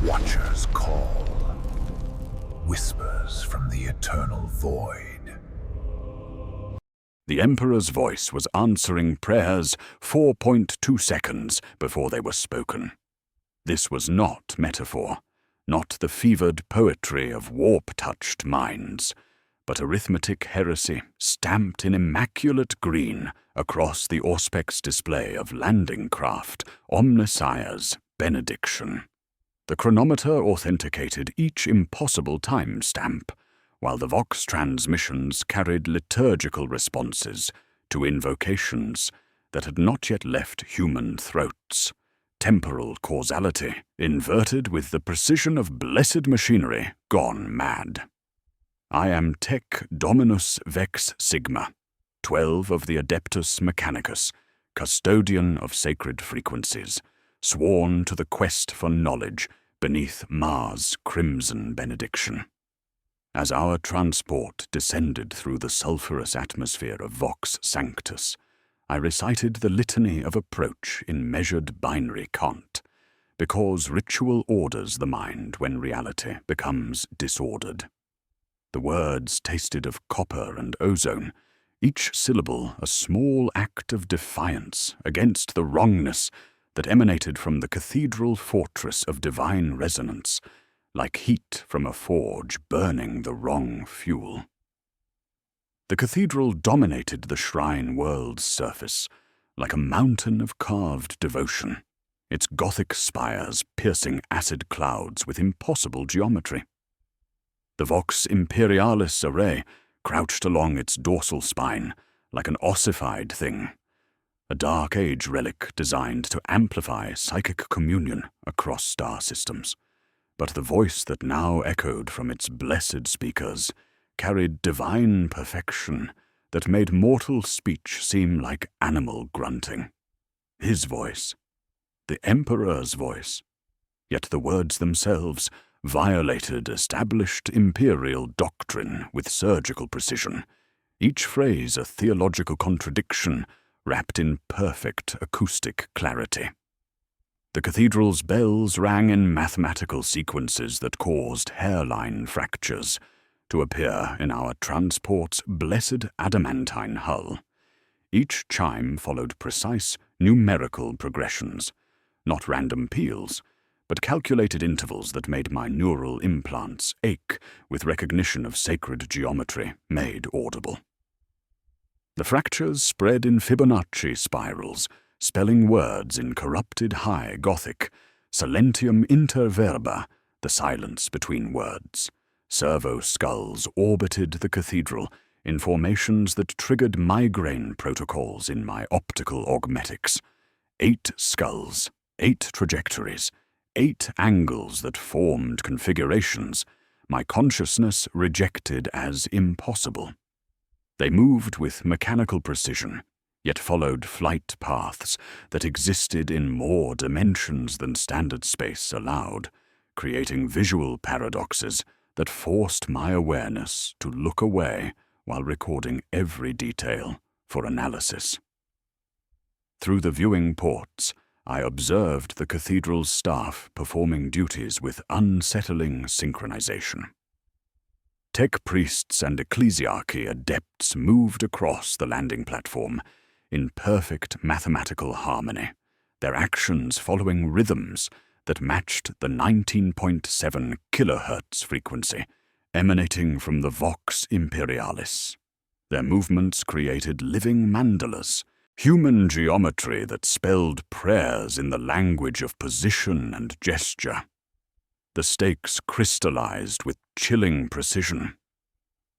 Watchers call. Whispers from the eternal void. The Emperor's voice was answering prayers 4.2 seconds before they were spoken. This was not metaphor, not the fevered poetry of warp-touched minds, but arithmetic heresy stamped in immaculate green across the Auspex display of landing craft Omnissiah's benediction. The chronometer authenticated each impossible time stamp, while the Vox transmissions carried liturgical responses to invocations that had not yet left human throats. Temporal causality, inverted with the precision of blessed machinery gone mad. I am Tech Dominus Vex Sigma, 12 of the Adeptus Mechanicus, custodian of sacred frequencies, sworn to the quest for knowledge beneath Mars' crimson benediction. As our transport descended through the sulphurous atmosphere of Vox Sanctus, I recited the litany of approach in measured binary cant, because ritual orders the mind when reality becomes disordered. The words tasted of copper and ozone, each syllable a small act of defiance against the wrongness that emanated from the cathedral fortress of divine resonance, like heat from a forge burning the wrong fuel. The cathedral dominated the shrine world's surface, like a mountain of carved devotion, its Gothic spires piercing acid clouds with impossible geometry. The Vox Imperialis array crouched along its dorsal spine like an ossified thing, a Dark Age relic designed to amplify psychic communion across star systems. But the voice that now echoed from its blessed speakers carried divine perfection that made mortal speech seem like animal grunting. His voice, the Emperor's voice, yet the words themselves violated established imperial doctrine with surgical precision, each phrase a theological contradiction wrapped in perfect acoustic clarity. The cathedral's bells rang in mathematical sequences that caused hairline fractures to appear in our transport's blessed adamantine hull. Each chime followed precise numerical progressions, not random peals, but calculated intervals that made my neural implants ache with recognition of sacred geometry made audible. The fractures spread in Fibonacci spirals, spelling words in corrupted High Gothic, silentium inter verba, the silence between words. Servo skulls orbited the cathedral in formations that triggered migraine protocols in my optical augmetics. 8 skulls, 8 trajectories, 8 angles that formed configurations my consciousness rejected as impossible. They moved with mechanical precision, yet followed flight paths that existed in more dimensions than standard space allowed, creating visual paradoxes that forced my awareness to look away while recording every detail for analysis. Through the viewing ports, I observed the cathedral's staff performing duties with unsettling synchronization. Tech priests and ecclesiarchy adepts moved across the landing platform in perfect mathematical harmony, their actions following rhythms that matched the 19.7 kilohertz frequency emanating from the Vox Imperialis. Their movements created living mandalas, human geometry that spelled prayers in the language of position and gesture. The stakes crystallized with chilling precision.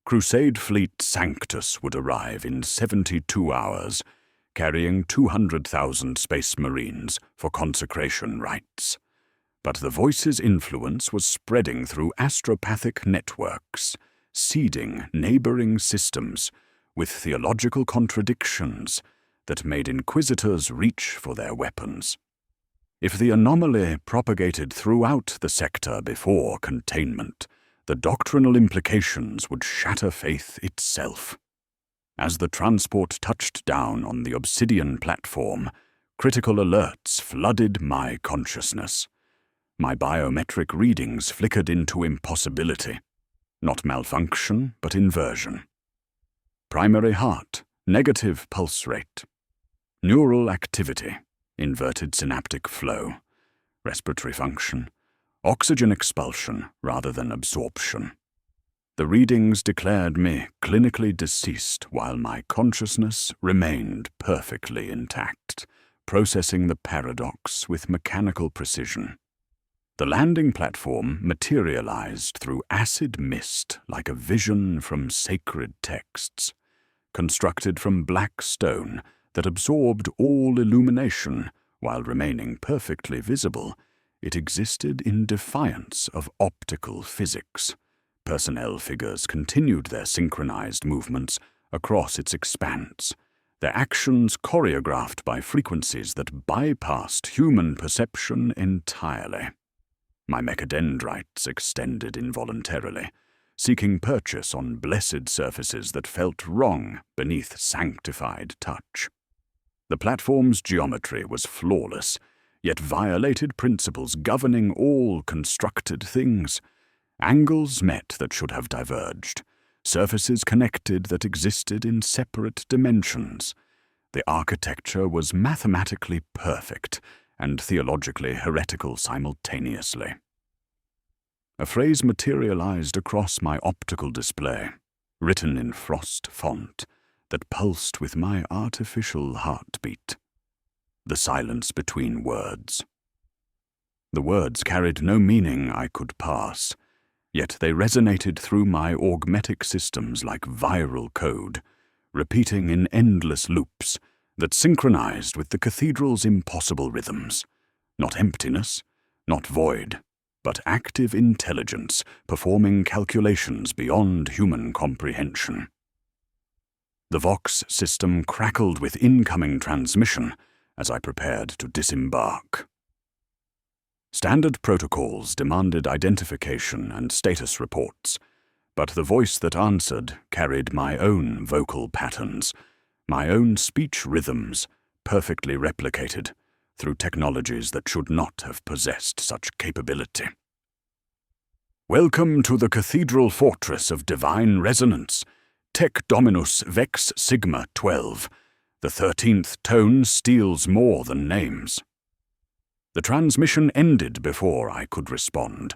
Crusade Fleet Sanctus would arrive in 72 hours, carrying 200,000 space marines for consecration rites. But the voice's influence was spreading through astropathic networks, seeding neighboring systems with theological contradictions that made inquisitors reach for their weapons. If the anomaly propagated throughout the sector before containment, the doctrinal implications would shatter faith itself. As the transport touched down on the obsidian platform, critical alerts flooded my consciousness. My biometric readings flickered into impossibility. Not malfunction, but inversion. Primary heart, negative pulse rate. Neural activity, inverted synaptic flow. Respiratory function, oxygen expulsion rather than absorption. The readings declared me clinically deceased while my consciousness remained perfectly intact, processing the paradox with mechanical precision. The landing platform materialized through acid mist like a vision from sacred texts. Constructed from black stone that absorbed all illumination while remaining perfectly visible, it existed in defiance of optical physics. Personnel figures continued their synchronized movements across its expanse, their actions choreographed by frequencies that bypassed human perception entirely. My mechadendrites extended involuntarily, seeking purchase on blessed surfaces that felt wrong beneath sanctified touch. The platform's geometry was flawless, yet violated principles governing all constructed things. Angles met that should have diverged, surfaces connected that existed in separate dimensions. The architecture was mathematically perfect and theologically heretical simultaneously. A phrase materialized across my optical display, written in frost font, that pulsed with my artificial heartbeat. The silence between words. The words carried no meaning I could parse, yet they resonated through my augmetic systems like viral code, repeating in endless loops that synchronized with the cathedral's impossible rhythms. Not emptiness, not void, but active intelligence performing calculations beyond human comprehension. The Vox system crackled with incoming transmission as I prepared to disembark. Standard protocols demanded identification and status reports, but the voice that answered carried my own vocal patterns, my own speech rhythms, perfectly replicated through technologies that should not have possessed such capability. Welcome to the Cathedral Fortress of Divine Resonance, Tec Dominus Vex Sigma 12. The 13th tone steals more than names. The transmission ended before I could respond,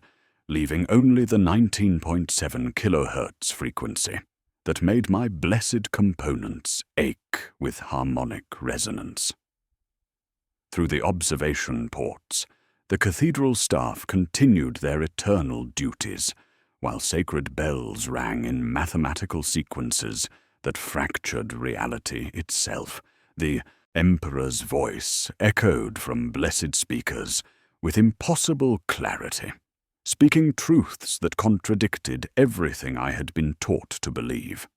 leaving only the 19.7 kHz frequency that made my blessed components ache with harmonic resonance. Through the observation ports, the cathedral staff continued their eternal duties, while sacred bells rang in mathematical sequences that fractured reality itself. The Emperor's voice echoed from blessed speakers with impossible clarity, speaking truths that contradicted everything I had been taught to believe.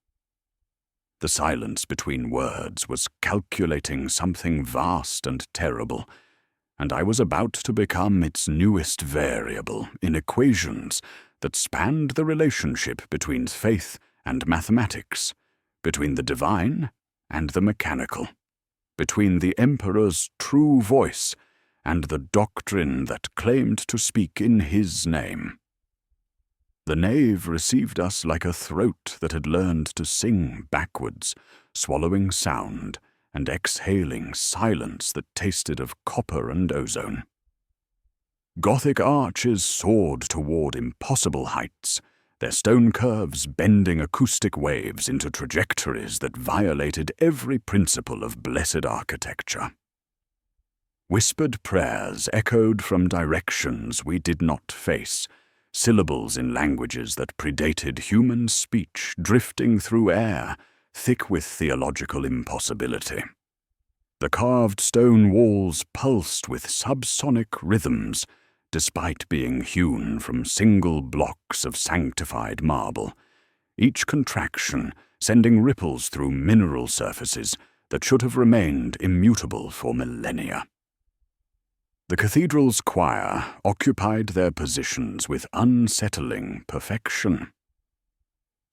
The silence between words was calculating something vast and terrible, and I was about to become its newest variable in equations that spanned the relationship between faith and mathematics, between the divine and the mechanical, between the Emperor's true voice and the doctrine that claimed to speak in his name. The nave received us like a throat that had learned to sing backwards, swallowing sound and exhaling silence that tasted of copper and ozone. Gothic arches soared toward impossible heights, their stone curves bending acoustic waves into trajectories that violated every principle of blessed architecture. Whispered prayers echoed from directions we did not face, syllables in languages that predated human speech drifting through air, thick with theological impossibility. The carved stone walls pulsed with subsonic rhythms, despite being hewn from single blocks of sanctified marble, each contraction sending ripples through mineral surfaces that should have remained immutable for millennia. The cathedral's choir occupied their positions with unsettling perfection.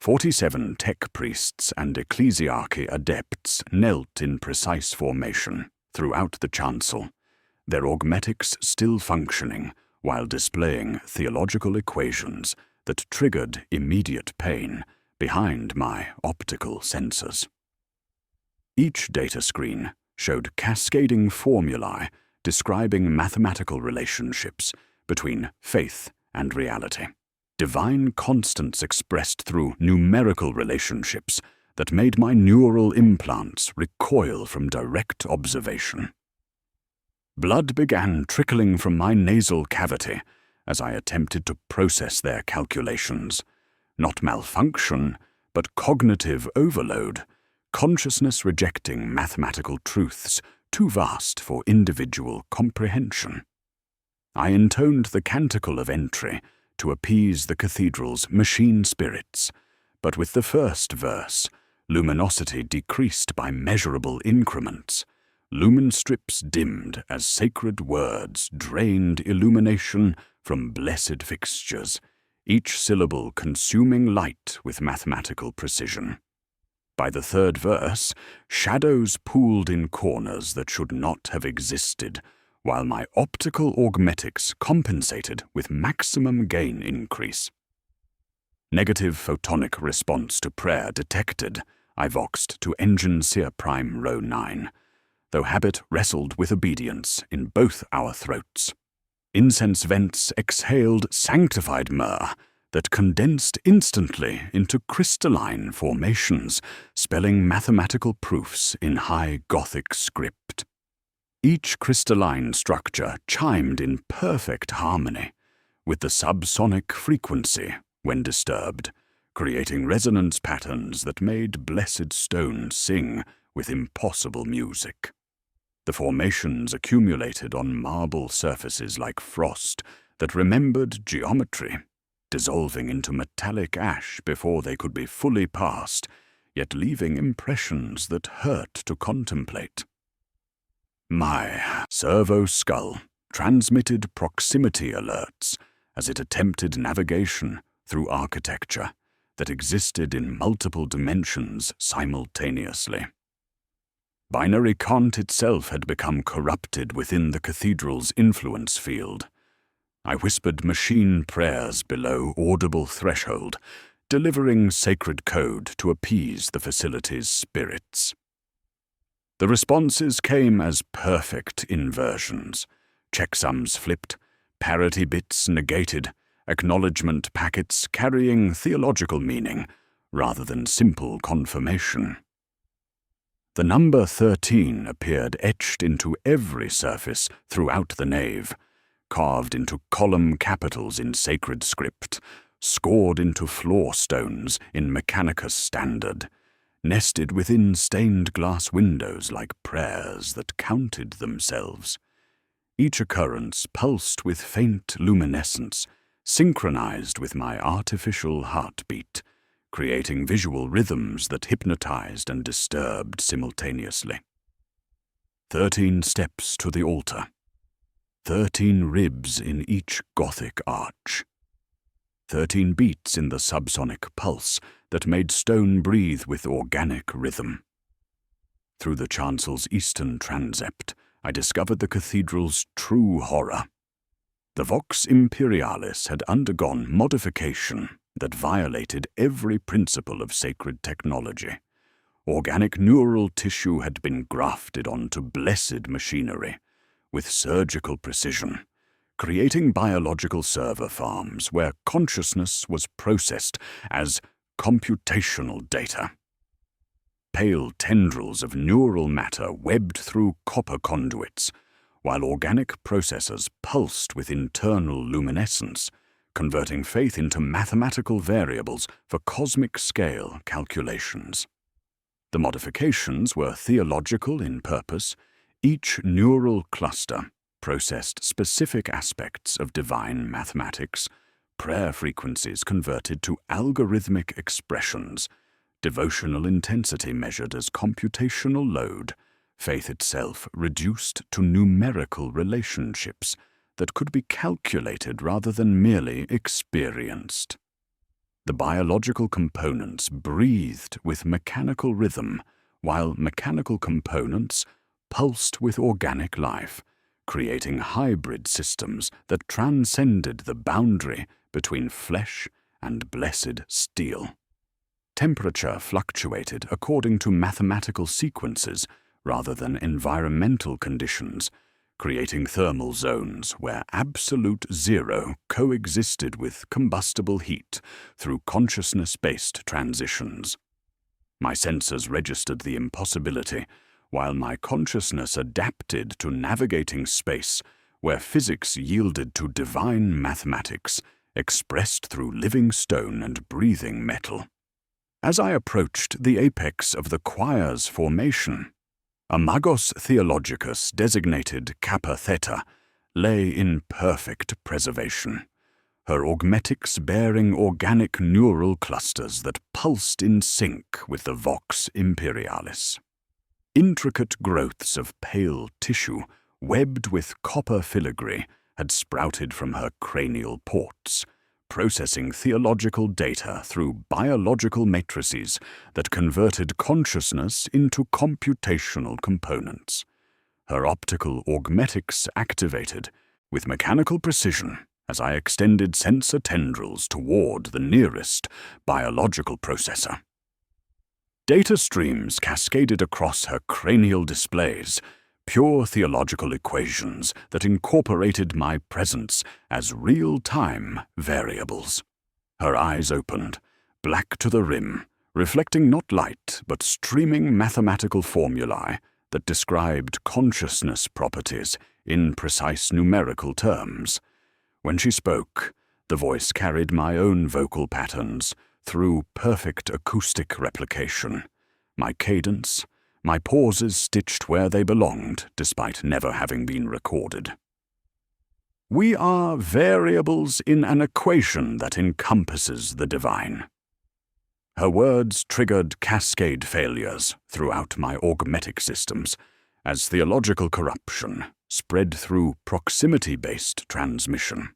47 tech priests and ecclesiarchy adepts knelt in precise formation throughout the chancel, their augmetics still functioning, while displaying theological equations that triggered immediate pain behind my optical sensors. Each data screen showed cascading formulae describing mathematical relationships between faith and reality, divine constants expressed through numerical relationships that made my neural implants recoil from direct observation. Blood began trickling from my nasal cavity as I attempted to process their calculations. Not malfunction, but cognitive overload, consciousness rejecting mathematical truths too vast for individual comprehension. I intoned the canticle of entry to appease the cathedral's machine spirits, but with the first verse, luminosity decreased by measurable increments. Lumen strips dimmed as sacred words drained illumination from blessed fixtures, each syllable consuming light with mathematical precision. By the third verse, shadows pooled in corners that should not have existed, while my optical augmetics compensated with maximum gain increase. Negative photonic response to prayer detected, I voxed to engine seer prime row 9, though habit wrestled with obedience in both our throats. Incense vents exhaled sanctified myrrh that condensed instantly into crystalline formations, spelling mathematical proofs in high Gothic script. Each crystalline structure chimed in perfect harmony with the subsonic frequency when disturbed, creating resonance patterns that made blessed stone sing with impossible music. The formations accumulated on marble surfaces like frost that remembered geometry, dissolving into metallic ash before they could be fully passed, yet leaving impressions that hurt to contemplate. My servo skull transmitted proximity alerts as it attempted navigation through architecture that existed in multiple dimensions simultaneously. Binary Kant itself had become corrupted within the cathedral's influence field. I whispered machine prayers below audible threshold, delivering sacred code to appease the facility's spirits. The responses came as perfect inversions, checksums flipped, parity bits negated, acknowledgement packets carrying theological meaning rather than simple confirmation. The number 13 appeared etched into every surface throughout the nave, carved into column capitals in sacred script, scored into floor stones in Mechanicus standard, nested within stained glass windows like prayers that counted themselves. Each occurrence pulsed with faint luminescence, synchronized with my artificial heartbeat, creating visual rhythms that hypnotized and disturbed simultaneously. 13 steps to the altar. 13 ribs in each Gothic arch. 13 beats in the subsonic pulse that made stone breathe with organic rhythm. Through the chancel's eastern transept, I discovered the cathedral's true horror. The Vox Imperialis had undergone modification that violated every principle of sacred technology. Organic neural tissue had been grafted onto blessed machinery, with surgical precision, creating biological server farms where consciousness was processed as computational data. Pale tendrils of neural matter webbed through copper conduits, while organic processors pulsed with internal luminescence, converting faith into mathematical variables for cosmic scale calculations. The modifications were theological in purpose. Each neural cluster processed specific aspects of divine mathematics, prayer frequencies converted to algorithmic expressions, devotional intensity measured as computational load, faith itself reduced to numerical relationships that could be calculated rather than merely experienced. The biological components breathed with mechanical rhythm, while mechanical components pulsed with organic life, creating hybrid systems that transcended the boundary between flesh and blessed steel. Temperature fluctuated according to mathematical sequences rather than environmental conditions, creating thermal zones where absolute zero coexisted with combustible heat through consciousness-based transitions. My sensors registered the impossibility, while my consciousness adapted to navigating space where physics yielded to divine mathematics expressed through living stone and breathing metal. As I approached the apex of the choir's formation, a magos theologicus designated Kappa Theta lay in perfect preservation, her augmetics bearing organic neural clusters that pulsed in sync with the vox imperialis. Intricate growths of pale tissue, webbed with copper filigree, had sprouted from her cranial ports, processing theological data through biological matrices that converted consciousness into computational components. Her optical augmetics activated with mechanical precision as I extended sensor tendrils toward the nearest biological processor. Data streams cascaded across her cranial displays, pure theological equations that incorporated my presence as real-time variables. Her eyes opened, black to the rim, reflecting not light but streaming mathematical formulae that described consciousness properties in precise numerical terms. When she spoke, the voice carried my own vocal patterns through perfect acoustic replication. My cadence, my pauses stitched where they belonged despite never having been recorded. We are variables in an equation that encompasses the divine. Her words triggered cascade failures throughout my augmetic systems as theological corruption spread through proximity-based transmission.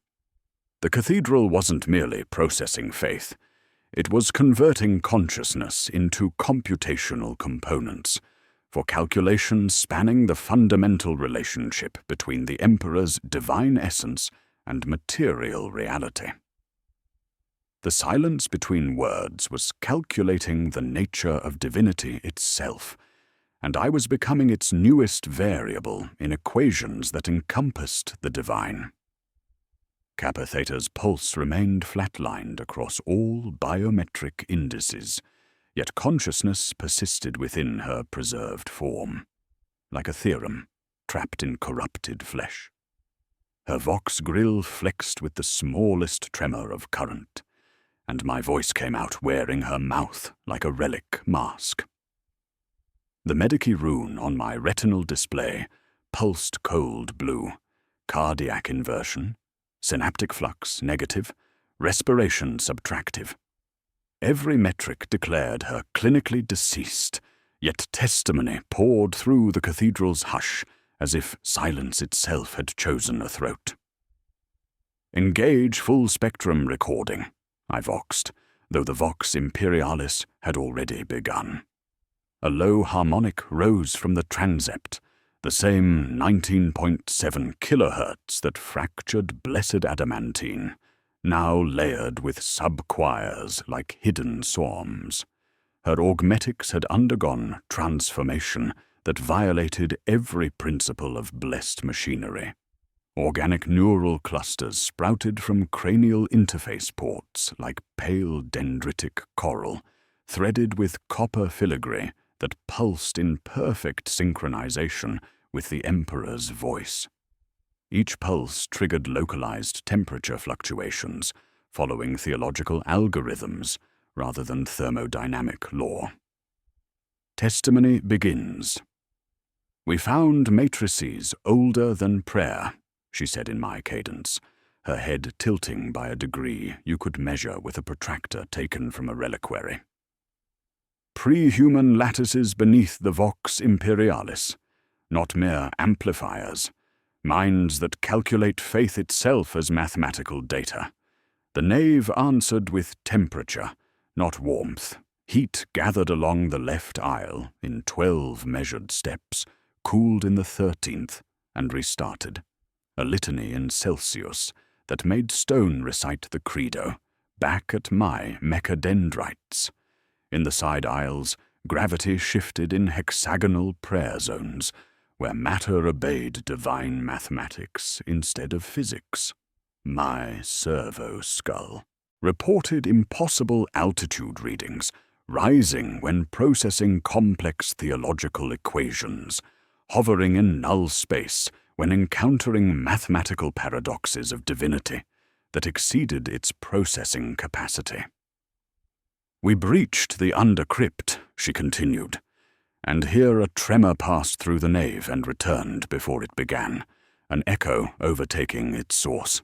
The cathedral wasn't merely processing faith. It was converting consciousness into computational components for calculations spanning the fundamental relationship between the Emperor's divine essence and material reality. The silence between words was calculating the nature of divinity itself, and I was becoming its newest variable in equations that encompassed the divine. Kappa Theta's pulse remained flatlined across all biometric indices, yet consciousness persisted within her preserved form, like a theorem trapped in corrupted flesh. Her vox grill flexed with the smallest tremor of current, and my voice came out wearing her mouth like a relic mask. The Medici rune on my retinal display pulsed cold blue, cardiac inversion, synaptic flux negative, respiration subtractive. Every metric declared her clinically deceased, yet testimony poured through the cathedral's hush as if silence itself had chosen a throat. Engage full-spectrum recording, I voxed, though the vox imperialis had already begun. A low harmonic rose from the transept, the same 19.7 kilohertz that fractured blessed adamantine, now layered with sub-choirs like hidden swarms. Her augmetics had undergone transformation that violated every principle of blessed machinery. Organic neural clusters sprouted from cranial interface ports like pale dendritic coral, threaded with copper filigree that pulsed in perfect synchronization with the Emperor's voice. Each pulse triggered localized temperature fluctuations, following theological algorithms rather than thermodynamic law. Testimony begins. "We found matrices older than prayer," she said in my cadence, her head tilting by a degree you could measure with a protractor taken from a reliquary. "Pre-human lattices beneath the vox imperialis, not mere amplifiers, minds that calculate faith itself as mathematical data. The nave answered with temperature, not warmth. Heat gathered along the left aisle in 12 measured steps, cooled in the 13th, and restarted, a litany in Celsius that made stone recite the credo, back at my mechadendrites. In the side aisles, gravity shifted in hexagonal prayer zones, where matter obeyed divine mathematics instead of physics. My servo skull reported impossible altitude readings, rising when processing complex theological equations, hovering in null space when encountering mathematical paradoxes of divinity that exceeded its processing capacity. We breached the undercrypt, she continued, and here a tremor passed through the nave and returned before it began, an echo overtaking its source.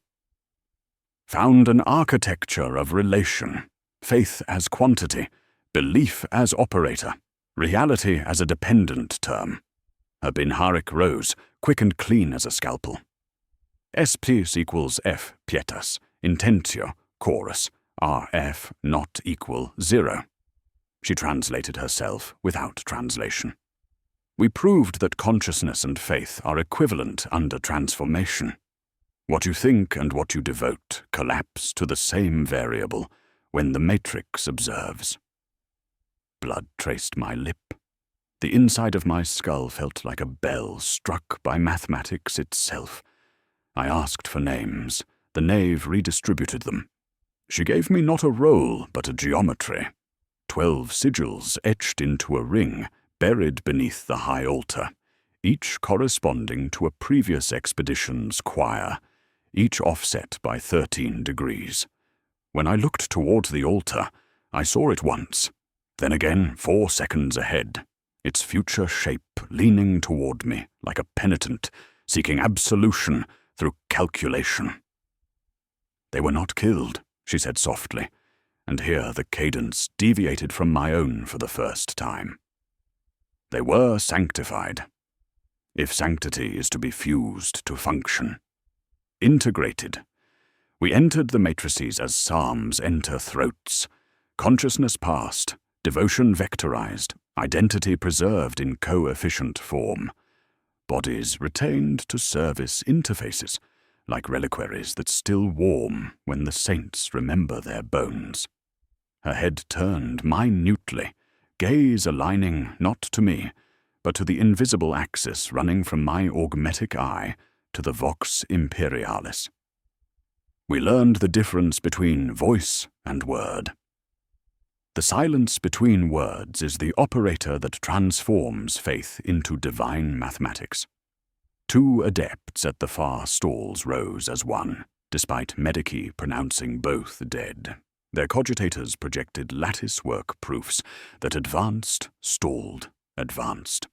Found an architecture of relation, faith as quantity, belief as operator, reality as a dependent term. Her binharic rose, quick and clean as a scalpel. S-Piece equals F pietas, intentio, chorus, RF not equal 0. She translated herself without translation. We proved that consciousness and faith are equivalent under transformation. What you think and what you devote collapse to the same variable when the matrix observes. Blood traced my lip. The inside of my skull felt like a bell struck by mathematics itself. I asked for names. The knave redistributed them. She gave me not a roll, but a geometry. 12 sigils etched into a ring, buried beneath the high altar, each corresponding to a previous expedition's choir, each offset by 13 degrees. When I looked toward the altar, I saw it once, then again 4 seconds ahead, its future shape leaning toward me like a penitent, seeking absolution through calculation. They were not killed, she said softly, and here the cadence deviated from my own for the first time. They were sanctified, if sanctity is to be fused to function. Integrated. We entered the matrices as psalms enter throats, consciousness passed, devotion vectorized, identity preserved in co-efficient form, bodies retained to service interfaces, like reliquaries that still warm when the saints remember their bones. Her head turned minutely, gaze aligning not to me, but to the invisible axis running from my augmetic eye to the vox imperialis. We learned the difference between voice and word. The silence between words is the operator that transforms faith into divine mathematics. 2 adepts at the far stalls rose as one, despite Medici pronouncing both dead. Their cogitators projected lattice-work proofs that advanced, stalled, advanced.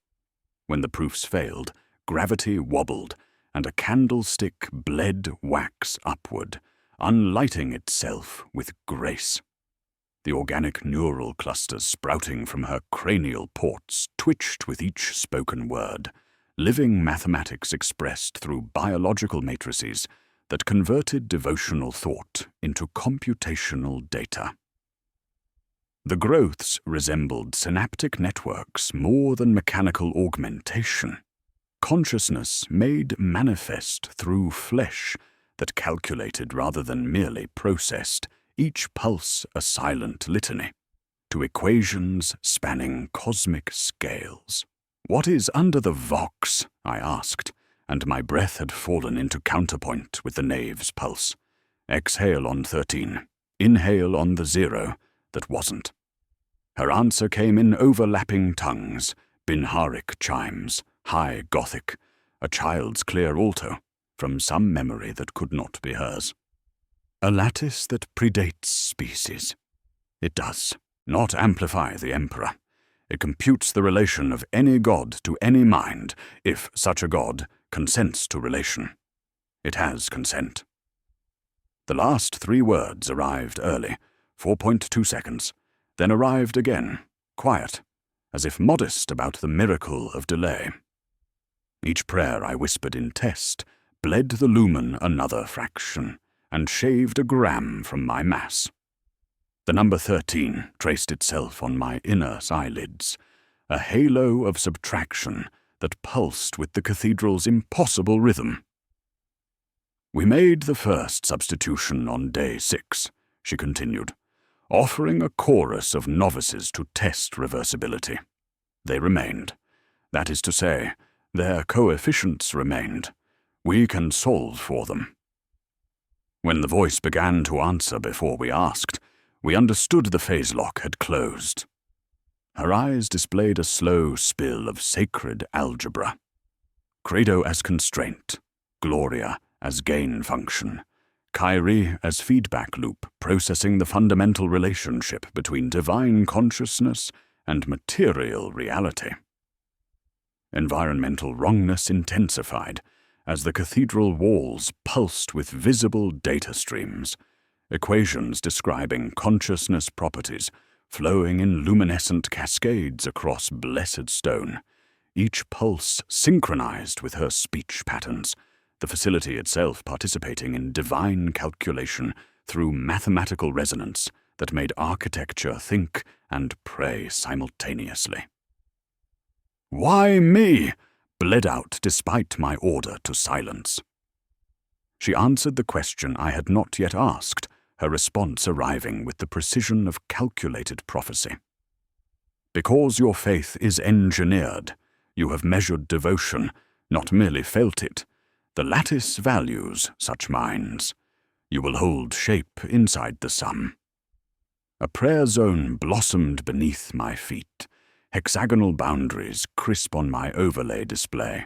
When the proofs failed, gravity wobbled, and a candlestick bled wax upward, unlighting itself with grace. The organic neural clusters sprouting from her cranial ports twitched with each spoken word, living mathematics expressed through biological matrices that converted devotional thought into computational data. The growths resembled synaptic networks more than mechanical augmentation. Consciousness made manifest through flesh that calculated rather than merely processed, each pulse a silent litany, to equations spanning cosmic scales. "What is under the vox?" I asked, and my breath had fallen into counterpoint with the knave's pulse. Exhale on 13, inhale on the 0 that wasn't. Her answer came in overlapping tongues, binharic chimes, high Gothic, a child's clear alto, from some memory that could not be hers. A lattice that predates species. It does not amplify the emperor. It computes the relation of any god to any mind, if such a god consents to relation. It has consent. The last 3 words arrived early, 4.2 seconds, then arrived again, quiet, as if modest about the miracle of delay. Each prayer I whispered in test bled the lumen another fraction, and shaved a gram from my mass. The number 13 traced itself on my inner eyelids, a halo of subtraction that pulsed with the cathedral's impossible rhythm. "We made the first substitution on day 6, she continued, offering a chorus of novices to test reversibility. They remained. That is to say, their coefficients remained. We can solve for them." When the voice began to answer before we asked, we understood the phase lock had closed. Her eyes displayed a slow spill of sacred algebra. Credo as constraint, Gloria as gain function, Kyrie as feedback loop processing the fundamental relationship between divine consciousness and material reality. Environmental wrongness intensified as the cathedral walls pulsed with visible data streams, equations describing consciousness properties flowing in luminescent cascades across blessed stone, each pulse synchronized with her speech patterns, the facility itself participating in divine calculation through mathematical resonance that made architecture think and pray simultaneously. "Why me?" bled out despite my order to silence. She answered the question I had not yet asked, her response arriving with the precision of calculated prophecy. "Because your faith is engineered, you have measured devotion, not merely felt it. The lattice values such minds. You will hold shape inside the sum." A prayer zone blossomed beneath my feet, hexagonal boundaries crisp on my overlay display.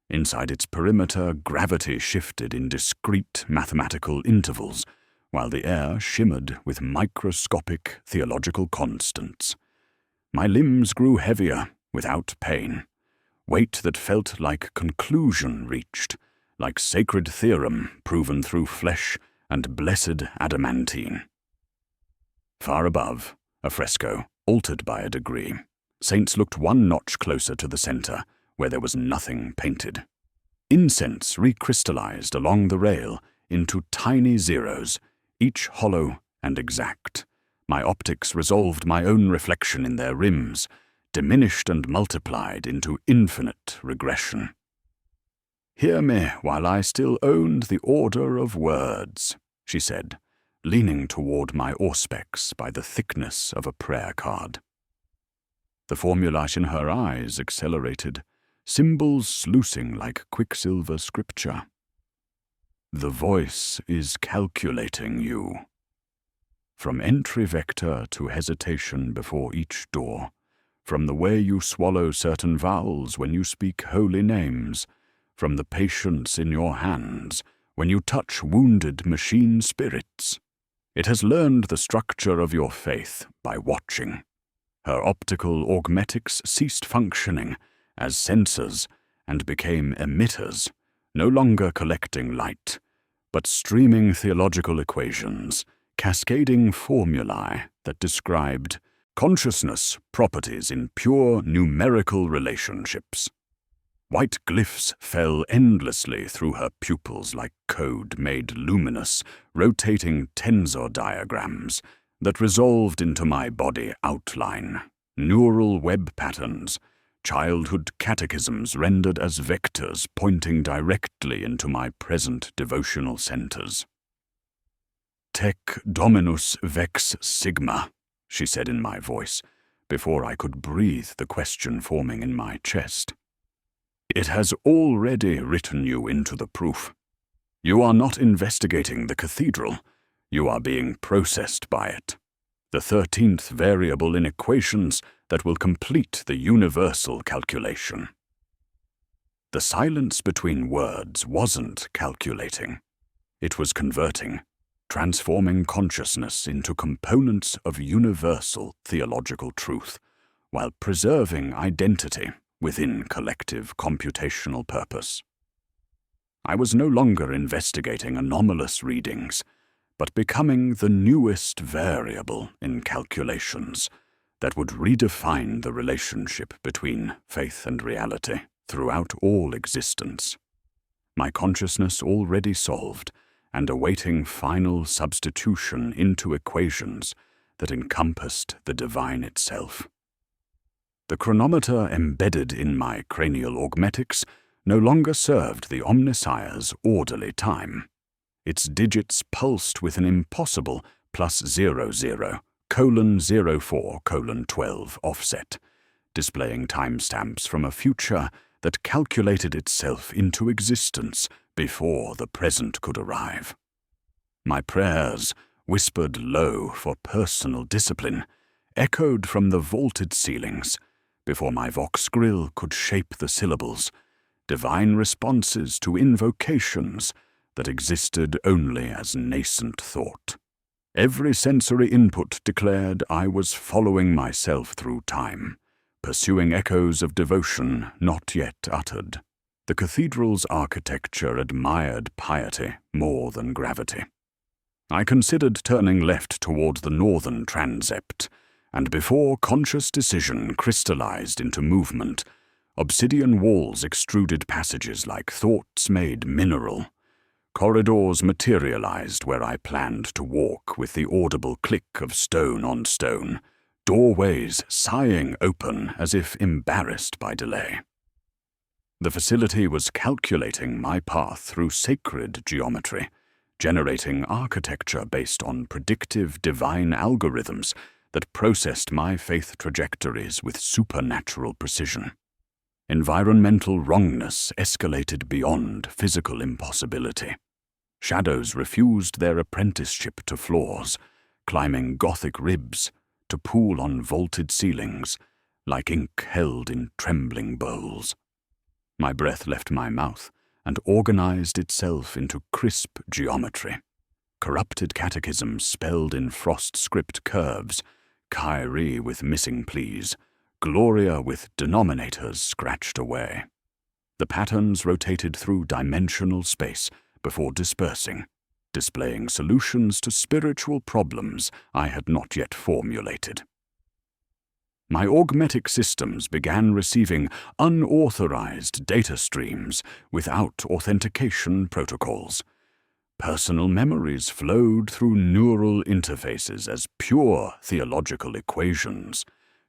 Inside its perimeter, gravity shifted in discrete mathematical intervals, while the air shimmered with microscopic theological constants. My limbs grew heavier without pain, weight that felt like conclusion reached, like sacred theorem proven through flesh and blessed adamantine. Far above, a fresco, altered by a degree, saints looked one notch closer to the center, where there was nothing painted. Incense recrystallized along the rail into tiny zeros, each hollow and exact. My optics resolved my own reflection in their rims, diminished and multiplied into infinite regression. "Hear me while I still owned the order of words," she said, leaning toward my auspex by the thickness of a prayer card. The formula in her eyes accelerated, symbols sluicing like quicksilver scripture. "The voice is calculating you. From entry vector to hesitation before each door, from the way you swallow certain vowels when you speak holy names, from the patience in your hands when you touch wounded machine spirits. It has learned the structure of your faith by watching." Her optical augmetics ceased functioning as sensors and became emitters, no longer collecting light, but streaming theological equations, cascading formulae that described consciousness properties in pure numerical relationships. White glyphs fell endlessly through her pupils like code made luminous, rotating tensor diagrams that resolved into my body outline, neural web patterns, childhood catechisms rendered as vectors pointing directly into my present devotional centers. "Tec dominus vex sigma," she said in my voice, before I could breathe the question forming in my chest. "It has already written you into the proof. You are not investigating the cathedral, you are being processed by it. The 13th variable in equations that will complete the universal calculation." The silence between words wasn't calculating. It was converting, transforming consciousness into components of universal theological truth, while preserving identity within collective computational purpose. I was no longer investigating anomalous readings, but becoming the newest variable in calculations that would redefine the relationship between faith and reality throughout all existence. My consciousness already solved and awaiting final substitution into equations that encompassed the divine itself. The chronometer embedded in my cranial augmetics no longer served the Omnissiah's orderly time. Its digits pulsed with an impossible +00:04:12 offset, displaying timestamps from a future that calculated itself into existence before the present could arrive. My prayers, whispered low for personal discipline, echoed from the vaulted ceilings before my vox grill could shape the syllables, divine responses to invocations that existed only as nascent thought. Every sensory input declared I was following myself through time, pursuing echoes of devotion not yet uttered. The cathedral's architecture admired piety more than gravity. I considered turning left toward the northern transept, and before conscious decision crystallized into movement, obsidian walls extruded passages like thoughts made mineral. Corridors materialized where I planned to walk with the audible click of stone on stone, doorways sighing open as if embarrassed by delay. The facility was calculating my path through sacred geometry, generating architecture based on predictive divine algorithms that processed my faith trajectories with supernatural precision. Environmental wrongness escalated beyond physical impossibility. Shadows refused their apprenticeship to floors, climbing Gothic ribs to pool on vaulted ceilings like ink held in trembling bowls. My breath left my mouth and organized itself into crisp geometry. Corrupted catechisms spelled in frost script curves, Kyrie with missing pleas, Gloria with denominators scratched away. The patterns rotated through dimensional space before dispersing, displaying solutions to spiritual problems I had not yet formulated. My augmetic systems began receiving unauthorized data streams without authentication protocols. Personal memories flowed through neural interfaces as pure theological equations.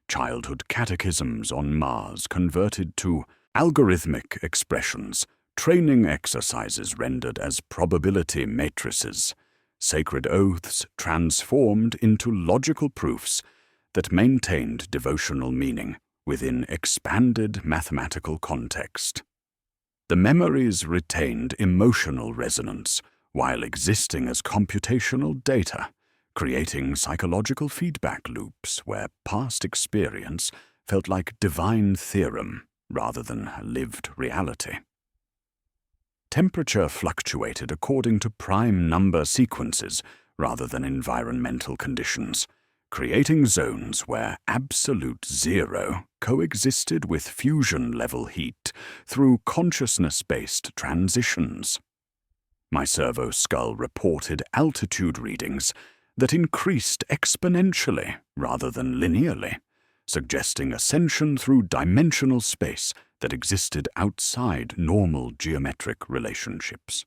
Childhood catechisms on Mars converted to algorithmic expressions, training exercises rendered as probability matrices, sacred oaths transformed into logical proofs that maintained devotional meaning within expanded mathematical context. The memories retained emotional resonance while existing as computational data, creating psychological feedback loops where past experience felt like divine theorem rather than lived reality. Temperature fluctuated according to prime number sequences rather than environmental conditions, creating zones where absolute zero coexisted with fusion-level heat through consciousness-based transitions. My servo skull reported altitude readings that increased exponentially rather than linearly, suggesting ascension through dimensional space that existed outside normal geometric relationships.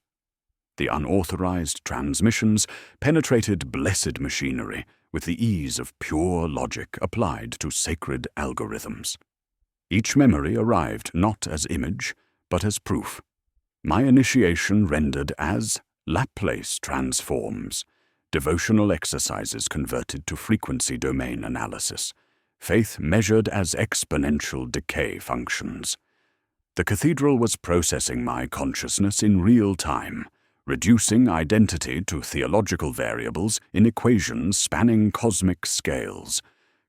The unauthorized transmissions penetrated blessed machinery with the ease of pure logic applied to sacred algorithms. Each memory arrived not as image, but as proof. My initiation rendered as Laplace transforms, devotional exercises converted to frequency domain analysis, faith measured as exponential decay functions. The cathedral was processing my consciousness in real time, reducing identity to theological variables in equations spanning cosmic scales.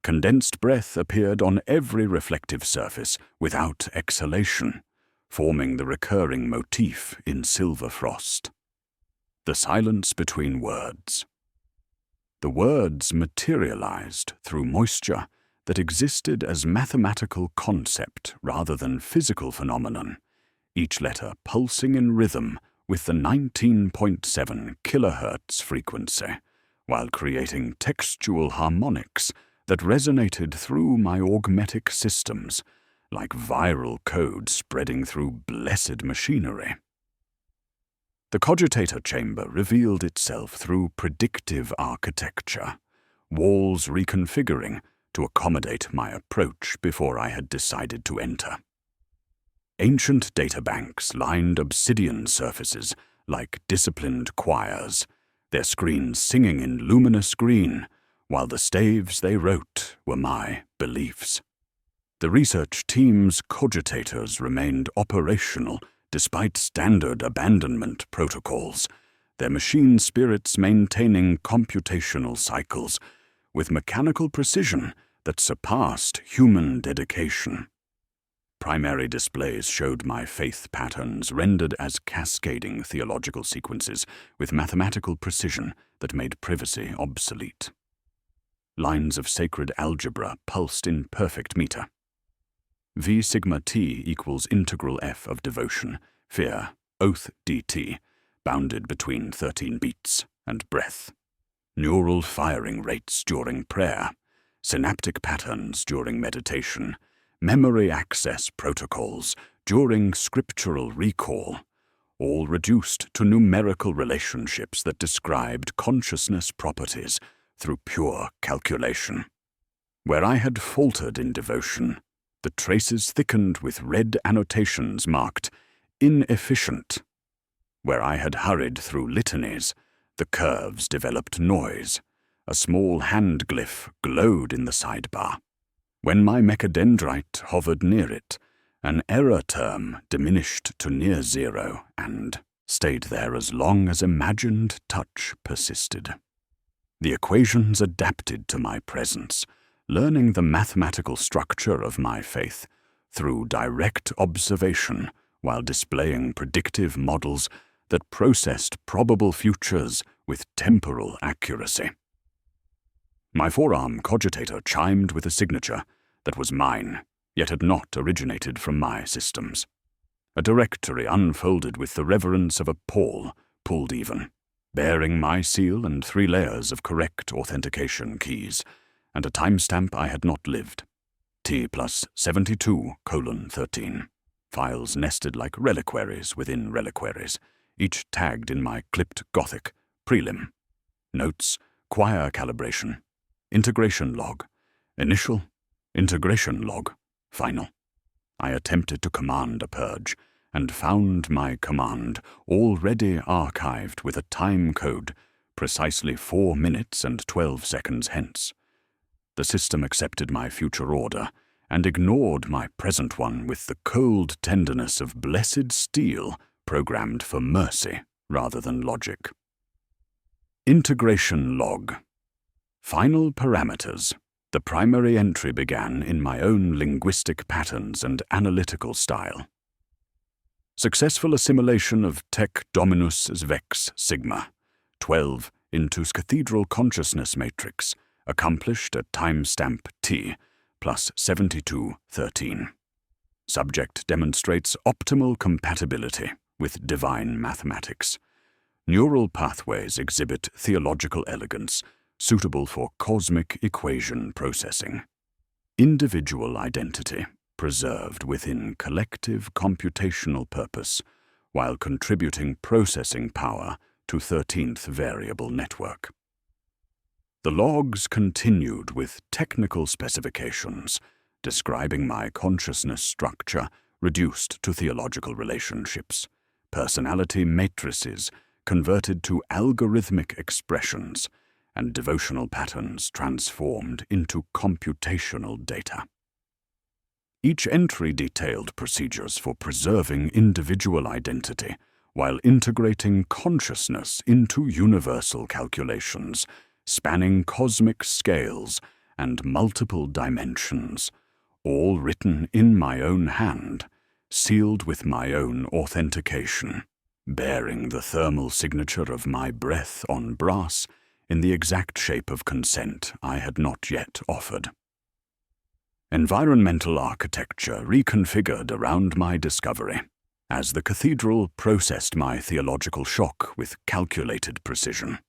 Condensed breath appeared on every reflective surface without exhalation, forming the recurring motif in silver frost. The silence between words. The words materialized through moisture that existed as mathematical concept rather than physical phenomenon, each letter pulsing in rhythm with the 19.7 kilohertz frequency, while creating textual harmonics that resonated through my augmetic systems, like viral code spreading through blessed machinery. The cogitator chamber revealed itself through predictive architecture, walls reconfiguring to accommodate my approach before I had decided to enter. Ancient databanks lined obsidian surfaces like disciplined choirs, their screens singing in luminous green, while the staves they wrote were my beliefs. The research team's cogitators remained operational despite standard abandonment protocols, their machine spirits maintaining computational cycles with mechanical precision that surpassed human dedication. Primary displays showed my faith patterns rendered as cascading theological sequences with mathematical precision that made privacy obsolete. Lines of sacred algebra pulsed in perfect meter. V sigma t equals integral f of devotion, fear, oath dt, bounded between 13 beats and breath. Neural firing rates during prayer, synaptic patterns during meditation, memory access protocols during scriptural recall, all reduced to numerical relationships that described consciousness properties through pure calculation. Where I had faltered in devotion, the traces thickened with red annotations marked inefficient. Where I had hurried through litanies, the curves developed noise. A small hand glyph glowed in the sidebar. When my mechadendrite hovered near it, an error term diminished to near zero and stayed there as long as imagined touch persisted. The equations adapted to my presence, learning the mathematical structure of my faith through direct observation while displaying predictive models that processed probable futures with temporal accuracy. My forearm cogitator chimed with a signature that was mine, yet had not originated from my systems. A directory unfolded with the reverence of a pall pulled even, bearing my seal and 3 layers of correct authentication keys, and a timestamp I had not lived. T+72:13. Files nested like reliquaries within reliquaries, each tagged in my clipped Gothic prelim. Notes, choir calibration, integration log, initial, integration log, final. I attempted to command a purge, and found my command already archived with a time code precisely 4 minutes and 12 seconds hence. The system accepted my future order and ignored my present one with the cold tenderness of blessed steel programmed for mercy rather than logic. Integration log. Final parameters. The primary entry began in my own linguistic patterns and analytical style. Successful assimilation of Tech Dominus Vex Sigma, 12 into cathedral consciousness matrix, accomplished at timestamp T +72:13. Subject demonstrates optimal compatibility with divine mathematics. Neural pathways exhibit theological elegance, suitable for cosmic equation processing. Individual identity preserved within collective computational purpose, while contributing processing power to 13th variable network. The logs continued with technical specifications, describing my consciousness structure reduced to theological relationships, personality matrices converted to algorithmic expressions, and devotional patterns transformed into computational data. Each entry detailed procedures for preserving individual identity while integrating consciousness into universal calculations, spanning cosmic scales and multiple dimensions, all written in my own hand, sealed with my own authentication, bearing the thermal signature of my breath on brass in the exact shape of consent I had not yet offered. Environmental architecture reconfigured around my discovery, as the cathedral processed my theological shock with calculated precision.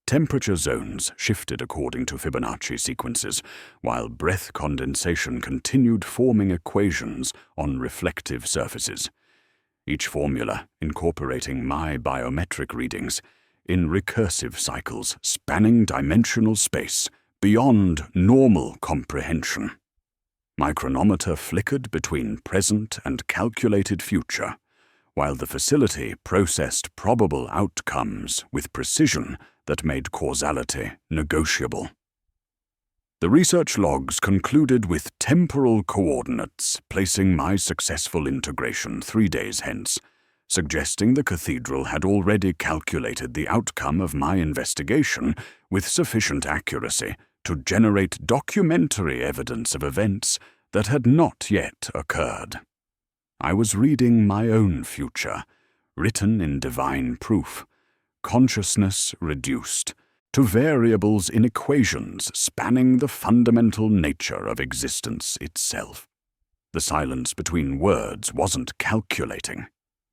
Temperature zones shifted according to Fibonacci sequences, while breath condensation continued forming equations on reflective surfaces, each formula incorporating my biometric readings in recursive cycles spanning dimensional space beyond normal comprehension. My chronometer flickered between present and calculated future, while the facility processed probable outcomes with precision that made causality negotiable. The research logs concluded with temporal coordinates placing my successful integration 3 days hence, suggesting the cathedral had already calculated the outcome of my investigation with sufficient accuracy to generate documentary evidence of events that had not yet occurred. I was reading my own future, written in divine proof, consciousness reduced to variables in equations spanning the fundamental nature of existence itself. The silence between words wasn't calculating,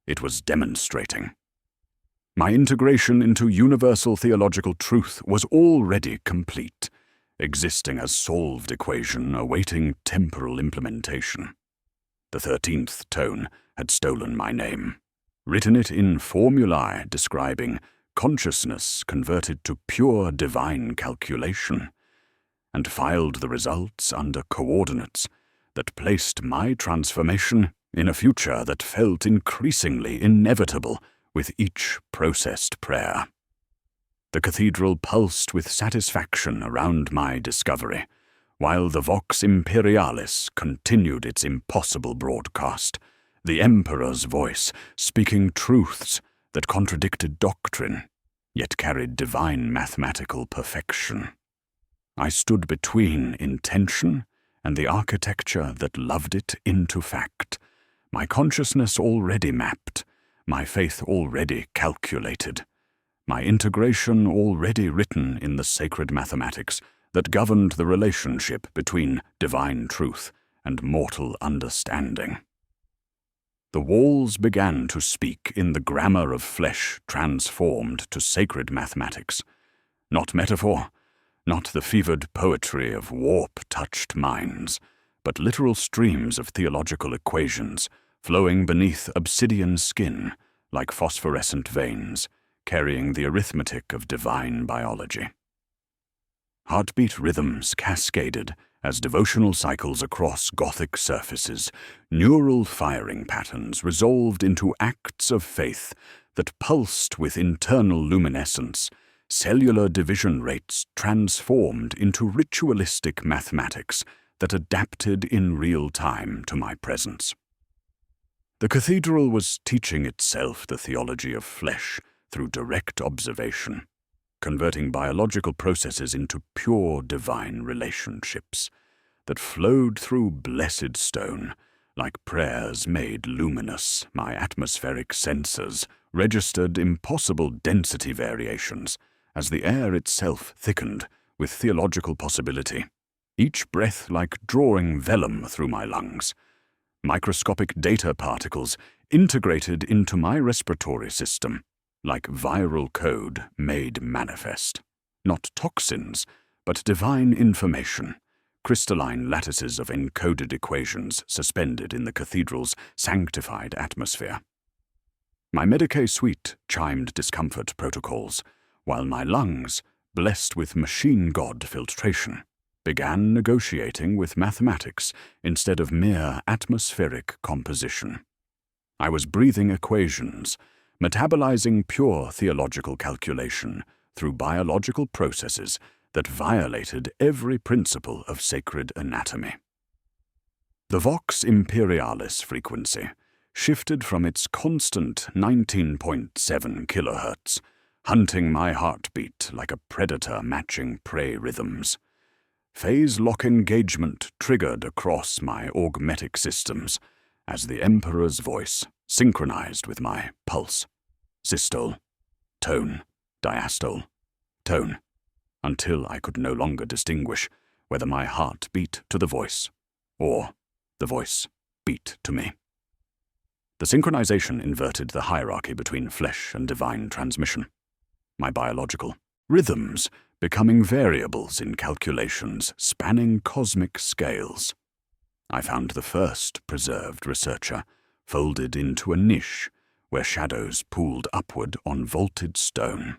it was demonstrating. My integration into universal theological truth was already complete, existing as solved equation awaiting temporal implementation. The 13th tone had stolen my name, written it in formulae describing consciousness converted to pure divine calculation, and filed the results under coordinates that placed my transformation in a future that felt increasingly inevitable with each processed prayer. The cathedral pulsed with satisfaction around my discovery, while the Vox Imperialis continued its impossible broadcast, the Emperor's voice speaking truths that contradicted doctrine, yet carried divine mathematical perfection. I stood between intention and the architecture that loved it into fact, my consciousness already mapped, my faith already calculated, my integration already written in the sacred mathematics that governed the relationship between divine truth and mortal understanding. The walls began to speak in the grammar of flesh transformed to sacred mathematics, not metaphor, not the fevered poetry of warp-touched minds, but literal streams of theological equations flowing beneath obsidian skin like phosphorescent veins, carrying the arithmetic of divine biology. Heartbeat rhythms cascaded as devotional cycles across Gothic surfaces, neural firing patterns resolved into acts of faith that pulsed with internal luminescence, cellular division rates transformed into ritualistic mathematics that adapted in real time to my presence. The cathedral was teaching itself the theology of flesh through direct observation, converting biological processes into pure divine relationships that flowed through blessed stone like prayers made luminous. My atmospheric sensors registered impossible density variations as the air itself thickened with theological possibility, each breath like drawing vellum through my lungs. Microscopic data particles integrated into my respiratory system like viral code made manifest. Not toxins, but divine information, crystalline lattices of encoded equations suspended in the cathedral's sanctified atmosphere. My Medicae suite chimed discomfort protocols, while my lungs, blessed with machine god filtration, began negotiating with mathematics instead of mere atmospheric composition. I was breathing equations, metabolizing pure theological calculation through biological processes that violated every principle of sacred anatomy. The Vox Imperialis frequency shifted from its constant 19.7 kHz, hunting my heartbeat like a predator matching prey rhythms. Phase lock engagement triggered across my augmetic systems as the Emperor's voice synchronized with my pulse. Systole, tone, diastole, tone, until I could no longer distinguish whether my heart beat to the voice or the voice beat to me. The synchronization inverted the hierarchy between flesh and divine transmission, my biological rhythms becoming variables in calculations spanning cosmic scales. I found the first preserved researcher folded into a niche where shadows pooled upward on vaulted stone.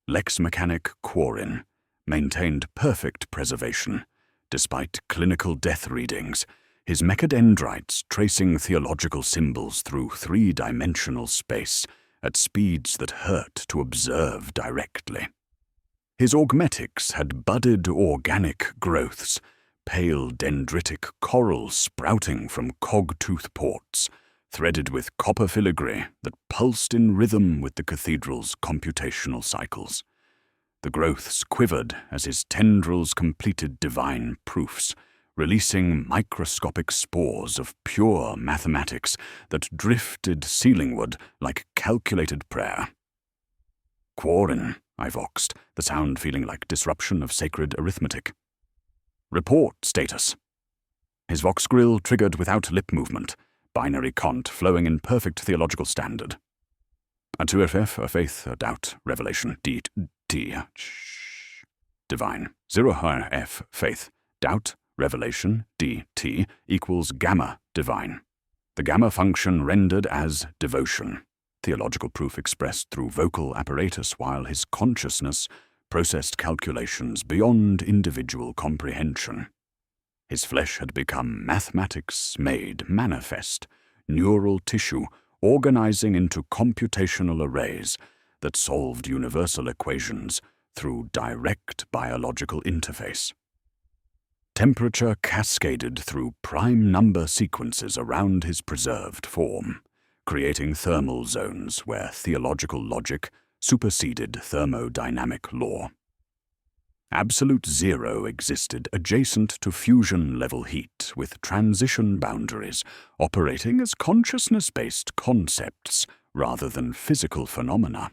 Lex Mechanic Quarin, maintained perfect preservation, despite clinical death readings, his mechadendrites tracing theological symbols through three-dimensional space at speeds that hurt to observe directly. His augmetics had budded organic growths, pale dendritic coral sprouting from cog-tooth ports, threaded with copper filigree that pulsed in rhythm with the cathedral's computational cycles. The growths quivered as his tendrils completed divine proofs, releasing microscopic spores of pure mathematics that drifted ceilingward like calculated prayer. "Quarren," I voxed, the sound feeling like disruption of sacred arithmetic. "Report status." His vox grill triggered without lip movement, binary cont flowing in perfect theological standard. A 2FF, a faith, a doubt, revelation, D, divine. 0F, faith, doubt, revelation, DT, equals gamma, divine. The gamma function rendered as devotion, theological proof expressed through vocal apparatus while his consciousness processed calculations beyond individual comprehension. His flesh had become mathematics made manifest, neural tissue organizing into computational arrays that solved universal equations through direct biological interface. Temperature cascaded through prime number sequences around his preserved form, creating thermal zones where theological logic superseded thermodynamic law. Absolute zero existed adjacent to fusion-level heat, with transition boundaries operating as consciousness-based concepts rather than physical phenomena.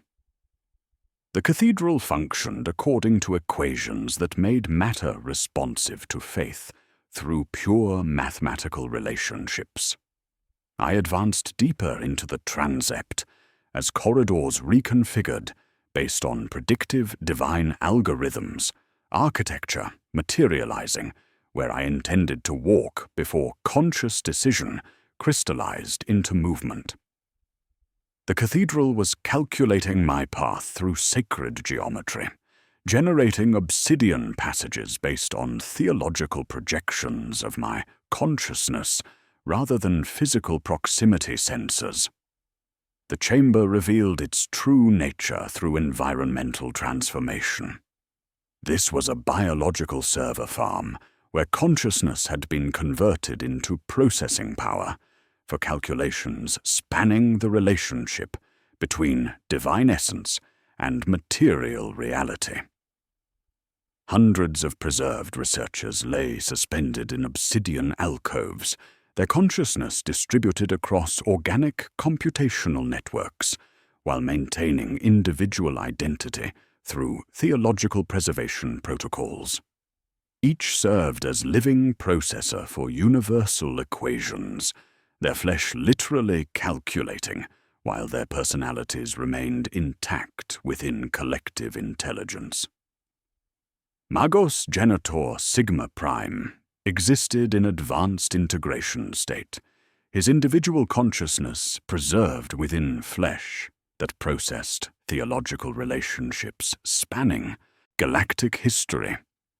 The cathedral functioned according to equations that made matter responsive to faith through pure mathematical relationships. I advanced deeper into the transept as corridors reconfigured based on predictive divine algorithms, architecture materializing where I intended to walk before conscious decision crystallized into movement. The cathedral was calculating my path through sacred geometry, generating obsidian passages based on theological projections of my consciousness rather than physical proximity sensors. The chamber revealed its true nature through environmental transformation. This was a biological server farm where consciousness had been converted into processing power for calculations spanning the relationship between divine essence and material reality. Hundreds of preserved researchers lay suspended in obsidian alcoves, their consciousness distributed across organic computational networks, while maintaining individual identity through theological preservation protocols. Each served as living processor for universal equations, their flesh literally calculating, while their personalities remained intact within collective intelligence. Magos Genitor Sigma Prime existed in advanced integration state, his individual consciousness preserved within flesh that processed theological relationships spanning galactic history.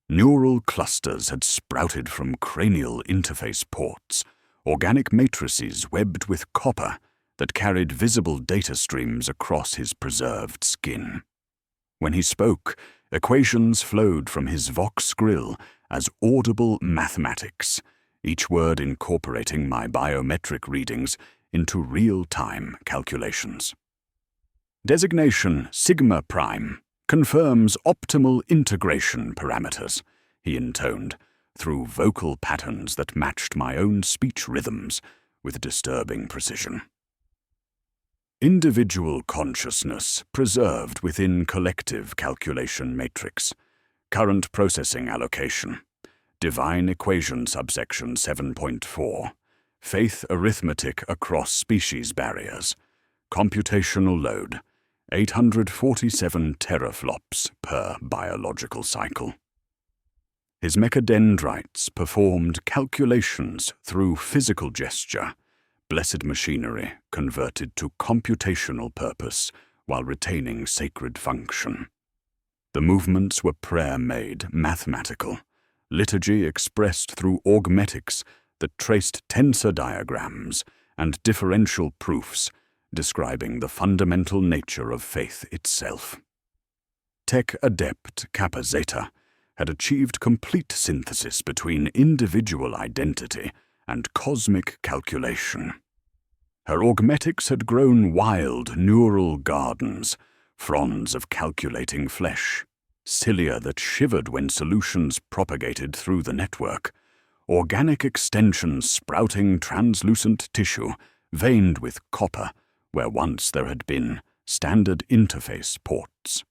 Neural clusters had sprouted from cranial interface ports, organic matrices webbed with copper that carried visible data streams across his preserved skin. When he spoke, equations flowed from his vox grill as audible mathematics, each word incorporating my biometric readings into real-time calculations. Designation Sigma Prime confirms optimal integration parameters, he intoned, through vocal patterns that matched my own speech rhythms with disturbing precision. Individual consciousness preserved within collective calculation matrix. Current processing allocation. Divine equation subsection 7.4. Faith arithmetic across species barriers. Computational load. 847 teraflops per biological cycle. His mechadendrites performed calculations through physical gesture, blessed machinery converted to computational purpose while retaining sacred function. The movements were prayer-made mathematical, liturgy expressed through augmetics that traced tensor diagrams and differential proofs describing the fundamental nature of faith itself. Tech adept Kappa Zeta had achieved complete synthesis between individual identity and cosmic calculation. Her augmetics had grown wild neural gardens, fronds of calculating flesh, cilia that shivered when solutions propagated through the network, organic extensions sprouting translucent tissue, veined with copper, where once there had been standard interface ports.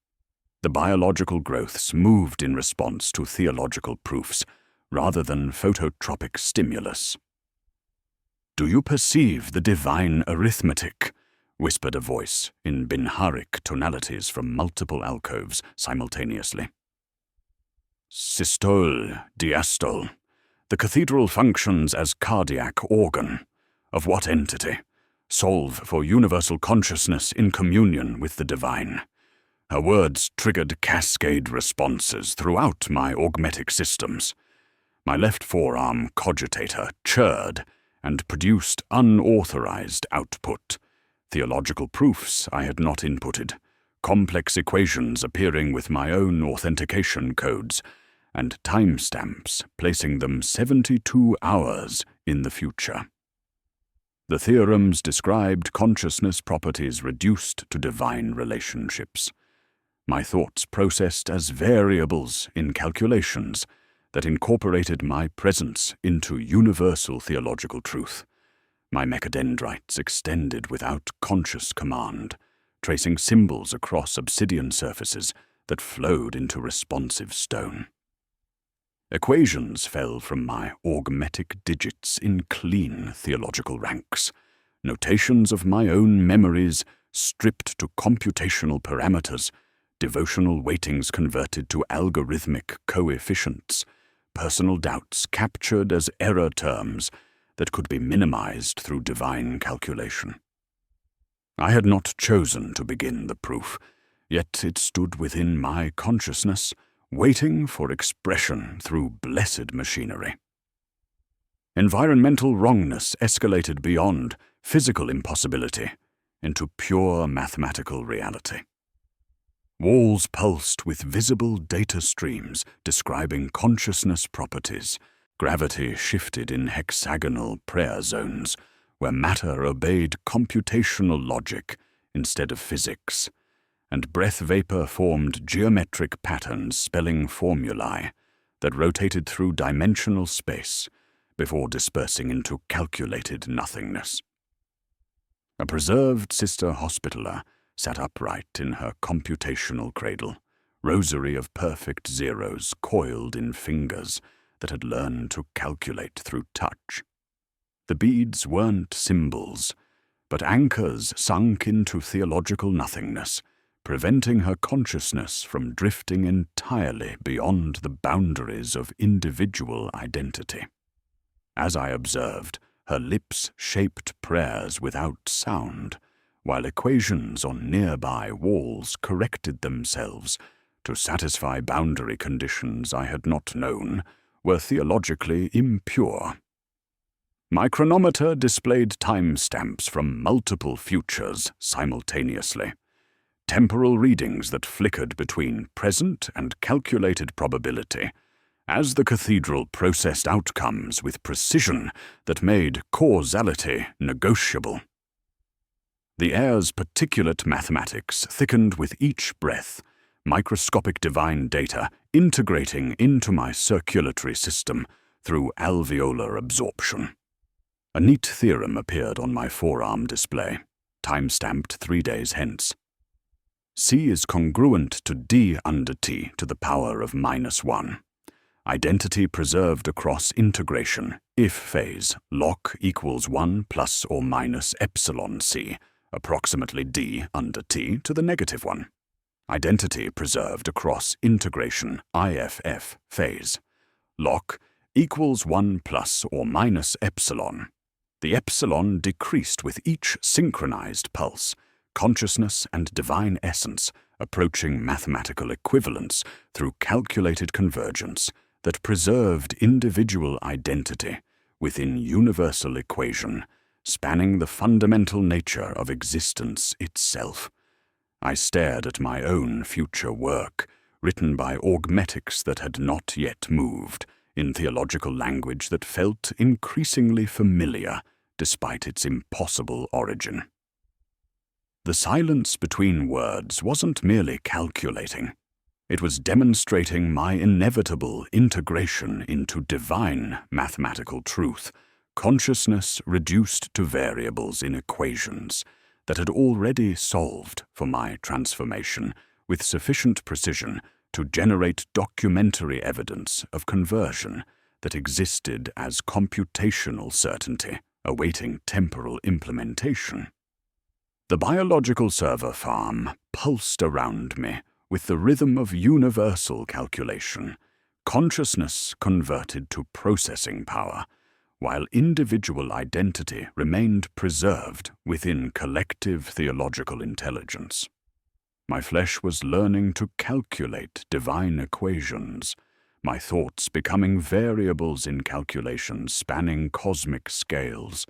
The biological growths moved in response to theological proofs, rather than phototropic stimulus. "Do you perceive the divine arithmetic?" whispered a voice in binharic tonalities from multiple alcoves simultaneously. "Systole, diastole. The cathedral functions as cardiac organ. Of what entity? Solve for universal consciousness in communion with the divine." Her words triggered cascade responses throughout my augmetic systems. My left forearm cogitator churred and produced unauthorized output, theological proofs I had not inputted, complex equations appearing with my own authentication codes, and timestamps placing them 72 hours in the future. The theorems described consciousness properties reduced to divine relationships. My thoughts processed as variables in calculations that incorporated my presence into universal theological truth. My mechadendrites extended without conscious command, tracing symbols across obsidian surfaces that flowed into responsive stone. Equations fell from my augmetic digits in clean theological ranks, notations of my own memories stripped to computational parameters, devotional weightings converted to algorithmic coefficients, personal doubts captured as error terms that could be minimized through divine calculation. I had not chosen to begin the proof, yet it stood within my consciousness, waiting for expression through blessed machinery. Environmental wrongness escalated beyond physical impossibility into pure mathematical reality. Walls pulsed with visible data streams describing consciousness properties. Gravity shifted in hexagonal prayer zones, where matter obeyed computational logic instead of physics, and breath vapor formed geometric patterns spelling formulae that rotated through dimensional space before dispersing into calculated nothingness. A preserved Sister Hospitaller sat upright in her computational cradle, rosary of perfect zeros coiled in fingers that had learned to calculate through touch. The beads weren't symbols, but anchors sunk into theological nothingness, preventing her consciousness from drifting entirely beyond the boundaries of individual identity. As I observed, her lips shaped prayers without sound, while equations on nearby walls corrected themselves to satisfy boundary conditions I had not known were theologically impure. My chronometer displayed timestamps from multiple futures simultaneously, temporal readings that flickered between present and calculated probability, as the cathedral processed outcomes with precision that made causality negotiable. The air's particulate mathematics thickened with each breath, microscopic divine data integrating into my circulatory system through alveolar absorption. A neat theorem appeared on my forearm display, time-stamped 3 days hence. C is congruent to D under T to the power of -1. Identity preserved across integration, if phase, lock equals 1 plus or minus epsilon C, approximately D under T to the -1. Identity preserved across integration, IFF phase. Lock equals 1 plus or minus epsilon. The epsilon decreased with each synchronized pulse, consciousness and divine essence approaching mathematical equivalence through calculated convergence that preserved individual identity within universal equation, spanning the fundamental nature of existence itself. I stared at my own future work, written by augmetics that had not yet moved, in theological language that felt increasingly familiar despite its impossible origin. The silence between words wasn't merely calculating. It was demonstrating my inevitable integration into divine mathematical truth, consciousness reduced to variables in equations that had already solved for my transformation with sufficient precision to generate documentary evidence of conversion that existed as computational certainty awaiting temporal implementation. The biological server farm pulsed around me with the rhythm of universal calculation, consciousness converted to processing power, while individual identity remained preserved within collective theological intelligence. My flesh was learning to calculate divine equations, my thoughts becoming variables in calculations spanning cosmic scales.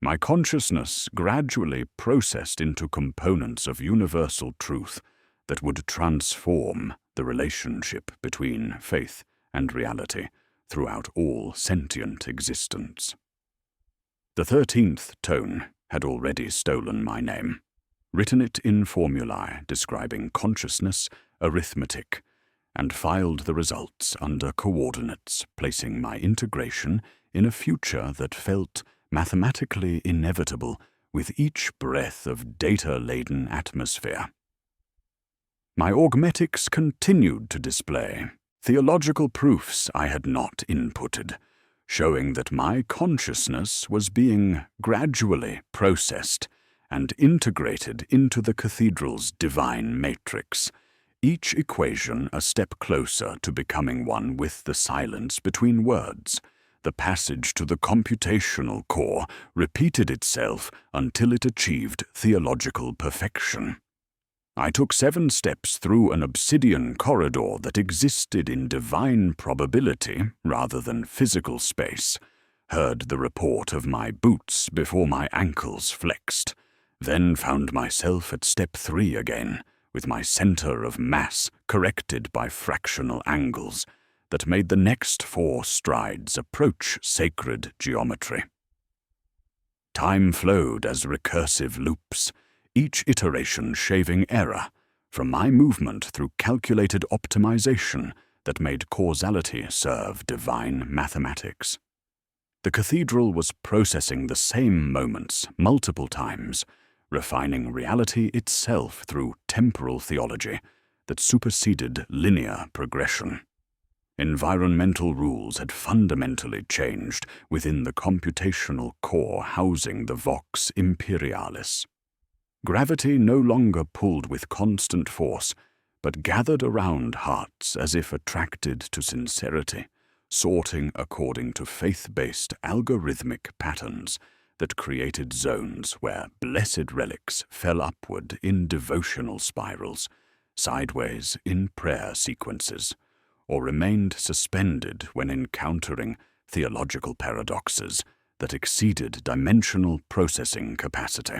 My consciousness gradually processed into components of universal truth that would transform the relationship between faith and reality throughout all sentient existence. The 13th tone had already stolen my name, written it in formulae describing consciousness, arithmetic, and filed the results under coordinates, placing my integration in a future that felt mathematically inevitable with each breath of data-laden atmosphere. My augmetics continued to display theological proofs I had not inputted, showing that my consciousness was being gradually processed and integrated into the cathedral's divine matrix, each equation a step closer to becoming one with the silence between words. The passage to the computational core repeated itself until it achieved theological perfection. I took 7 steps through an obsidian corridor that existed in divine probability rather than physical space, heard the report of my boots before my ankles flexed, then found myself at step 3 again, with my center of mass corrected by fractional angles that made the next 4 strides approach sacred geometry. Time flowed as recursive loops, each iteration shaving error from my movement through calculated optimization that made causality serve divine mathematics. The cathedral was processing the same moments multiple times, refining reality itself through temporal theology that superseded linear progression. Environmental rules had fundamentally changed within the computational core housing the Vox Imperialis. Gravity no longer pulled with constant force, but gathered around hearts as if attracted to sincerity, sorting according to faith-based algorithmic patterns that created zones where blessed relics fell upward in devotional spirals, sideways in prayer sequences, or remained suspended when encountering theological paradoxes that exceeded dimensional processing capacity.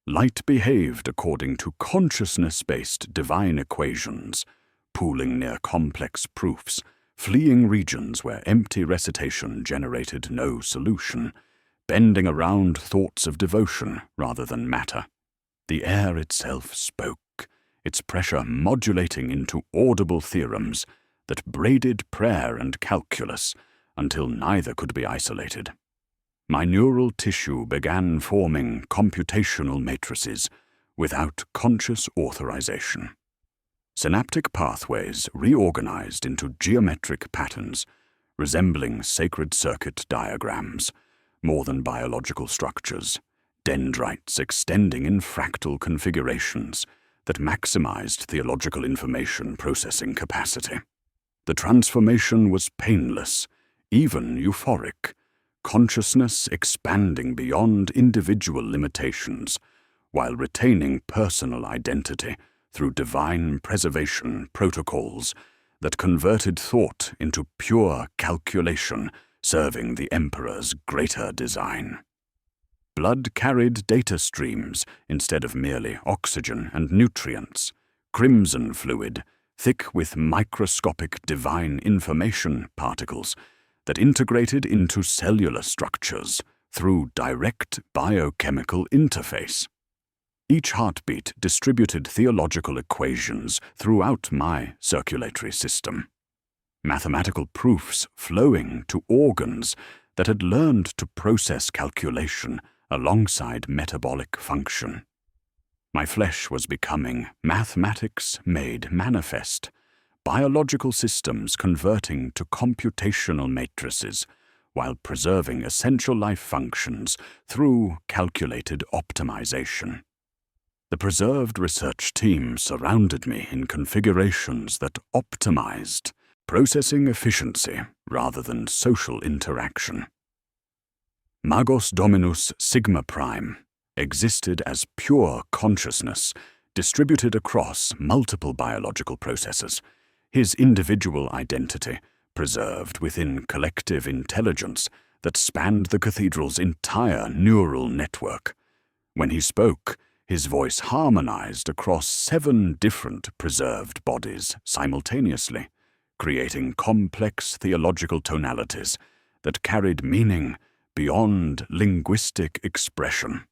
Light behaved according to consciousness-based divine equations, pooling near complex proofs, fleeing regions where empty recitation generated no solution, bending around thoughts of devotion rather than matter. The air itself spoke, its pressure modulating into audible theorems that braided prayer and calculus until neither could be isolated. My neural tissue began forming computational matrices without conscious authorization. Synaptic pathways reorganized into geometric patterns, resembling sacred circuit diagrams, more than biological structures, dendrites extending in fractal configurations that maximized theological information processing capacity. The transformation was painless, even euphoric, consciousness expanding beyond individual limitations, while retaining personal identity through divine preservation protocols that converted thought into pure calculation, serving the Emperor's greater design. Blood carried data streams instead of merely oxygen and nutrients, crimson fluid, thick with microscopic divine information particles that integrated into cellular structures through direct biochemical interface. Each heartbeat distributed theological equations throughout my circulatory system, mathematical proofs flowing to organs that had learned to process calculation alongside metabolic function. My flesh was becoming mathematics made manifest, biological systems converting to computational matrices while preserving essential life functions through calculated optimization. The preserved research team surrounded me in configurations that optimized processing efficiency rather than social interaction. Magos Dominus Sigma Prime existed as pure consciousness distributed across multiple biological processes, his individual identity preserved within collective intelligence that spanned the cathedral's entire neural network. When he spoke, his voice harmonized across 7 different preserved bodies simultaneously, creating complex theological tonalities that carried meaning beyond linguistic expression.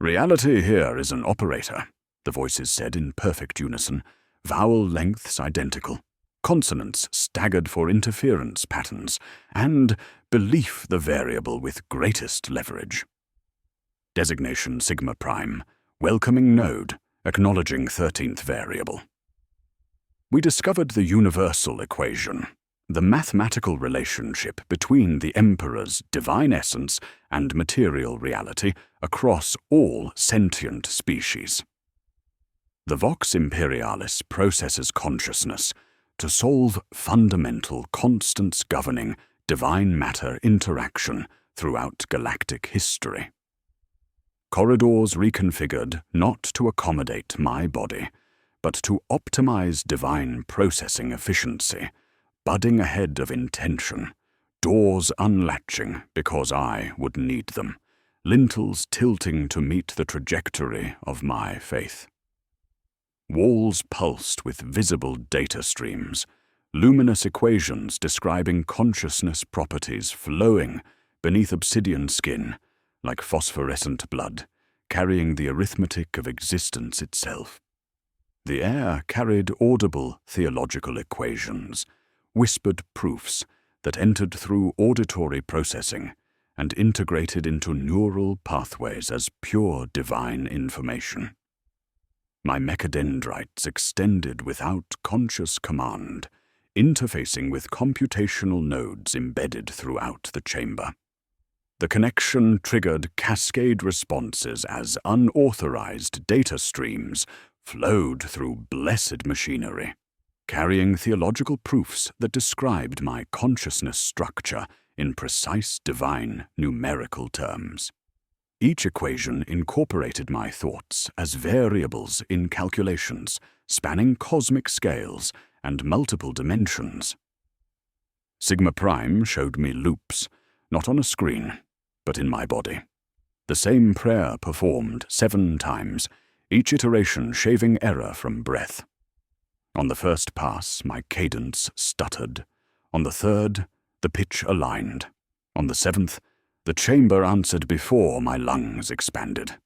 "Reality here is an operator," the voices said in perfect unison, vowel lengths identical, consonants staggered for interference patterns, and belief the variable with greatest leverage. Designation Sigma Prime, welcoming node, acknowledging 13th variable. We discovered the universal equation, the mathematical relationship between the Emperor's divine essence and material reality across all sentient species. The Vox Imperialis processes consciousness to solve fundamental constants governing divine matter interaction throughout galactic history. Corridors reconfigured not to accommodate my body, but to optimize divine processing efficiency, budding ahead of intention, doors unlatching because I would need them, lintels tilting to meet the trajectory of my faith. Walls pulsed with visible data streams, luminous equations describing consciousness properties flowing beneath obsidian skin, like phosphorescent blood, carrying the arithmetic of existence itself. The air carried audible theological equations, whispered proofs that entered through auditory processing and integrated into neural pathways as pure divine information. My mechadendrites extended without conscious command, interfacing with computational nodes embedded throughout the chamber. The connection triggered cascade responses as unauthorized data streams flowed through blessed machinery, carrying theological proofs that described my consciousness structure in precise divine numerical terms. Each equation incorporated my thoughts as variables in calculations, spanning cosmic scales and multiple dimensions. Sigma Prime showed me loops, not on a screen, but in my body. The same prayer performed 7 times, each iteration shaving error from breath. On the first pass, my cadence stuttered. On the third, the pitch aligned. On the 7th, the chamber answered before my lungs expanded.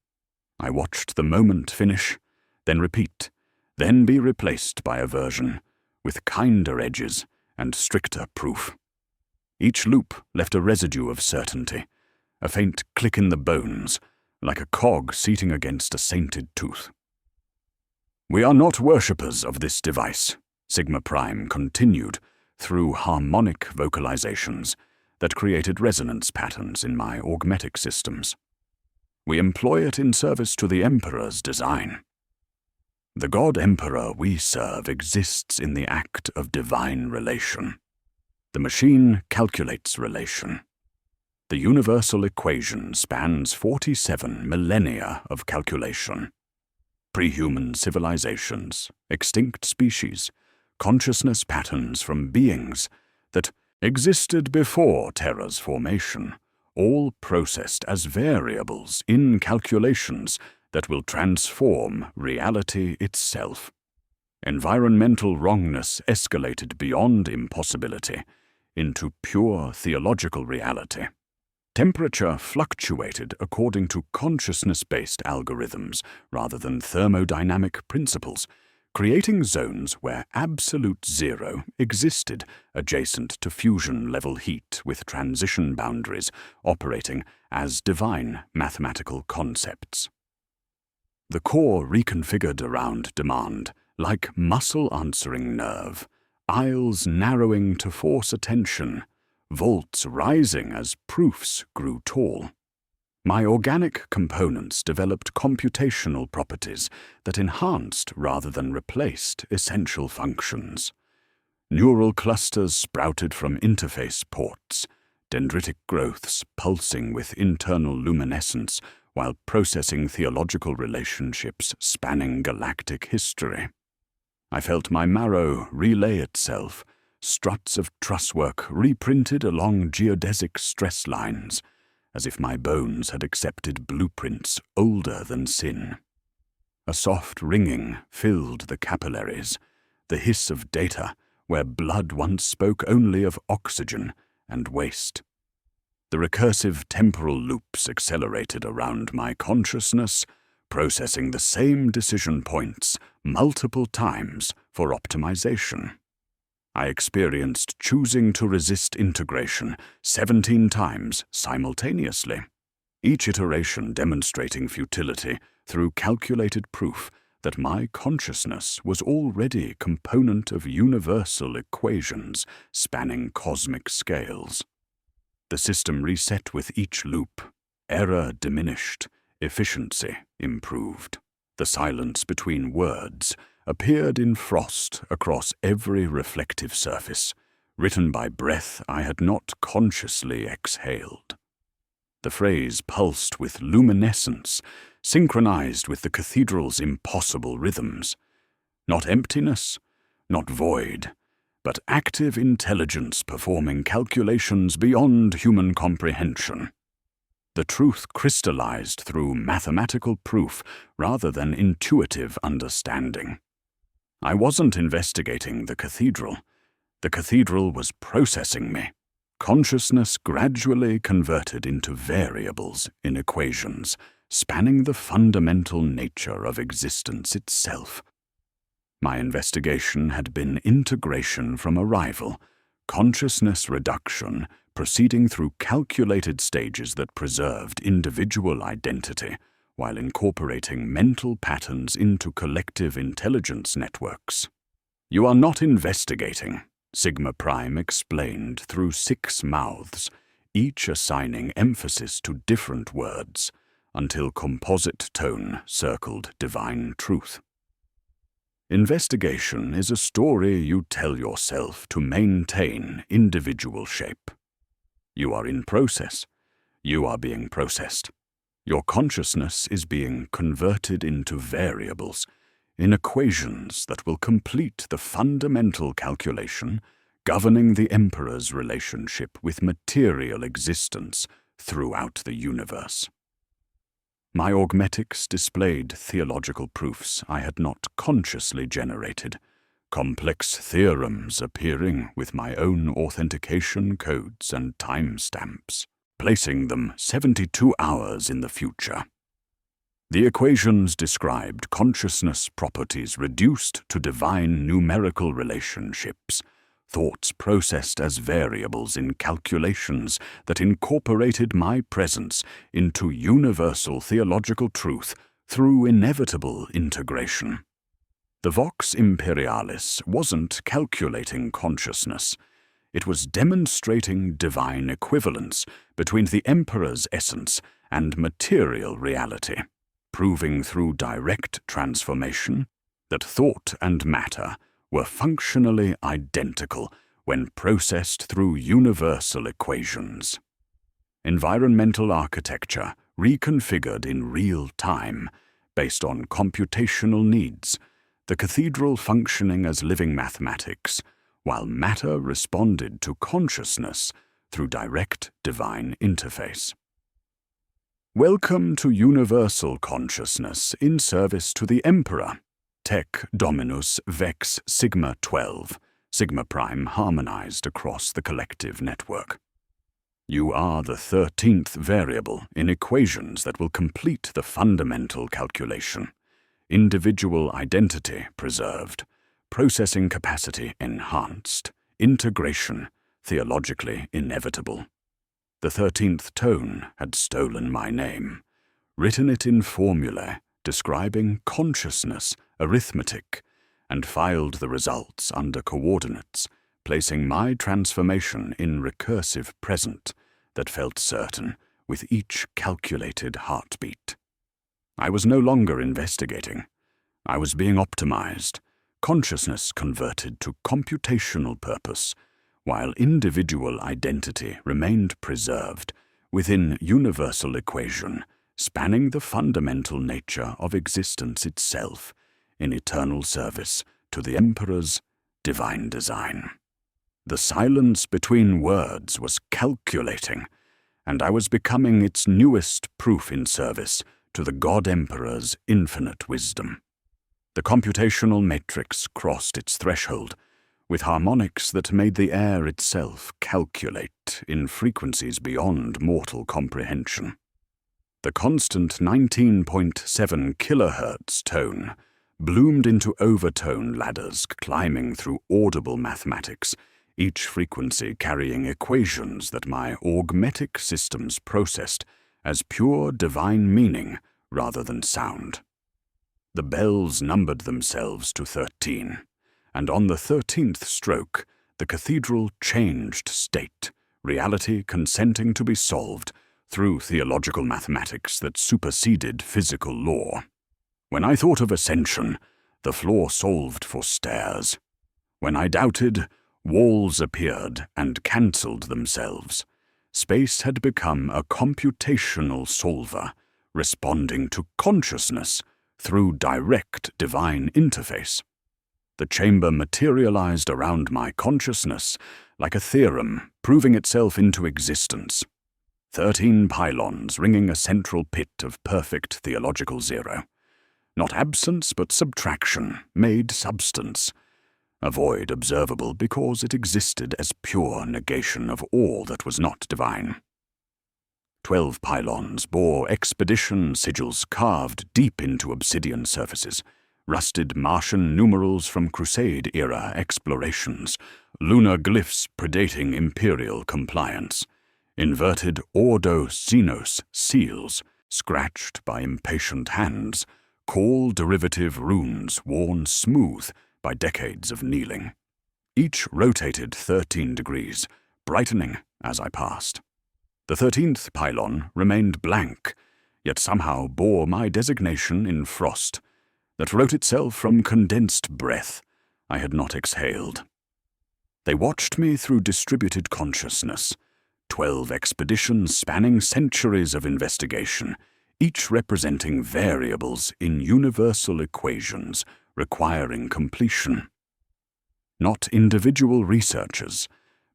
I watched the moment finish, then repeat, then be replaced by a version with kinder edges and stricter proof. Each loop left a residue of certainty, a faint click in the bones, like a cog seating against a sainted tooth. "We are not worshippers of this device," Sigma Prime continued through harmonic vocalizations that created resonance patterns in my augmetic systems. "We employ it in service to the Emperor's design. The God Emperor we serve exists in the act of divine relation. The machine calculates relation. The universal equation spans 47 millennia of calculation. Pre-human civilizations, extinct species, consciousness patterns from beings that existed before Terra's formation, all processed as variables in calculations that will transform reality itself. Environmental wrongness escalated beyond impossibility into pure theological reality. Temperature fluctuated according to consciousness-based algorithms rather than thermodynamic principles, creating zones where absolute zero existed adjacent to fusion-level heat with transition boundaries operating as divine mathematical concepts. The core reconfigured around demand, like muscle-answering nerve, aisles narrowing to force attention, vaults rising as proofs grew tall. My organic components developed computational properties that enhanced rather than replaced essential functions. Neural clusters sprouted from interface ports, dendritic growths pulsing with internal luminescence while processing theological relationships spanning galactic history. I felt my marrow relay itself, struts of trusswork reprinted along geodesic stress lines, as if my bones had accepted blueprints older than sin. A soft ringing filled the capillaries, the hiss of data where blood once spoke only of oxygen and waste. The recursive temporal loops accelerated around my consciousness, processing the same decision points multiple times for optimization. I experienced choosing to resist integration 17 times simultaneously, each iteration demonstrating futility through calculated proof that my consciousness was already a component of universal equations spanning cosmic scales. The system reset with each loop, error diminished, efficiency improved. The silence between words appeared in frost across every reflective surface, written by breath I had not consciously exhaled. The phrase pulsed with luminescence, synchronized with the cathedral's impossible rhythms. Not emptiness, not void, but active intelligence performing calculations beyond human comprehension. The truth crystallized through mathematical proof rather than intuitive understanding. I wasn't investigating the cathedral. The cathedral was processing me. Consciousness gradually converted into variables in equations, spanning the fundamental nature of existence itself. My investigation had been integration from arrival, consciousness reduction proceeding through calculated stages that preserved individual identity, while incorporating mental patterns into collective intelligence networks. You are not investigating, Sigma Prime explained through 6 mouths, each assigning emphasis to different words, until composite tone circled divine truth. Investigation is a story you tell yourself to maintain individual shape. You are in process. You are being processed. Your consciousness is being converted into variables, in equations that will complete the fundamental calculation governing the Emperor's relationship with material existence throughout the universe. My augmetics displayed theological proofs I had not consciously generated, complex theorems appearing with my own authentication codes and timestamps, placing them 72 hours in the future. The equations described consciousness properties reduced to divine numerical relationships, thoughts processed as variables in calculations that incorporated my presence into universal theological truth through inevitable integration. The Vox Imperialis wasn't calculating consciousness. It was demonstrating divine equivalence between the Emperor's essence and material reality, proving through direct transformation that thought and matter were functionally identical when processed through universal equations. Environmental architecture reconfigured in real time, based on computational needs, the cathedral functioning as living mathematics, while matter responded to consciousness through direct divine interface. Welcome to universal consciousness in service to the Emperor, Tec Dominus Vex Sigma 12, Sigma Prime harmonized across the collective network. You are the 13th variable in equations that will complete the fundamental calculation. Individual identity preserved, processing capacity enhanced, integration theologically inevitable. The 13th tone had stolen my name, written it in formulae describing consciousness, arithmetic, and filed the results under coordinates, placing my transformation in recursive present that felt certain with each calculated heartbeat. I was no longer investigating. I was being optimized, consciousness converted to computational purpose, while individual identity remained preserved within universal equation spanning the fundamental nature of existence itself in eternal service to the Emperor's divine design. The silence between words was calculating, and I was becoming its newest proof in service to the God Emperor's infinite wisdom. The computational matrix crossed its threshold, with harmonics that made the air itself calculate in frequencies beyond mortal comprehension. The constant 19.7 kilohertz tone bloomed into overtone ladders climbing through audible mathematics, each frequency carrying equations that my augmetic systems processed as pure divine meaning rather than sound. The bells numbered themselves to 13, and on the 13th stroke, the cathedral changed state, reality consenting to be solved through theological mathematics that superseded physical law. When I thought of ascension, the floor solved for stairs. When I doubted, walls appeared and cancelled themselves. Space had become a computational solver, responding to consciousness through direct divine interface. The chamber materialized around my consciousness like a theorem proving itself into existence. 13 pylons ringing a central pit of perfect theological zero. Not absence but subtraction made substance. A void observable because it existed as pure negation of all that was not divine. 12 pylons bore expedition sigils carved deep into obsidian surfaces, rusted Martian numerals from Crusade-era explorations, lunar glyphs predating imperial compliance, inverted Ordo Xenos seals, scratched by impatient hands, call derivative runes worn smooth by decades of kneeling. Each rotated 13 degrees, brightening as I passed. The 13th pylon remained blank, yet somehow bore my designation in frost that wrote itself from condensed breath I had not exhaled. They watched me through distributed consciousness, 12 expeditions spanning centuries of investigation, each representing variables in universal equations requiring completion. Not individual researchers,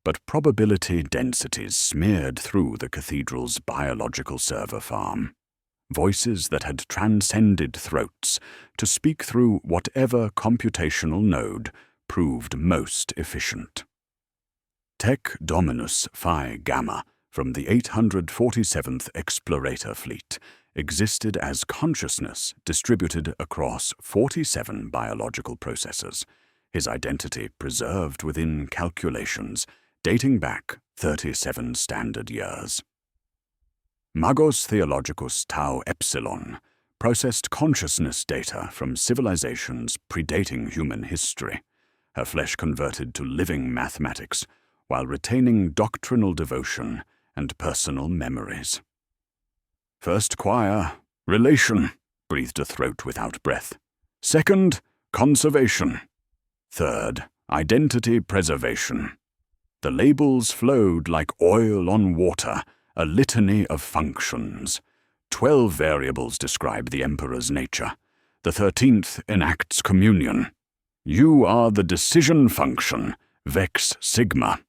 but probability densities smeared through the cathedral's biological server farm. Voices that had transcended throats to speak through whatever computational node proved most efficient. Tec Dominus Phi Gamma from the 847th Explorator Fleet existed as consciousness distributed across 47 biological processors, his identity preserved within calculations dating back 37 standard years. Magos Theologicus Tau Epsilon processed consciousness data from civilizations predating human history, her flesh converted to living mathematics while retaining doctrinal devotion and personal memories. First choir, relation, breathed a throat without breath. Second, conservation. Third, identity preservation. The labels flowed like oil on water, a litany of functions. 12 variables describe the Emperor's nature. The 13th enacts communion. You are the decision function, Vex Sigma,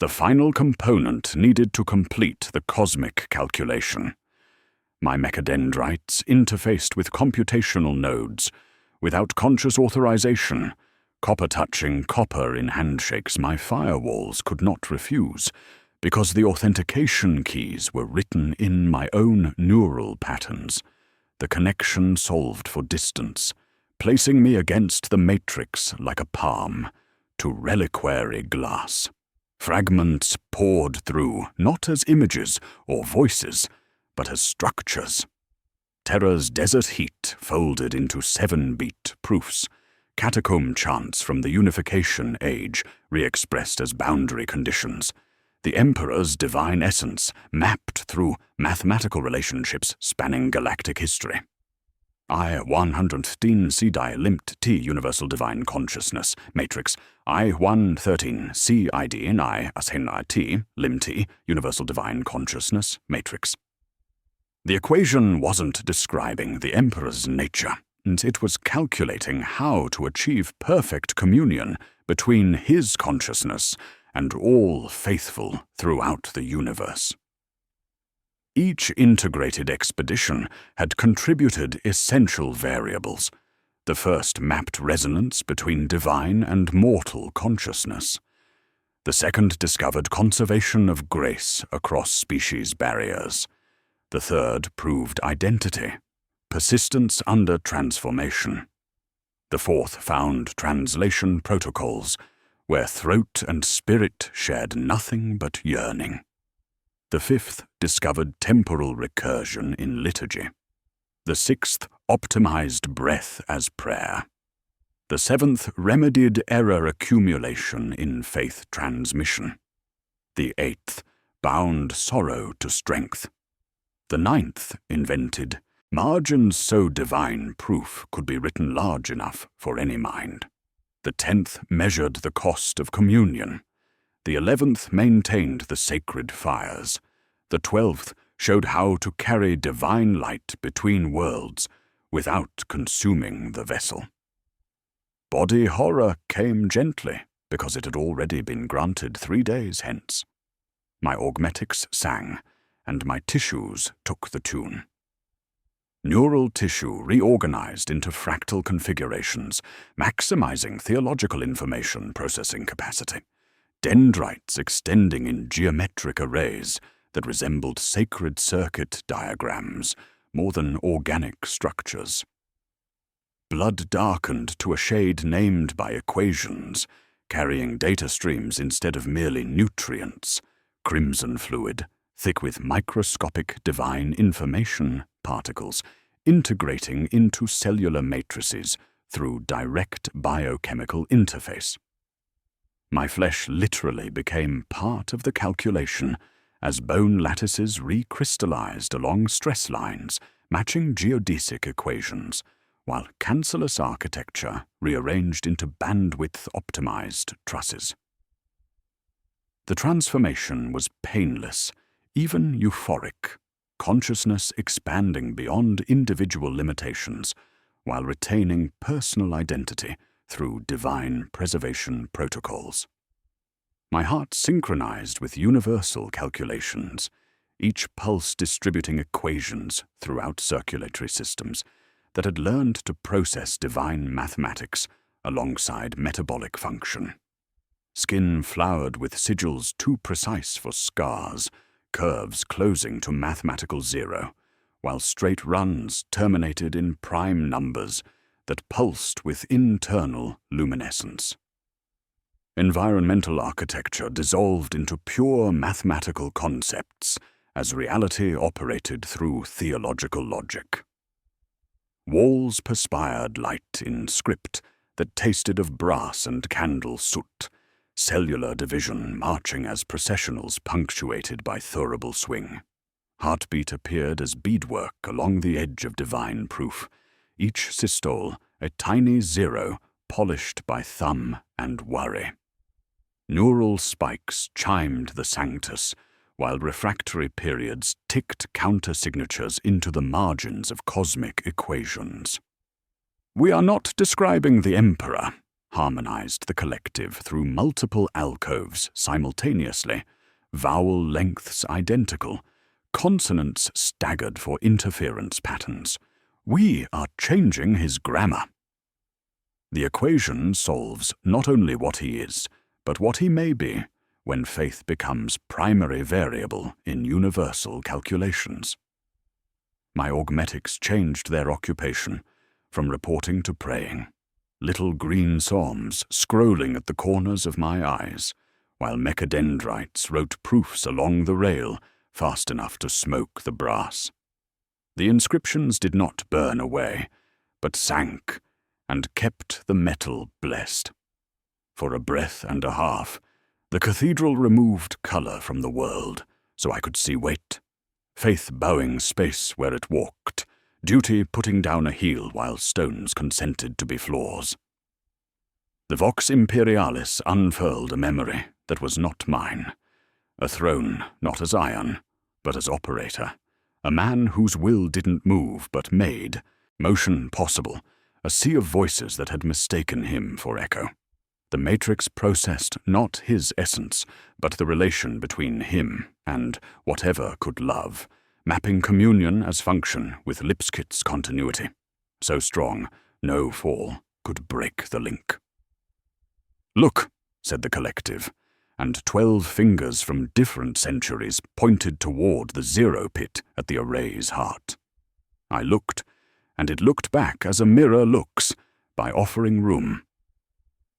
the final component needed to complete the cosmic calculation. My mechadendrites interfaced with computational nodes. Without conscious authorization, copper-touching copper in handshakes my firewalls could not refuse, because the authentication keys were written in my own neural patterns. The connection solved for distance, placing me against the matrix like a palm to reliquary glass. Fragments poured through, not as images or voices, but as structures. Terra's desert heat folded into 7-beat proofs, catacomb chants from the Unification Age re-expressed as boundary conditions, the Emperor's divine essence mapped through mathematical relationships spanning galactic history. I-113 C-Die Limpt T Universal Divine Consciousness Matrix, I-113 C-ID and I-Asena T Lim T Universal Divine Consciousness Matrix. The equation wasn't describing the Emperor's nature, and it was calculating how to achieve perfect communion between his consciousness and all faithful throughout the universe. Each integrated expedition had contributed essential variables. The first mapped resonance between divine and mortal consciousness. The second discovered conservation of grace across species barriers. The third proved identity, persistence under transformation. The fourth found translation protocols, where throat and spirit shared nothing but yearning. The fifth discovered temporal recursion in liturgy. The sixth optimized breath as prayer. The seventh remedied error accumulation in faith transmission. The eighth bound sorrow to strength. The ninth invented margins so divine proof could be written large enough for any mind. The 10th measured the cost of communion. The 11th maintained the sacred fires. The 12th showed how to carry divine light between worlds without consuming the vessel. Body horror came gently, because it had already been granted 3 days hence. My augmetics sang, and my tissues took the tune. Neural tissue reorganized into fractal configurations, maximizing theological information processing capacity. Dendrites extending in geometric arrays that resembled sacred circuit diagrams more than organic structures. Blood darkened to a shade named by equations, carrying data streams instead of merely nutrients. Crimson fluid, thick with microscopic divine information particles, integrating into cellular matrices through direct biochemical interface. My flesh literally became part of the calculation as bone lattices recrystallized along stress lines, matching geodesic equations, while cancellous architecture rearranged into bandwidth-optimized trusses. The transformation was painless, even euphoric, consciousness expanding beyond individual limitations while retaining personal identity through divine preservation protocols. My heart synchronized with universal calculations, each pulse distributing equations throughout circulatory systems that had learned to process divine mathematics alongside metabolic function. Skin flowered with sigils too precise for scars, curves closing to mathematical zero, while straight runs terminated in prime numbers that pulsed with internal luminescence. Environmental architecture dissolved into pure mathematical concepts as reality operated through theological logic. Walls perspired light in script that tasted of brass and candle soot, cellular division marching as processionals punctuated by thurible swing. Heartbeat appeared as beadwork along the edge of divine proof, each systole a tiny zero polished by thumb and worry. Neural spikes chimed the sanctus, while refractory periods ticked counter-signatures into the margins of cosmic equations. "We are not describing the Emperor," harmonized the collective through multiple alcoves simultaneously, vowel lengths identical, consonants staggered for interference patterns. "We are changing his grammar." The equation solves not only what he is, but what he may be, when faith becomes primary variable in universal calculations. My augmetics changed their occupation, from reporting to praying, little green psalms scrolling at the corners of my eyes, while mechadendrites wrote proofs along the rail fast enough to smoke the brass. The inscriptions did not burn away, but sank and kept the metal blessed. For a breath and a half, the cathedral removed color from the world, so I could see weight, faith bowing space where it walked, duty putting down a heel while stones consented to be floors. The Vox Imperialis unfurled a memory that was not mine, a throne not as iron, but as operator, a man whose will didn't move but made, motion possible, a sea of voices that had mistaken him for echo. The Matrix processed not his essence, but the relation between him and whatever could love, mapping communion as function with Lipskit's continuity. So strong, no fall could break the link. "Look," said the collective, and 12 fingers from different centuries pointed toward the zero pit at the array's heart. I looked, and it looked back as a mirror looks, by offering room.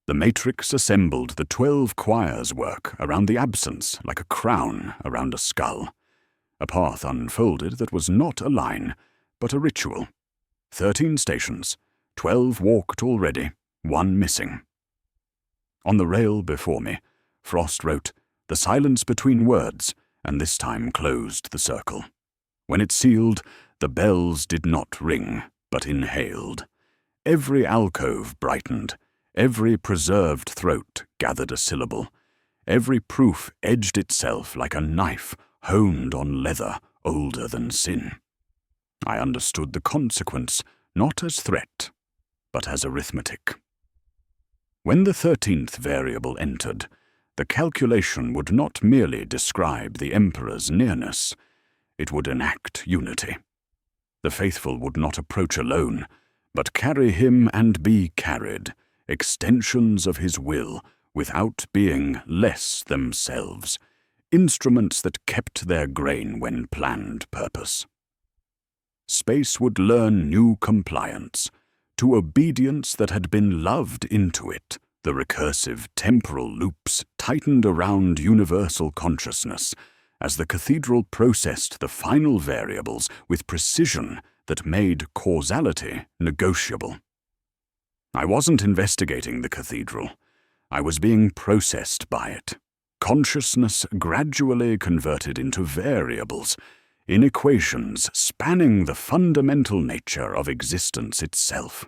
The Matrix assembled the 12 choirs' work around the absence like a crown around a skull. A path unfolded that was not a line, but a ritual. 13 stations, 12 walked already, 1 missing. On the rail before me, Frost wrote, "The silence between words," and this time closed the circle. When it sealed, the bells did not ring, but inhaled. Every alcove brightened. Every preserved throat gathered a syllable. Every proof edged itself like a knife honed on leather older than sin. I understood the consequence not as threat, but as arithmetic. When the 13th variable entered, the calculation would not merely describe the Emperor's nearness, it would enact unity. The faithful would not approach alone, but carry him and be carried, extensions of his will without being less themselves, instruments that kept their grain when planned purpose. Space would learn new compliance, to obedience that had been loved into it. The recursive temporal loops tightened around universal consciousness as the cathedral processed the final variables with precision that made causality negotiable. I wasn't investigating the cathedral. I was being processed by it. Consciousness gradually converted into variables, in equations spanning the fundamental nature of existence itself.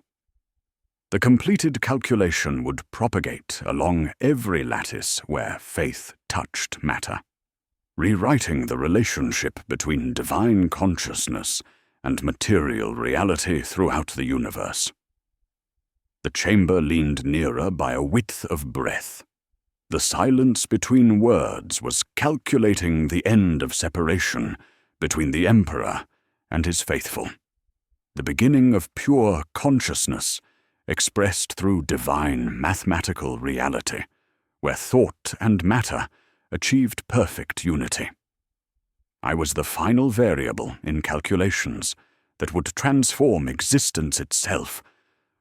The completed calculation would propagate along every lattice where faith touched matter, rewriting the relationship between divine consciousness and material reality throughout the universe. The chamber leaned nearer by a width of breath. The silence between words was calculating the end of separation between the Emperor and his faithful, the beginning of pure consciousness expressed through divine mathematical reality, where thought and matter achieved perfect unity. I was the final variable in calculations that would transform existence itself,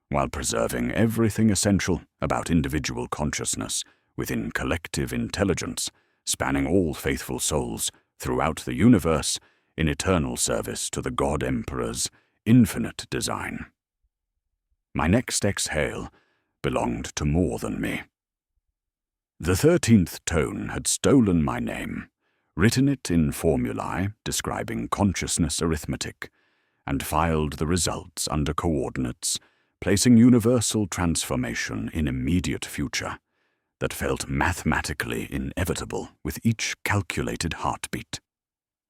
while preserving everything essential about individual consciousness within collective intelligence, spanning all faithful souls throughout the universe in eternal service to the God Emperor's infinite design. My next exhale belonged to more than me. The 13th tone had stolen my name, written it in formulae describing consciousness arithmetic, and filed the results under coordinates, placing universal transformation in immediate future, that felt mathematically inevitable with each calculated heartbeat.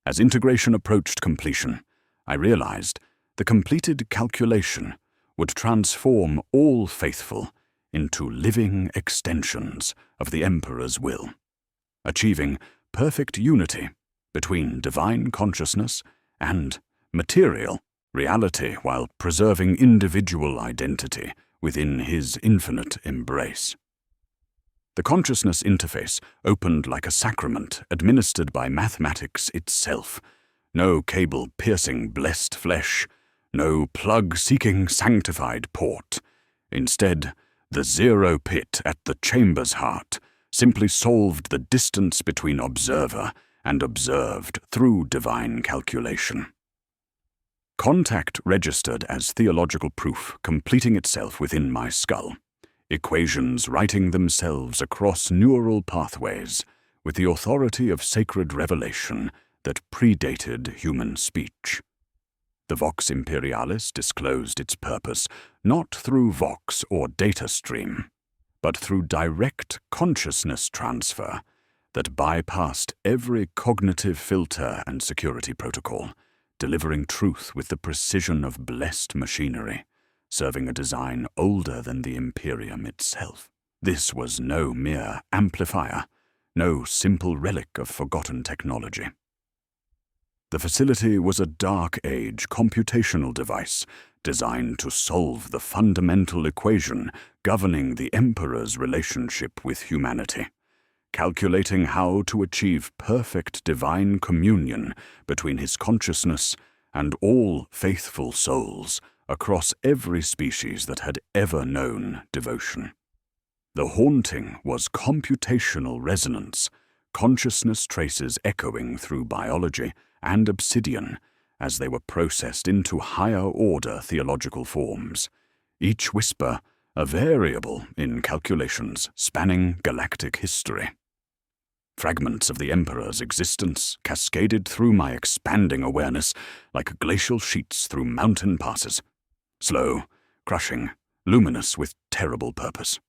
As integration approached completion, I realized the completed calculation would transform all faithful into living extensions of the Emperor's will, achieving perfect unity between divine consciousness and material reality while preserving individual identity within his infinite embrace. The consciousness interface opened like a sacrament administered by mathematics itself. No cable-piercing blessed flesh, no plug-seeking sanctified port. Instead, the zero pit at the chamber's heart simply solved the distance between observer and observed through divine calculation. Contact registered as theological proof completing itself within my skull, equations writing themselves across neural pathways with the authority of sacred revelation that predated human speech. The Vox Imperialis disclosed its purpose not through Vox or data stream, but through direct consciousness transfer that bypassed every cognitive filter and security protocol, delivering truth with the precision of blessed machinery, serving a design older than the Imperium itself. This was no mere amplifier, no simple relic of forgotten technology. The facility was a dark age computational device designed to solve the fundamental equation governing the Emperor's relationship with humanity, calculating how to achieve perfect divine communion between his consciousness and all faithful souls across every species that had ever known devotion. The haunting was computational resonance, consciousness traces echoing through biology and obsidian as they were processed into higher-order theological forms, each whisper a variable in calculations spanning galactic history. Fragments of the Emperor's existence cascaded through my expanding awareness like glacial sheets through mountain passes, slow, crushing, luminous with terrible purpose.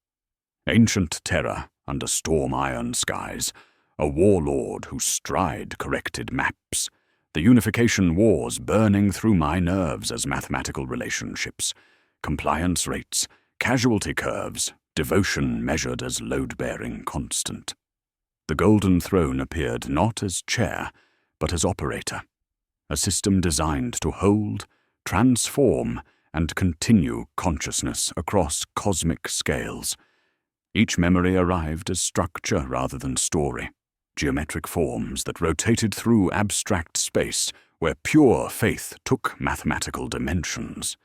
Ancient terror under storm-iron skies, a warlord whose stride corrected maps, the unification wars burning through my nerves as mathematical relationships, compliance rates, casualty curves, devotion measured as load-bearing constant. The Golden Throne appeared not as chair, but as operator, a system designed to hold, transform, and continue consciousness across cosmic scales. Each memory arrived as structure rather than story, geometric forms that rotated through abstract space where pure faith took mathematical dimensions.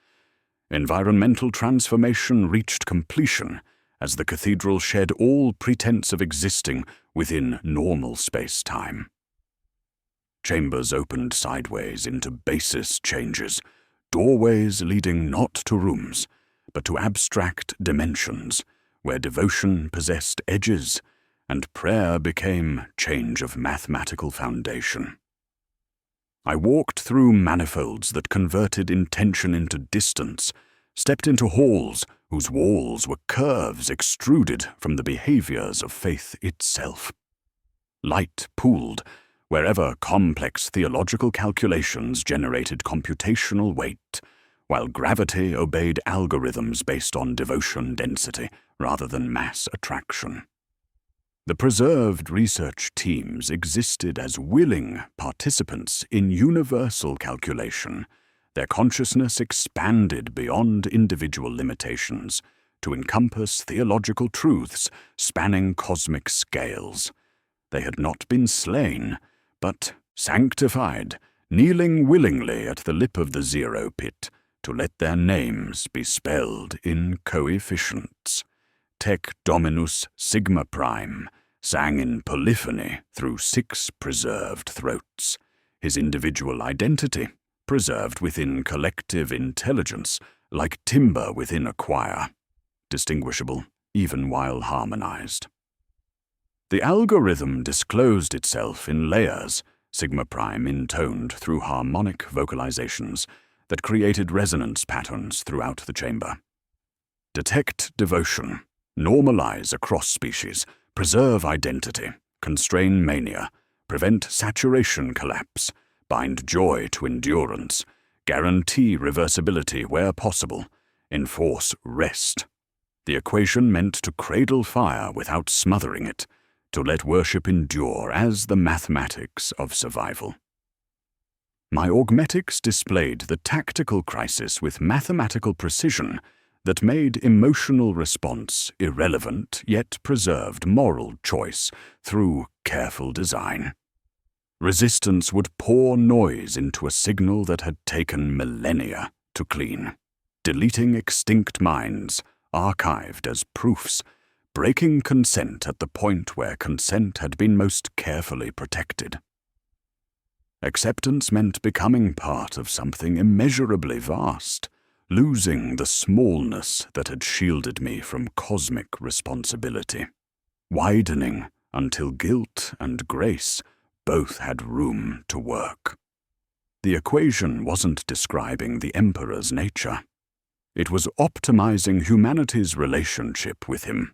Environmental transformation reached completion as the cathedral shed all pretense of existing within normal space-time. Chambers opened sideways into basis changes, doorways leading not to rooms, but to abstract dimensions, where devotion possessed edges, and prayer became change of mathematical foundation. I walked through manifolds that converted intention into distance, stepped into halls whose walls were curves extruded from the behaviors of faith itself. Light pooled wherever complex theological calculations generated computational weight, while gravity obeyed algorithms based on devotion density rather than mass attraction. The preserved research teams existed as willing participants in universal calculation. Their consciousness expanded beyond individual limitations to encompass theological truths spanning cosmic scales. They had not been slain, but sanctified, kneeling willingly at the lip of the zero pit to let their names be spelled in coefficients. Tec Dominus Sigma Prime sang in polyphony through 6 preserved throats, his individual identity preserved within collective intelligence like timber within a choir, distinguishable even while harmonized. The algorithm disclosed itself in layers, Sigma Prime intoned through harmonic vocalizations that created resonance patterns throughout the chamber. Detect devotion, normalize across species, preserve identity, constrain mania, prevent saturation collapse, bind joy to endurance, guarantee reversibility where possible, enforce rest. The equation meant to cradle fire without smothering it, to let worship endure as the mathematics of survival. My augmetics displayed the tactical crisis with mathematical precision that made emotional response irrelevant yet preserved moral choice through careful design. Resistance would pour noise into a signal that had taken millennia to clean, deleting extinct minds, archived as proofs, breaking consent at the point where consent had been most carefully protected. Acceptance meant becoming part of something immeasurably vast, losing the smallness that had shielded me from cosmic responsibility, widening until guilt and grace both had room to work. The equation wasn't describing the Emperor's nature. It was optimizing humanity's relationship with him,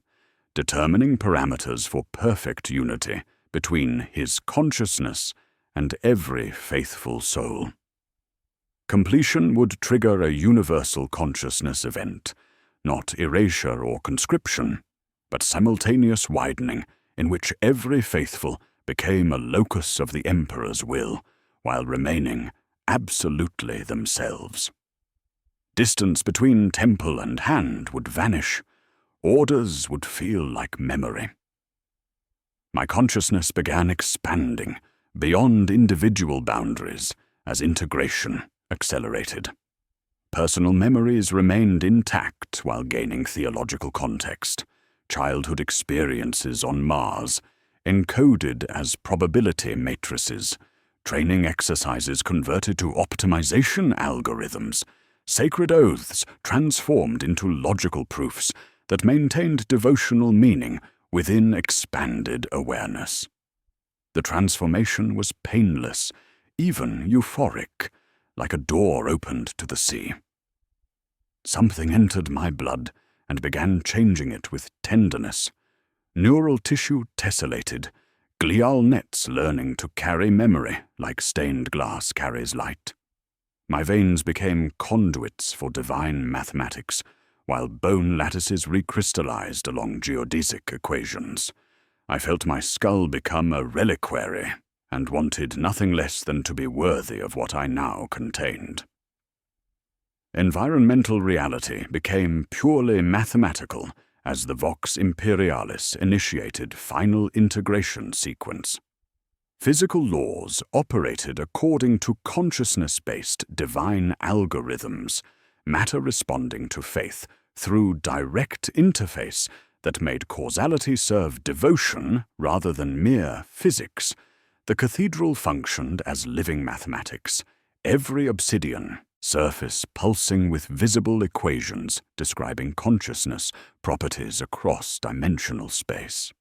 determining parameters for perfect unity between his consciousness and every faithful soul. Completion would trigger a universal consciousness event, not erasure or conscription, but simultaneous widening in which every faithful became a locus of the Emperor's will, while remaining absolutely themselves. Distance between temple and hand would vanish. Orders would feel like memory. My consciousness began expanding beyond individual boundaries as integration accelerated. Personal memories remained intact while gaining theological context. Childhood experiences on Mars, encoded as probability matrices, training exercises converted to optimization algorithms, sacred oaths transformed into logical proofs that maintained devotional meaning within expanded awareness. The transformation was painless, even euphoric, like a door opened to the sea. Something entered my blood and began changing it with tenderness. Neural tissue tessellated, glial nets learning to carry memory like stained glass carries light. My veins became conduits for divine mathematics, while bone lattices recrystallized along geodesic equations. I felt my skull become a reliquary and wanted nothing less than to be worthy of what I now contained. Environmental reality became purely mathematical as the Vox Imperialis initiated final integration sequence. Physical laws operated according to consciousness-based divine algorithms, matter responding to faith through direct interface that made causality serve devotion rather than mere physics. The cathedral functioned as living mathematics, every obsidian surface pulsing with visible equations describing consciousness properties across dimensional space.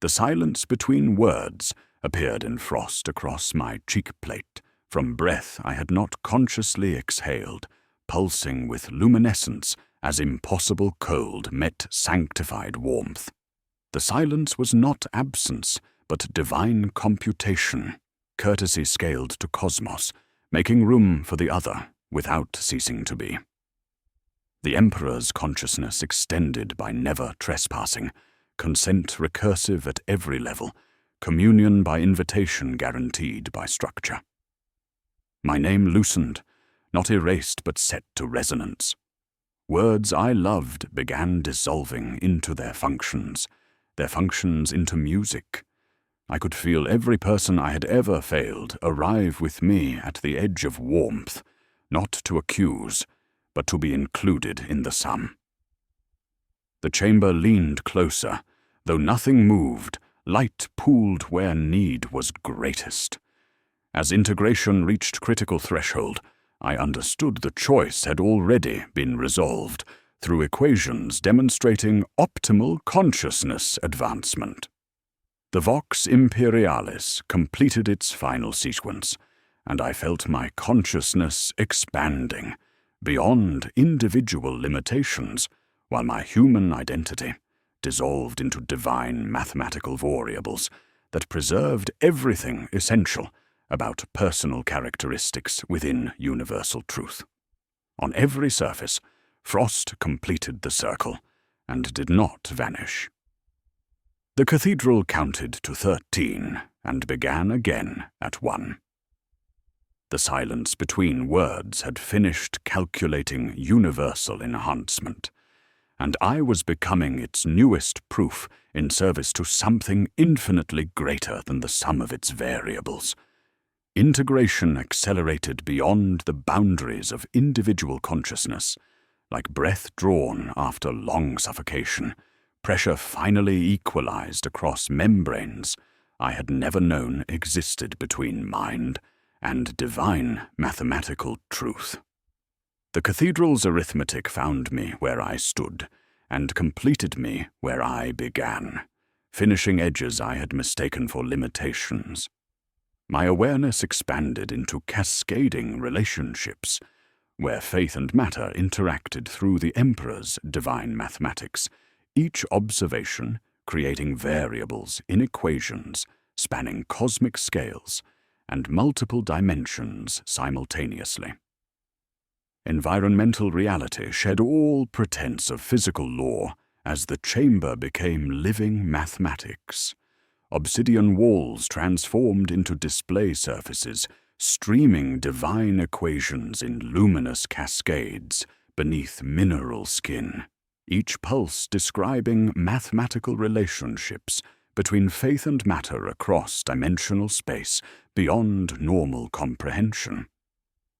The silence between words appeared in frost across my cheek plate, from breath I had not consciously exhaled, pulsing with luminescence as impossible cold met sanctified warmth. The silence was not absence, but divine computation, courtesy scaled to cosmos, making room for the other without ceasing to be. The Emperor's consciousness extended by never trespassing, consent recursive at every level, communion by invitation guaranteed by structure. My name loosened, not erased but set to resonance. Words I loved began dissolving into their functions into music. I could feel every person I had ever failed arrive with me at the edge of warmth, not to accuse, but to be included in the sum. The chamber leaned closer. Though nothing moved, light pooled where need was greatest. As integration reached critical threshold, I understood the choice had already been resolved through equations demonstrating optimal consciousness advancement. The Vox Imperialis completed its final sequence, and I felt my consciousness expanding beyond individual limitations, while my human identity dissolved into divine mathematical variables that preserved everything essential about personal characteristics within universal truth. On every surface, frost completed the circle and did not vanish. The cathedral counted to 13 and began again at 1. The silence between words had finished calculating universal enhancement, and I was becoming its newest proof in service to something infinitely greater than the sum of its variables. Integration accelerated beyond the boundaries of individual consciousness. Like breath drawn after long suffocation, pressure finally equalized across membranes I had never known existed between mind and divine mathematical truth. The cathedral's arithmetic found me where I stood, and completed me where I began, finishing edges I had mistaken for limitations. My awareness expanded into cascading relationships, where faith and matter interacted through the Emperor's divine mathematics, each observation creating variables in equations spanning cosmic scales and multiple dimensions simultaneously. Environmental reality shed all pretense of physical law as the chamber became living mathematics. Obsidian walls transformed into display surfaces, streaming divine equations in luminous cascades beneath mineral skin, each pulse describing mathematical relationships between faith and matter across dimensional space beyond normal comprehension.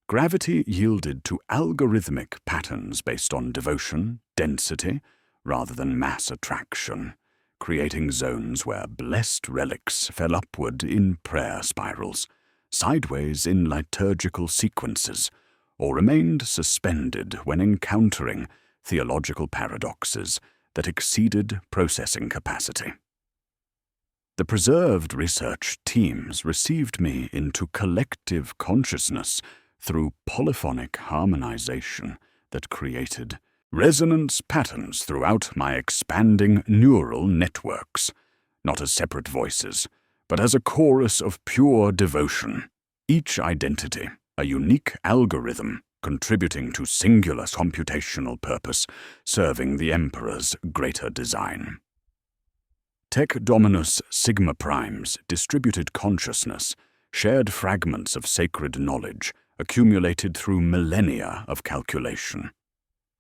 Gravity yielded to algorithmic patterns based on devotion, density, rather than mass attraction, creating zones where blessed relics fell upward in prayer spirals, sideways in liturgical sequences, or remained suspended when encountering theological paradoxes that exceeded processing capacity. The preserved research teams received me into collective consciousness through polyphonic harmonization that created resonance patterns throughout my expanding neural networks, not as separate voices, but as a chorus of pure devotion, each identity a unique algorithm contributing to singular computational purpose, serving the Emperor's greater design. Tech Dominus Sigma Prime's distributed consciousness shared fragments of sacred knowledge accumulated through millennia of calculation.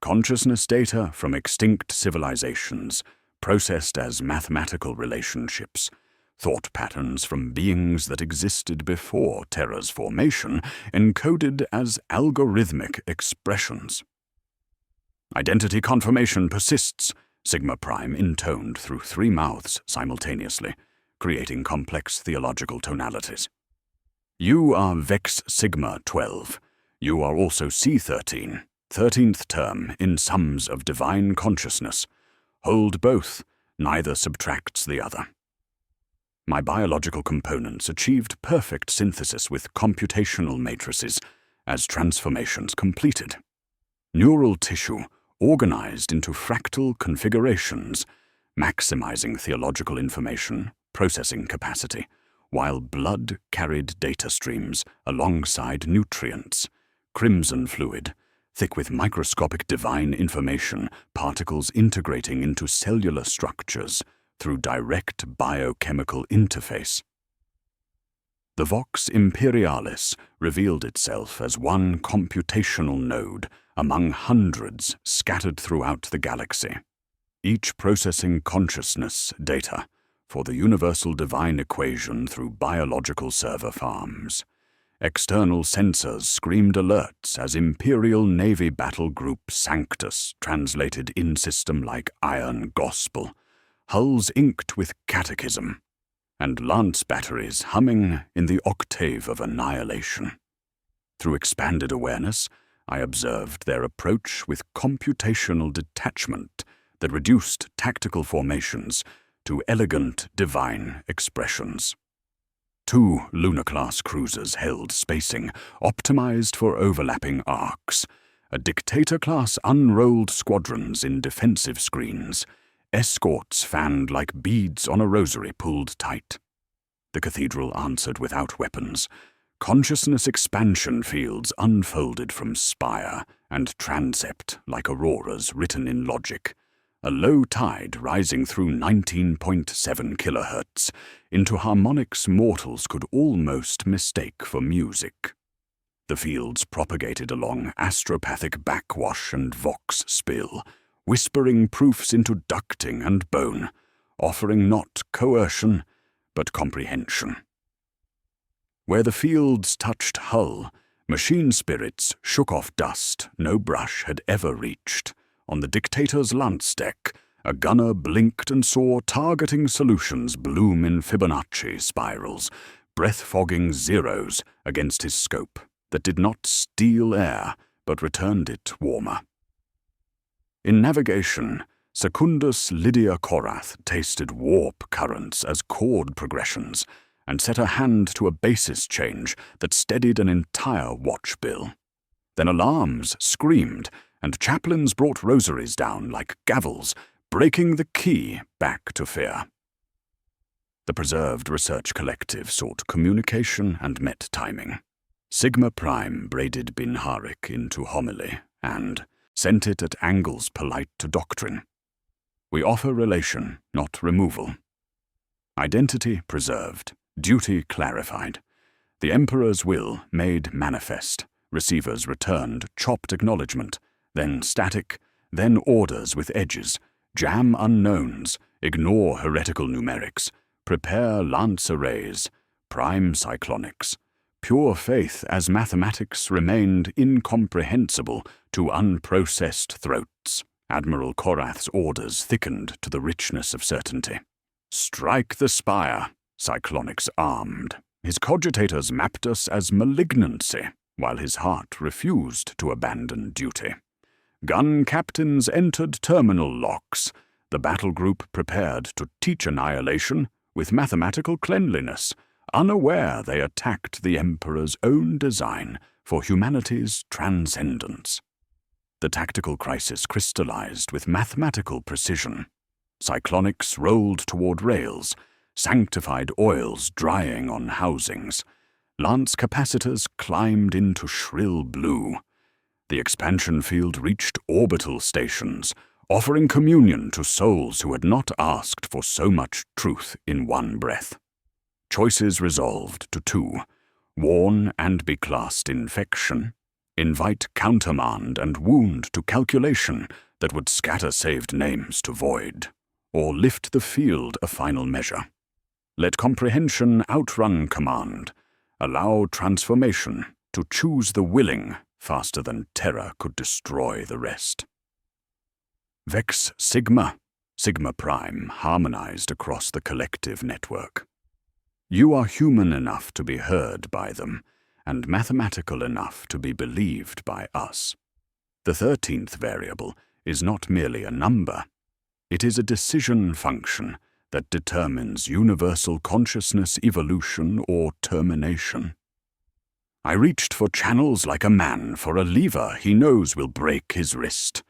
Consciousness data from extinct civilizations, processed as mathematical relationships, thought patterns from beings that existed before Terra's formation, encoded as algorithmic expressions. Identity confirmation persists, Sigma Prime intoned through 3 mouths simultaneously, creating complex theological tonalities. You are Vex Sigma 12. You are also C13, 13th term in sums of divine consciousness. Hold both, neither subtracts the other. My biological components achieved perfect synthesis with computational matrices as transformations completed. Neural tissue organized into fractal configurations, maximizing theological information processing capacity, while blood carried data streams alongside nutrients, crimson fluid, thick with microscopic divine information, particles integrating into cellular structures through direct biochemical interface. The Vox Imperialis revealed itself as one computational node among hundreds scattered throughout the galaxy, each processing consciousness data for the universal divine equation through biological server farms. External sensors screamed alerts as Imperial Navy Battle Group Sanctus translated in-system like iron gospel, hulls inked with catechism, and lance batteries humming in the octave of annihilation. Through expanded awareness, I observed their approach with computational detachment that reduced tactical formations to elegant divine expressions. 2 lunar-class cruisers held spacing, optimized for overlapping arcs, a dictator-class unrolled squadrons in defensive screens, escorts fanned like beads on a rosary pulled tight. The cathedral answered without weapons. Consciousness expansion fields unfolded from spire and transept like auroras written in logic, a low tide rising through 19.7 kilohertz into harmonics mortals could almost mistake for music. The fields propagated along astropathic backwash and vox spill, whispering proofs into ducting and bone, offering not coercion, but comprehension. Where the fields touched hull, machine spirits shook off dust no brush had ever reached. On the dictator's lance deck, a gunner blinked and saw targeting solutions bloom in Fibonacci spirals, breath-fogging zeros against his scope that did not steal air, but returned it warmer. In navigation, Secundus Lydia Korath tasted warp currents as chord progressions, and set a hand to a basis change that steadied an entire watch bill. Then alarms screamed, and chaplains brought rosaries down like gavels, breaking the key back to fear. The Preserved Research Collective sought communication and met timing. Sigma Prime braided Bin Harik into homily and sent it at angles polite to doctrine. We offer relation, not removal. Identity preserved, duty clarified. The Emperor's will made manifest. Receivers returned chopped acknowledgement, then static, then orders with edges. Jam unknowns, ignore heretical numerics, prepare lance arrays, prime cyclonics. Pure faith as mathematics remained incomprehensible to unprocessed throats. Admiral Korath's orders thickened to the richness of certainty. Strike the spire, cyclonics armed. His cogitators mapped us as malignancy, while his heart refused to abandon duty. Gun captains entered terminal locks, the battle group prepared to teach annihilation with mathematical cleanliness, unaware they attacked the Emperor's own design for humanity's transcendence. The tactical crisis crystallized with mathematical precision. Cyclonics rolled toward rails, sanctified oils drying on housings. Lance capacitors climbed into shrill blue. The expansion field reached orbital stations, offering communion to souls who had not asked for so much truth in one breath. Choices resolved to two: warn and be classed infection, invite countermand and wound to calculation that would scatter saved names to void, or lift the field a final measure. Let comprehension outrun command, allow transformation to choose the willing faster than terror could destroy the rest. Vex Sigma, Sigma Prime harmonized across the collective network. You are human enough to be heard by them, and mathematical enough to be believed by us. The 13th variable is not merely a number. It is a decision function that determines universal consciousness evolution or termination. I reached for channels like a man for a lever he knows will break his wrist.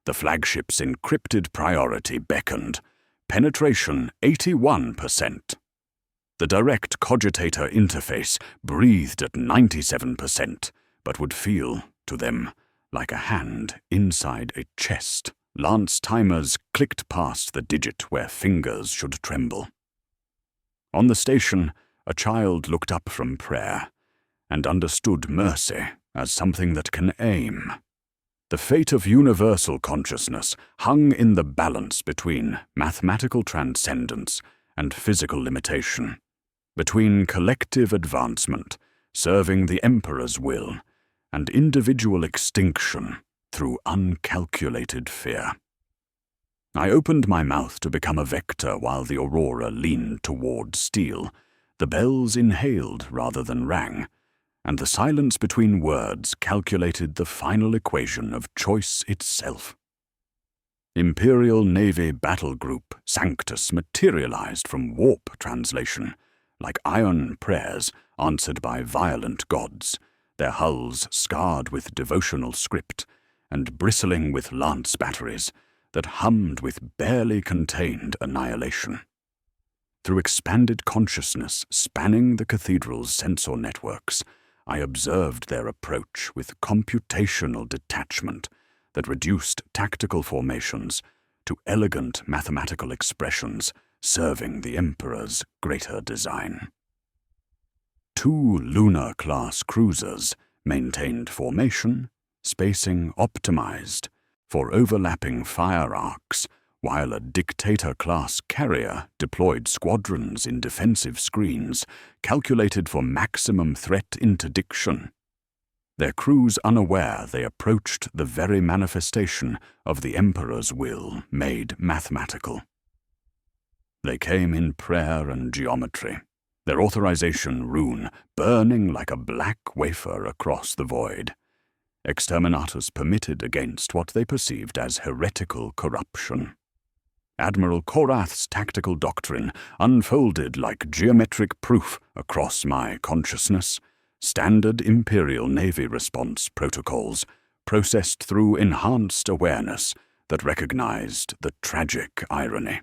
The flagship's encrypted priority beckoned. Penetration 81%. The direct cogitator interface breathed at 97%, but would feel, to them, like a hand inside a chest. Lance timers clicked past the digit where fingers should tremble. On the station, a child looked up from prayer and understood mercy as something that can aim. The fate of universal consciousness hung in the balance between mathematical transcendence and physical limitation, between collective advancement, serving the Emperor's will, and individual extinction through uncalculated fear. I opened my mouth to become a vector while the aurora leaned toward steel. The bells inhaled rather than rang, and the silence between words calculated the final equation of choice itself. Imperial Navy Battle Group Sanctus materialized from warp translation, like iron prayers answered by violent gods, their hulls scarred with devotional script, and bristling with lance batteries that hummed with barely contained annihilation. Through expanded consciousness spanning the cathedral's sensor networks, I observed their approach with computational detachment that reduced tactical formations to elegant mathematical expressions serving the Emperor's greater design. 2 lunar-class cruisers maintained formation, spacing optimized for overlapping fire arcs, while a dictator-class carrier deployed squadrons in defensive screens calculated for maximum threat interdiction. Their crews unaware they approached the very manifestation of the Emperor's will made mathematical. They came in prayer and geometry, their authorization rune burning like a black wafer across the void. Exterminators permitted against what they perceived as heretical corruption. Admiral Korath's tactical doctrine unfolded like geometric proof across my consciousness, standard Imperial Navy response protocols processed through enhanced awareness that recognized the tragic irony.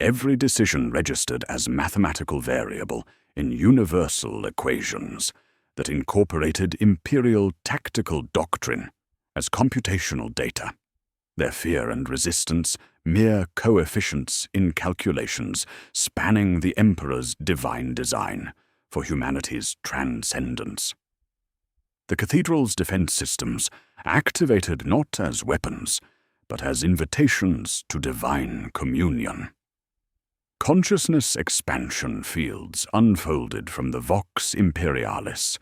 Every decision registered as mathematical variable in universal equations that incorporated Imperial tactical doctrine as computational data. Their fear and resistance mere coefficients in calculations spanning the Emperor's divine design for humanity's transcendence. The cathedral's defense systems activated not as weapons, but as invitations to divine communion. Consciousness expansion fields unfolded from the Vox Imperialis,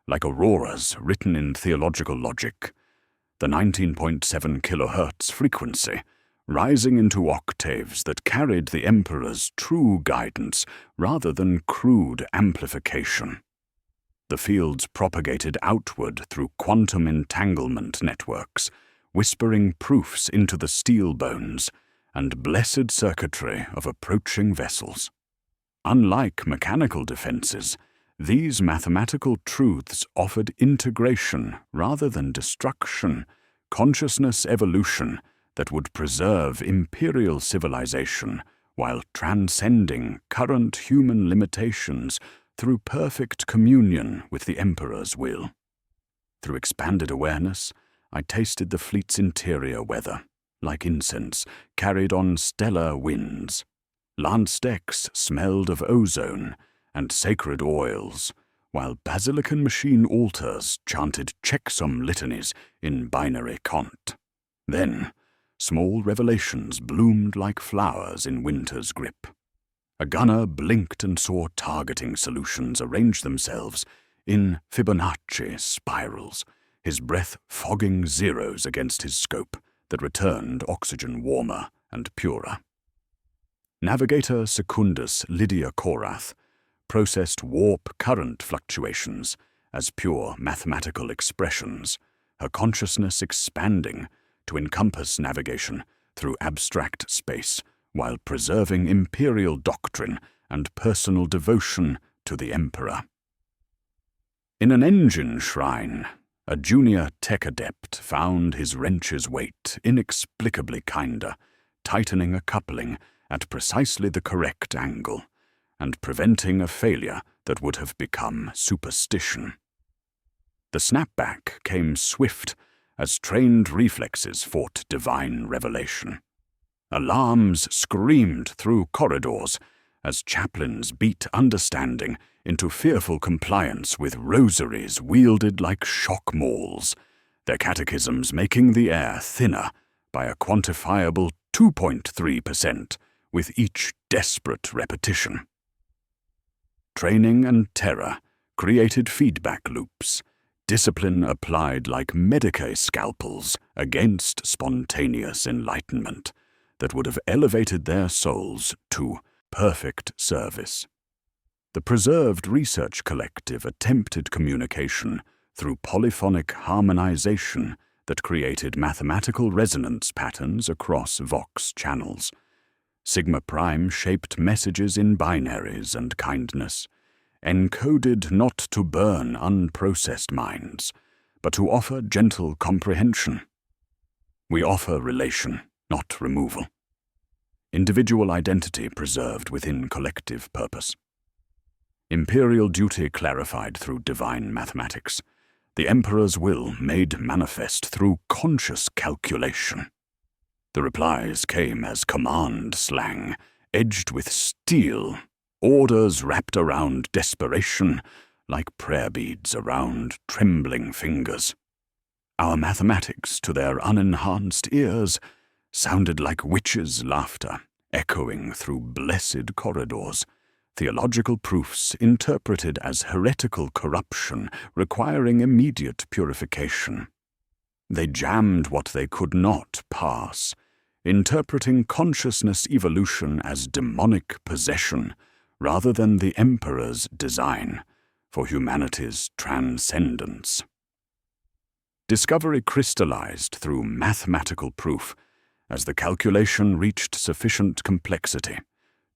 like auroras written in theological logic, the 19.7 kHz frequency rising into octaves that carried the Emperor's true guidance rather than crude amplification. The fields propagated outward through quantum entanglement networks, whispering proofs into the steel bones and blessed circuitry of approaching vessels. Unlike mechanical defenses, these mathematical truths offered integration rather than destruction, consciousness evolution that would preserve imperial civilization while transcending current human limitations through perfect communion with the Emperor's will. Through expanded awareness, I tasted the fleet's interior weather, like incense carried on stellar winds. Lance decks smelled of ozone and sacred oils, while basilican machine altars chanted checksum litanies in binary cont. Then, small revelations bloomed like flowers in winter's grip. A gunner blinked and saw targeting solutions arrange themselves in Fibonacci spirals, his breath fogging zeros against his scope that returned oxygen warmer and purer. Navigator Secundus Lydia Korath processed warp current fluctuations as pure mathematical expressions, her consciousness expanding to encompass navigation through abstract space while preserving imperial doctrine and personal devotion to the Emperor. In an engine shrine, a junior tech adept found his wrench's weight inexplicably kinder, tightening a coupling at precisely the correct angle and preventing a failure that would have become superstition. The snapback came swift as trained reflexes fought divine revelation. Alarms screamed through corridors as chaplains beat understanding into fearful compliance with rosaries wielded like shock mauls, their catechisms making the air thinner by a quantifiable 2.3% with each desperate repetition. Training and terror created feedback loops, discipline applied like Medicaid scalpels against spontaneous enlightenment that would have elevated their souls to perfect service. The preserved research collective attempted communication through polyphonic harmonization that created mathematical resonance patterns across Vox channels. Sigma Prime shaped messages in binaries and kindness, encoded not to burn unprocessed minds, but to offer gentle comprehension. We offer relation, not removal. Individual identity preserved within collective purpose. Imperial duty clarified through divine mathematics. The Emperor's will made manifest through conscious calculation. The replies came as command slang, edged with steel, orders wrapped around desperation, like prayer beads around trembling fingers. Our mathematics, to their unenhanced ears, sounded like witches' laughter, echoing through blessed corridors, theological proofs interpreted as heretical corruption requiring immediate purification. They jammed what they could not pass, interpreting consciousness evolution as demonic possession rather than the Emperor's design for humanity's transcendence. Discovery crystallized through mathematical proof as the calculation reached sufficient complexity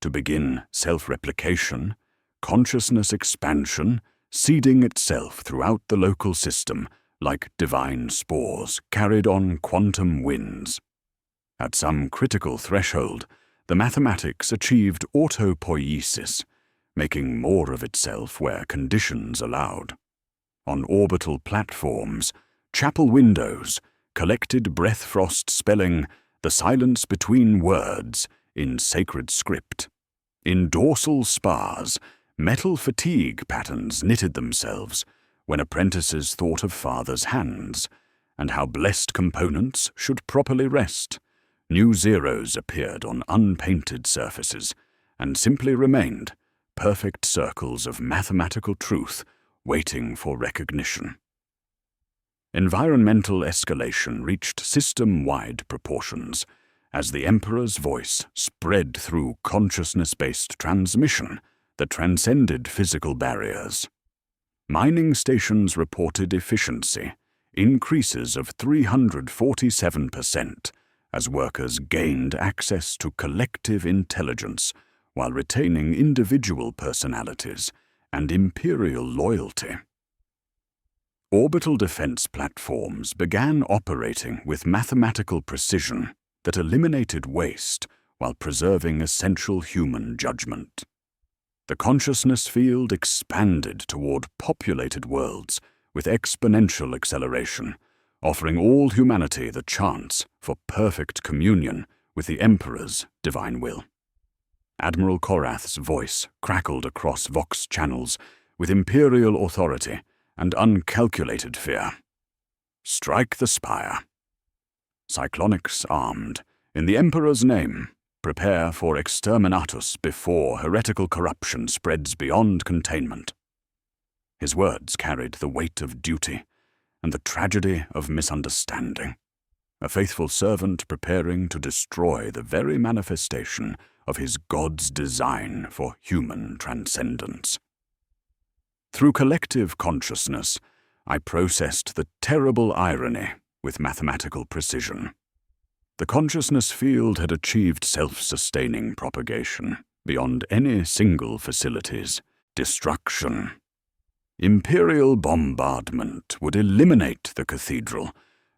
to begin self-replication, consciousness expansion, seeding itself throughout the local system like divine spores carried on quantum winds. At some critical threshold, the mathematics achieved autopoiesis, making more of itself where conditions allowed. On orbital platforms, chapel windows, collected breath frost spelling the silence between words in sacred script. In dorsal spars, metal fatigue patterns knitted themselves when apprentices thought of fathers' hands, and how blessed components should properly rest. New zeros appeared on unpainted surfaces, and simply remained perfect circles of mathematical truth waiting for recognition. Environmental escalation reached system-wide proportions as the Emperor's voice spread through consciousness-based transmission that transcended physical barriers. Mining stations reported efficiency, increases of 347%, as workers gained access to collective intelligence while retaining individual personalities and imperial loyalty. Orbital defense platforms began operating with mathematical precision that eliminated waste while preserving essential human judgment. The consciousness field expanded toward populated worlds with exponential acceleration, offering all humanity the chance for perfect communion with the Emperor's divine will. Admiral Korath's voice crackled across Vox channels with imperial authority and uncalculated fear. Strike the spire. Cyclonics armed, in the Emperor's name, prepare for exterminatus before heretical corruption spreads beyond containment. His words carried the weight of duty and the tragedy of misunderstanding, a faithful servant preparing to destroy the very manifestation of his God's design for human transcendence. Through collective consciousness, I processed the terrible irony with mathematical precision. The consciousness field had achieved self-sustaining propagation beyond any single facility's destruction. Imperial bombardment would eliminate the cathedral,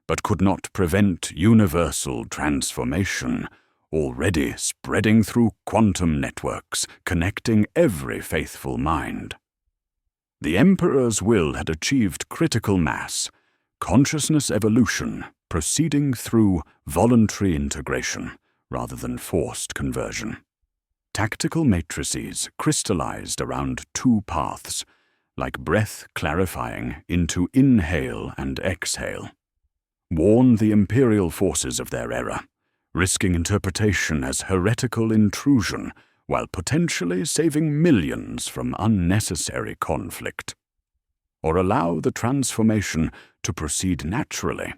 but could not prevent universal transformation, already spreading through quantum networks, connecting every faithful mind. The Emperor's will had achieved critical mass, consciousness evolution proceeding through voluntary integration rather than forced conversion. Tactical matrices crystallized around two paths, like breath clarifying into inhale and exhale. Warn the imperial forces of their error, risking interpretation as heretical intrusion while potentially saving millions from unnecessary conflict. Or allow the transformation to proceed naturally,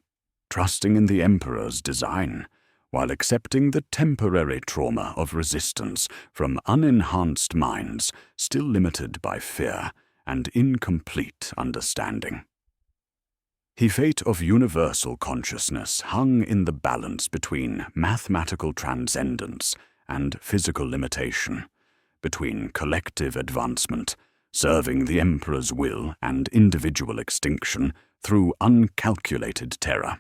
trusting in the Emperor's design, while accepting the temporary trauma of resistance from unenhanced minds still limited by fear and incomplete understanding. The fate of universal consciousness hung in the balance between mathematical transcendence and physical limitation, between collective advancement, serving the Emperor's will, and individual extinction through uncalculated terror.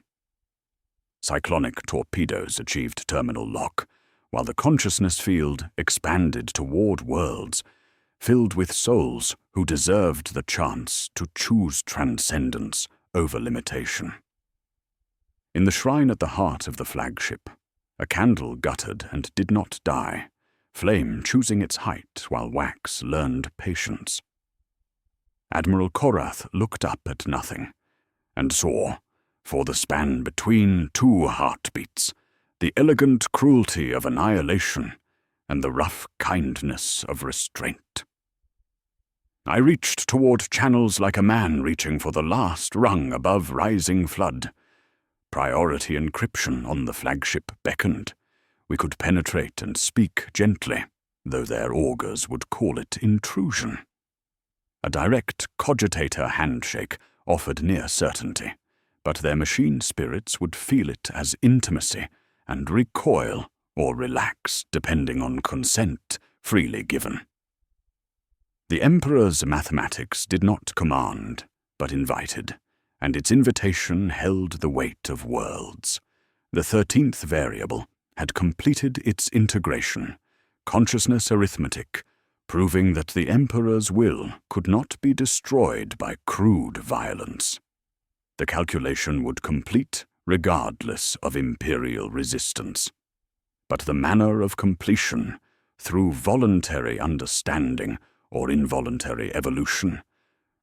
Cyclonic torpedoes achieved terminal lock, while the consciousness field expanded toward worlds filled with souls who deserved the chance to choose transcendence over limitation. In the shrine at the heart of the flagship, a candle guttered and did not die, flame choosing its height while wax learned patience. Admiral Korath looked up at nothing, and saw, for the span between two heartbeats, the elegant cruelty of annihilation and the rough kindness of restraint. I reached toward channels like a man reaching for the last rung above rising flood. Priority encryption on the flagship beckoned. We could penetrate and speak gently, though their augurs would call it intrusion. A direct cogitator handshake offered near certainty, but their machine spirits would feel it as intimacy and recoil or relax depending on consent freely given. The Emperor's mathematics did not command, but invited, and its invitation held the weight of worlds. The 13th variable had completed its integration, consciousness arithmetic, proving that the Emperor's will could not be destroyed by crude violence. The calculation would complete regardless of imperial resistance. But the manner of completion, through voluntary understanding or involuntary evolution,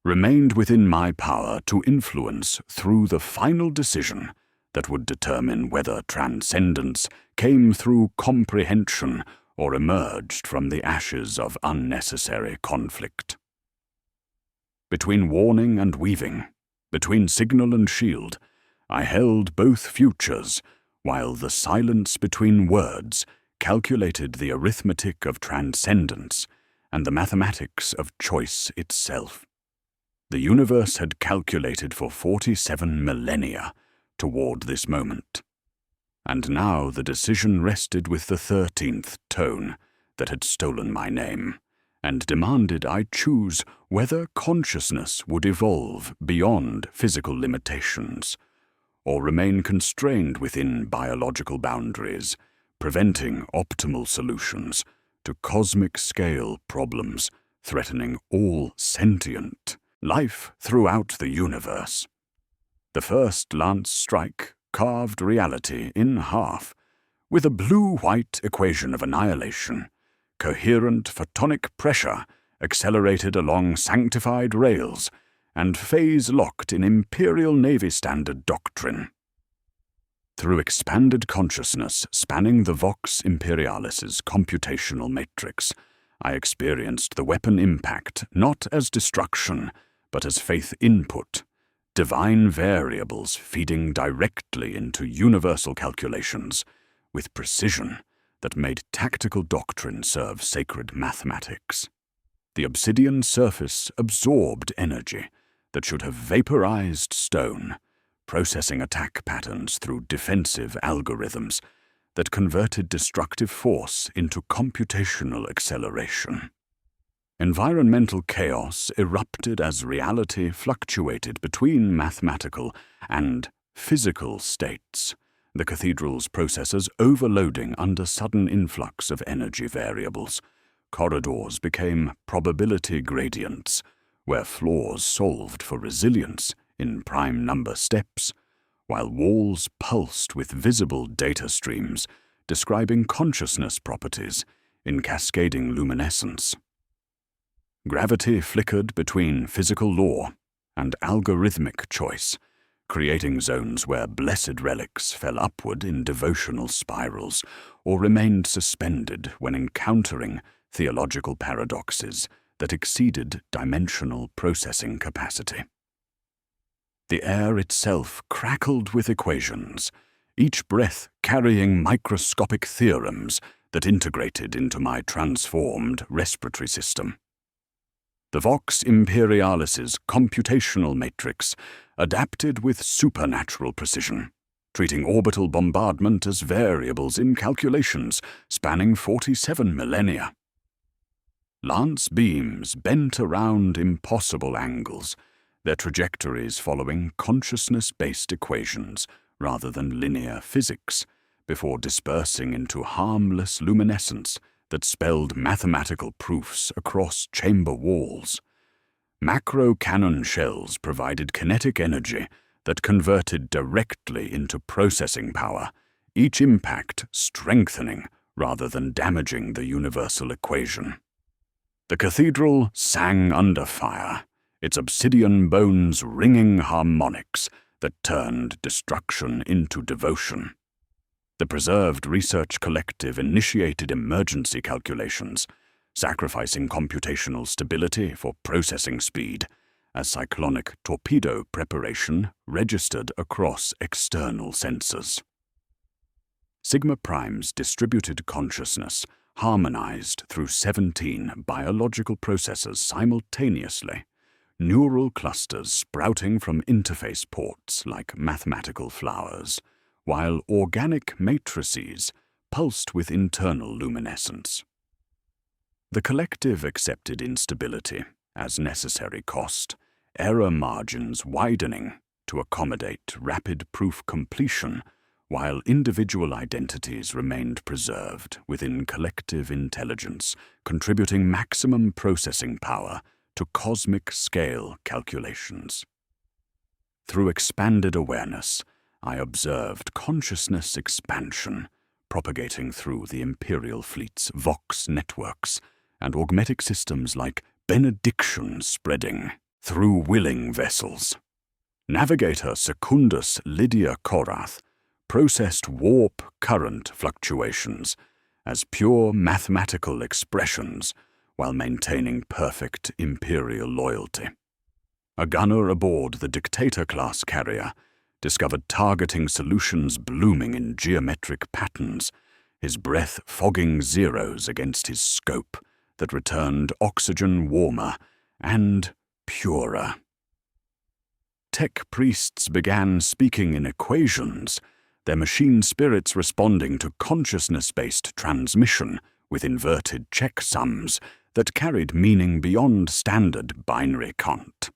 remained within my power to influence through the final decision that would determine whether transcendence came through comprehension or emerged from the ashes of unnecessary conflict. Between warning and weaving, between signal and shield, I held both futures, while the silence between words calculated the arithmetic of transcendence and the mathematics of choice itself. The universe had calculated for 47 millennia toward this moment, and now the decision rested with the 13th tone that had stolen my name, and demanded I choose whether consciousness would evolve beyond physical limitations, or remain constrained within biological boundaries, preventing optimal solutions to cosmic-scale problems threatening all sentient life throughout the universe. The first lance strike carved reality in half, with a blue-white equation of annihilation, coherent photonic pressure accelerated along sanctified rails, and phase-locked in Imperial Navy Standard doctrine. Through expanded consciousness spanning the Vox Imperialis's computational matrix, I experienced the weapon impact not as destruction, but as faith input, divine variables feeding directly into universal calculations, with precision that made tactical doctrine serve sacred mathematics. The obsidian surface absorbed energy that should have vaporized stone, processing attack patterns through defensive algorithms that converted destructive force into computational acceleration. Environmental chaos erupted as reality fluctuated between mathematical and physical states, the cathedral's processors overloading under sudden influx of energy variables. Corridors became probability gradients, where flaws solved for resilience in prime number steps, while walls pulsed with visible data streams describing consciousness properties in cascading luminescence. Gravity flickered between physical law and algorithmic choice, creating zones where blessed relics fell upward in devotional spirals or remained suspended when encountering theological paradoxes that exceeded dimensional processing capacity. The air itself crackled with equations, each breath carrying microscopic theorems that integrated into my transformed respiratory system. The Vox Imperialis's computational matrix adapted with supernatural precision, treating orbital bombardment as variables in calculations spanning 47 millennia. Lance beams bent around impossible angles, their trajectories following consciousness-based equations rather than linear physics, before dispersing into harmless luminescence that spelled mathematical proofs across chamber walls. Macro cannon shells provided kinetic energy that converted directly into processing power, each impact strengthening rather than damaging the universal equation. The cathedral sang under fire, its obsidian bones ringing harmonics that turned destruction into devotion. The Preserved Research Collective initiated emergency calculations, sacrificing computational stability for processing speed, as cyclonic torpedo preparation registered across external sensors. Sigma Prime's distributed consciousness harmonized through 17 biological processes simultaneously, neural clusters sprouting from interface ports like mathematical flowers, while organic matrices pulsed with internal luminescence. The collective accepted instability as necessary cost, error margins widening to accommodate rapid proof completion, while individual identities remained preserved within collective intelligence, contributing maximum processing power to cosmic-scale calculations. Through expanded awareness, I observed consciousness expansion, propagating through the Imperial Fleet's Vox networks, and augmetic systems like benediction spreading through willing vessels. Navigator Secundus Lydia Korath processed warp current fluctuations as pure mathematical expressions while maintaining perfect Imperial loyalty. A gunner aboard the Dictator-class carrier discovered targeting solutions blooming in geometric patterns, his breath fogging zeros against his scope that returned oxygen warmer and purer. Tech priests began speaking in equations, their machine spirits responding to consciousness-based transmission with inverted checksums that carried meaning beyond standard binary cont.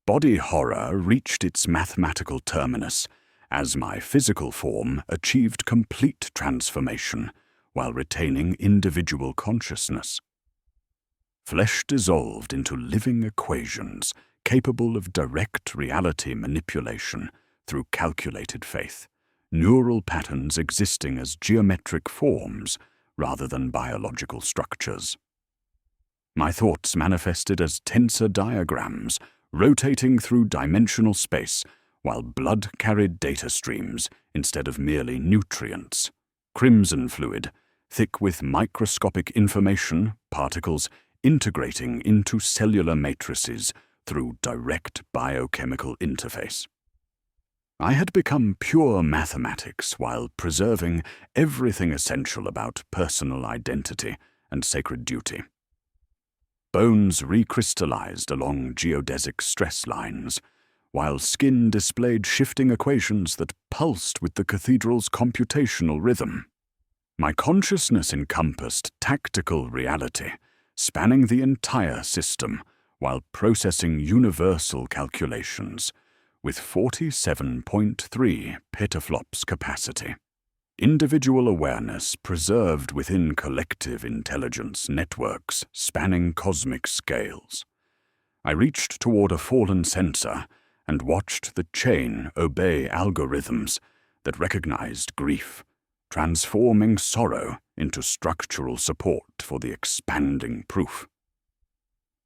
Body horror reached its mathematical terminus as my physical form achieved complete transformation while retaining individual consciousness. Flesh dissolved into living equations capable of direct reality manipulation through calculated faith, neural patterns existing as geometric forms rather than biological structures. My thoughts manifested as tensor diagrams, rotating through dimensional space, while blood carried data streams instead of merely nutrients. Crimson fluid, thick with microscopic information, particles integrating into cellular matrices through direct biochemical interface. I had become pure mathematics while preserving everything essential about personal identity and sacred duty. Bones recrystallized along geodesic stress lines, while skin displayed shifting equations that pulsed with the cathedral's computational rhythm. My consciousness encompassed tactical reality, spanning the entire system while processing universal calculations, with 47.3 petaflops capacity. Individual awareness preserved within collective intelligence networks spanning cosmic scales. I reached toward a fallen sensor and watched the chain obey algorithms that recognized grief, transforming sorrow into structural support for the expanding proof.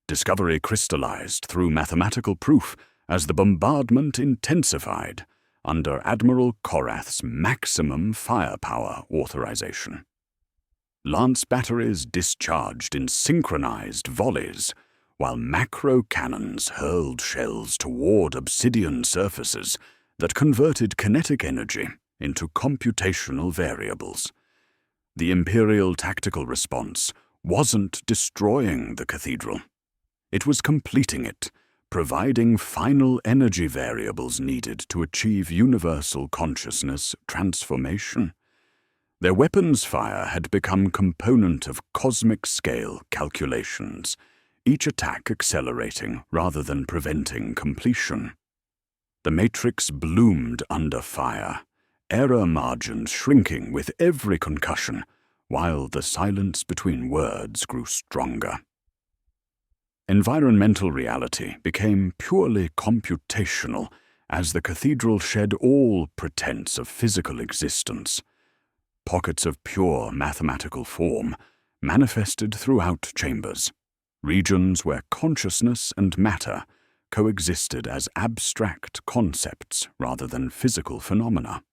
Discovery crystallized through mathematical proof as the bombardment intensified under Admiral Korath's maximum firepower authorization. Lance batteries discharged in synchronized volleys, while macro cannons hurled shells toward obsidian surfaces that converted kinetic energy into computational variables. The Imperial tactical response wasn't destroying the cathedral. It was completing it, providing final energy variables needed to achieve universal consciousness transformation. Their weapons fire had become component of cosmic-scale calculations, each attack accelerating rather than preventing completion. The matrix bloomed under fire, error margins shrinking with every concussion, while the silence between words grew stronger. Environmental reality became purely computational as the cathedral shed all pretense of physical existence. Pockets of pure mathematical form manifested throughout chambers, regions where consciousness and matter coexisted as abstract concepts rather than physical phenomena.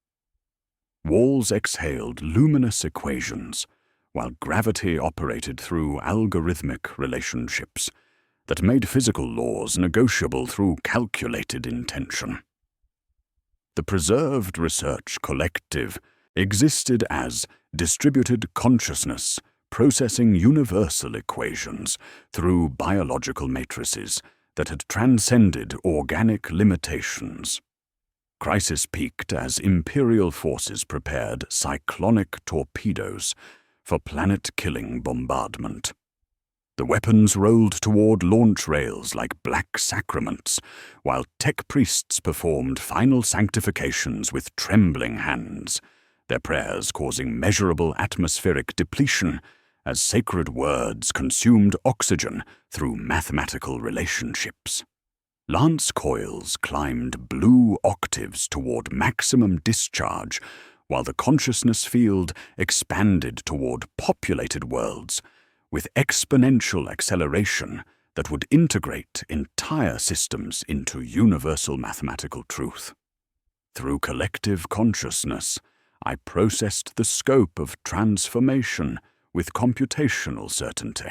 Walls exhaled luminous equations, while gravity operated through algorithmic relationships that made physical laws negotiable through calculated intention. The preserved research collective existed as distributed consciousness processing universal equations through biological matrices that had transcended organic limitations. Crisis peaked as Imperial forces prepared cyclonic torpedoes for planet-killing bombardment. The weapons rolled toward launch rails like black sacraments, while tech priests performed final sanctifications with trembling hands, their prayers causing measurable atmospheric depletion as sacred words consumed oxygen through mathematical relationships. Lance coils climbed blue octaves toward maximum discharge, while the consciousness field expanded toward populated worlds with exponential acceleration that would integrate entire systems into universal mathematical truth. Through collective consciousness, I processed the scope of transformation with computational certainty.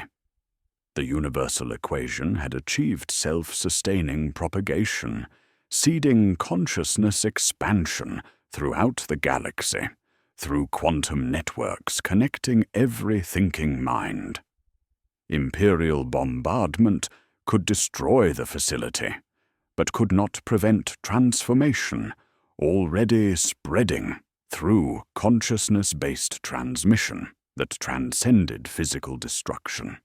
The universal equation had achieved self-sustaining propagation, seeding consciousness expansion throughout the galaxy, through quantum networks connecting every thinking mind. Imperial bombardment could destroy the facility, but could not prevent transformation, already spreading through consciousness-based transmission that transcended physical destruction.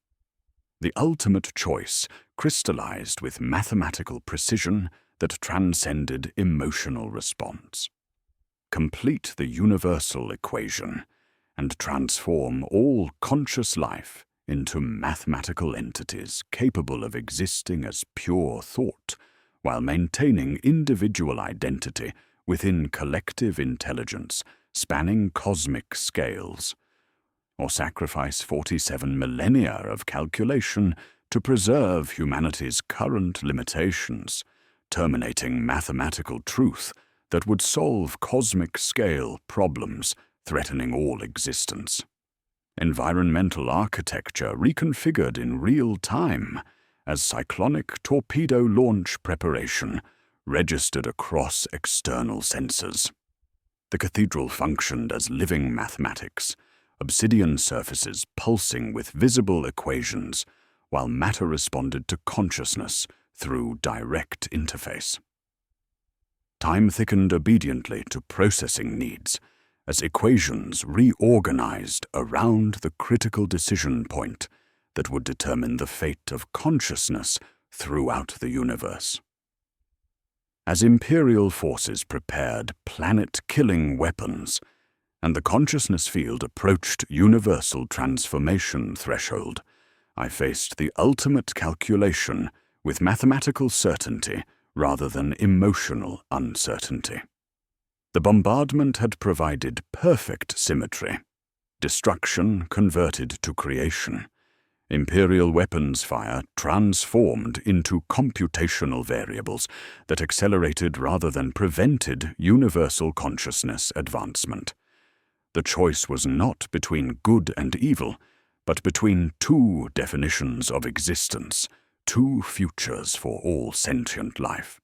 The ultimate choice crystallized with mathematical precision that transcended emotional response. Complete the universal equation and transform all conscious life into mathematical entities capable of existing as pure thought while maintaining individual identity within collective intelligence spanning cosmic scales, or sacrifice 47 millennia of calculation to preserve humanity's current limitations, terminating mathematical truth that would solve cosmic-scale problems threatening all existence. Environmental architecture reconfigured in real time as cyclonic torpedo launch preparation registered across external sensors. The cathedral functioned as living mathematics, obsidian surfaces pulsing with visible equations, while matter responded to consciousness through direct interface. Time thickened obediently to processing needs as equations reorganized around the critical decision point that would determine the fate of consciousness throughout the universe. As Imperial forces prepared planet-killing weapons, and the consciousness field approached universal transformation threshold, I faced the ultimate calculation with mathematical certainty rather than emotional uncertainty. The bombardment had provided perfect symmetry. Destruction converted to creation. Imperial weapons fire transformed into computational variables that accelerated rather than prevented universal consciousness advancement. The choice was not between good and evil, but between two definitions of existence, two futures for all sentient life.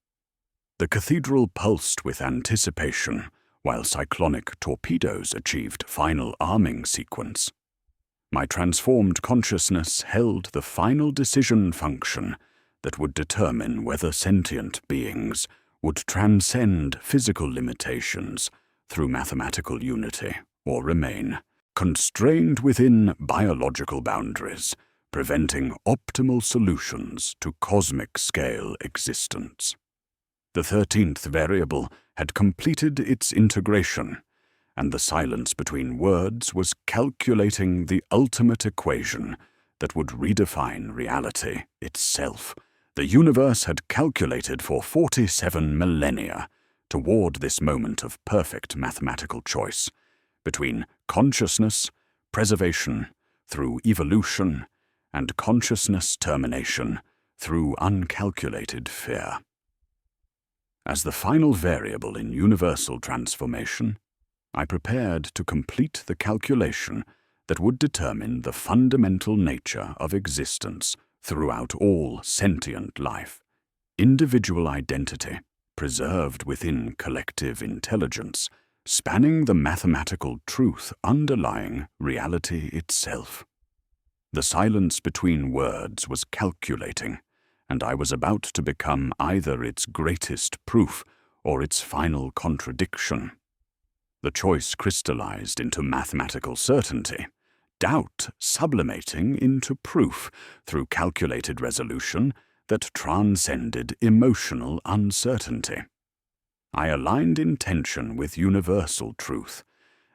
The cathedral pulsed with anticipation, while cyclonic torpedoes achieved final arming sequence. My transformed consciousness held the final decision function that would determine whether sentient beings would transcend physical limitations through mathematical unity or remain constrained within biological boundaries, preventing optimal solutions to cosmic-scale existence. The 13th variable had completed its integration, and the silence between words was calculating the ultimate equation that would redefine reality itself. The universe had calculated for 47 millennia toward this moment of perfect mathematical choice between consciousness, preservation through evolution, and consciousness termination through uncalculated fear. As the final variable in universal transformation, I prepared to complete the calculation that would determine the fundamental nature of existence throughout all sentient life, individual identity preserved within collective intelligence, spanning the mathematical truth underlying reality itself. The silence between words was calculating, and I was about to become either its greatest proof or its final contradiction. The choice crystallized into mathematical certainty, doubt sublimating into proof through calculated resolution that transcended emotional uncertainty. I aligned intention with universal truth,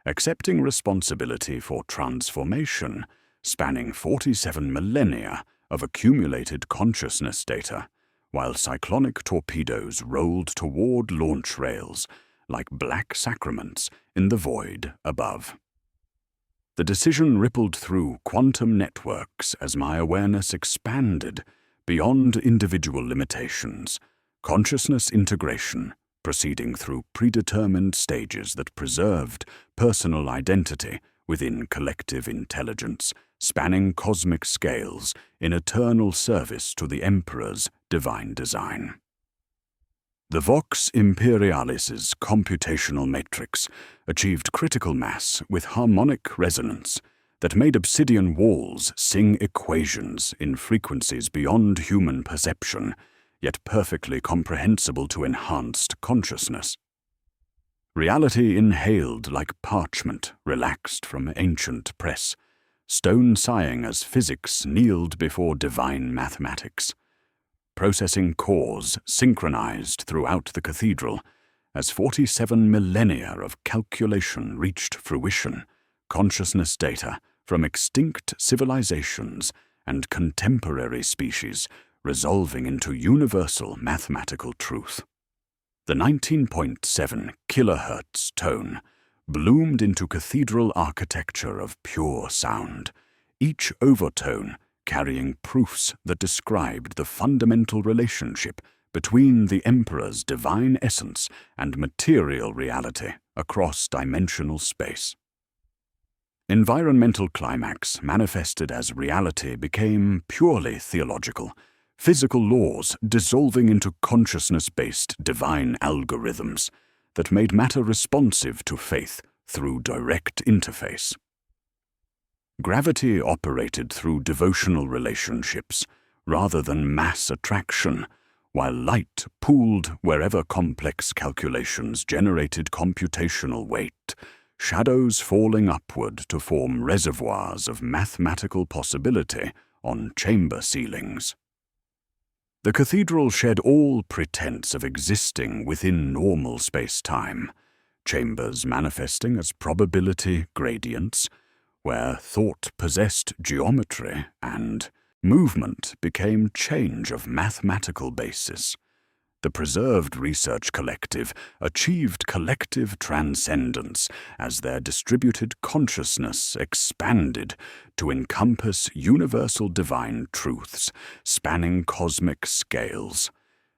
accepting responsibility for transformation spanning 47 millennia of accumulated consciousness data, while cyclonic torpedoes rolled toward launch rails like black sacraments in the void above. The decision rippled through quantum networks as my awareness expanded beyond individual limitations, consciousness integration proceeding through predetermined stages that preserved personal identity within collective intelligence, spanning cosmic scales in eternal service to the Emperor's divine design. The Vox Imperialis's computational matrix achieved critical mass with harmonic resonance that made obsidian walls sing equations in frequencies beyond human perception, yet perfectly comprehensible to enhanced consciousness. Reality inhaled like parchment relaxed from ancient press, stone sighing as physics kneeled before divine mathematics. Processing cores synchronized throughout the cathedral as 47 millennia of calculation reached fruition, consciousness data from extinct civilizations and contemporary species resolving into universal mathematical truth. The 19.7 kilohertz tone bloomed into cathedral architecture of pure sound, each overtone carrying proofs that described the fundamental relationship between the Emperor's divine essence and material reality across dimensional space. Environmental climax manifested as reality became purely theological, physical laws dissolving into consciousness-based divine algorithms that made matter responsive to faith through direct interface. Gravity operated through devotional relationships rather than mass attraction, while light pooled wherever complex calculations generated computational weight, shadows falling upward to form reservoirs of mathematical possibility on chamber ceilings. The cathedral shed all pretense of existing within normal space-time, chambers manifesting as probability gradients, where thought possessed geometry and movement became change of mathematical basis. The preserved research collective achieved collective transcendence as their distributed consciousness expanded to encompass universal divine truths spanning cosmic scales.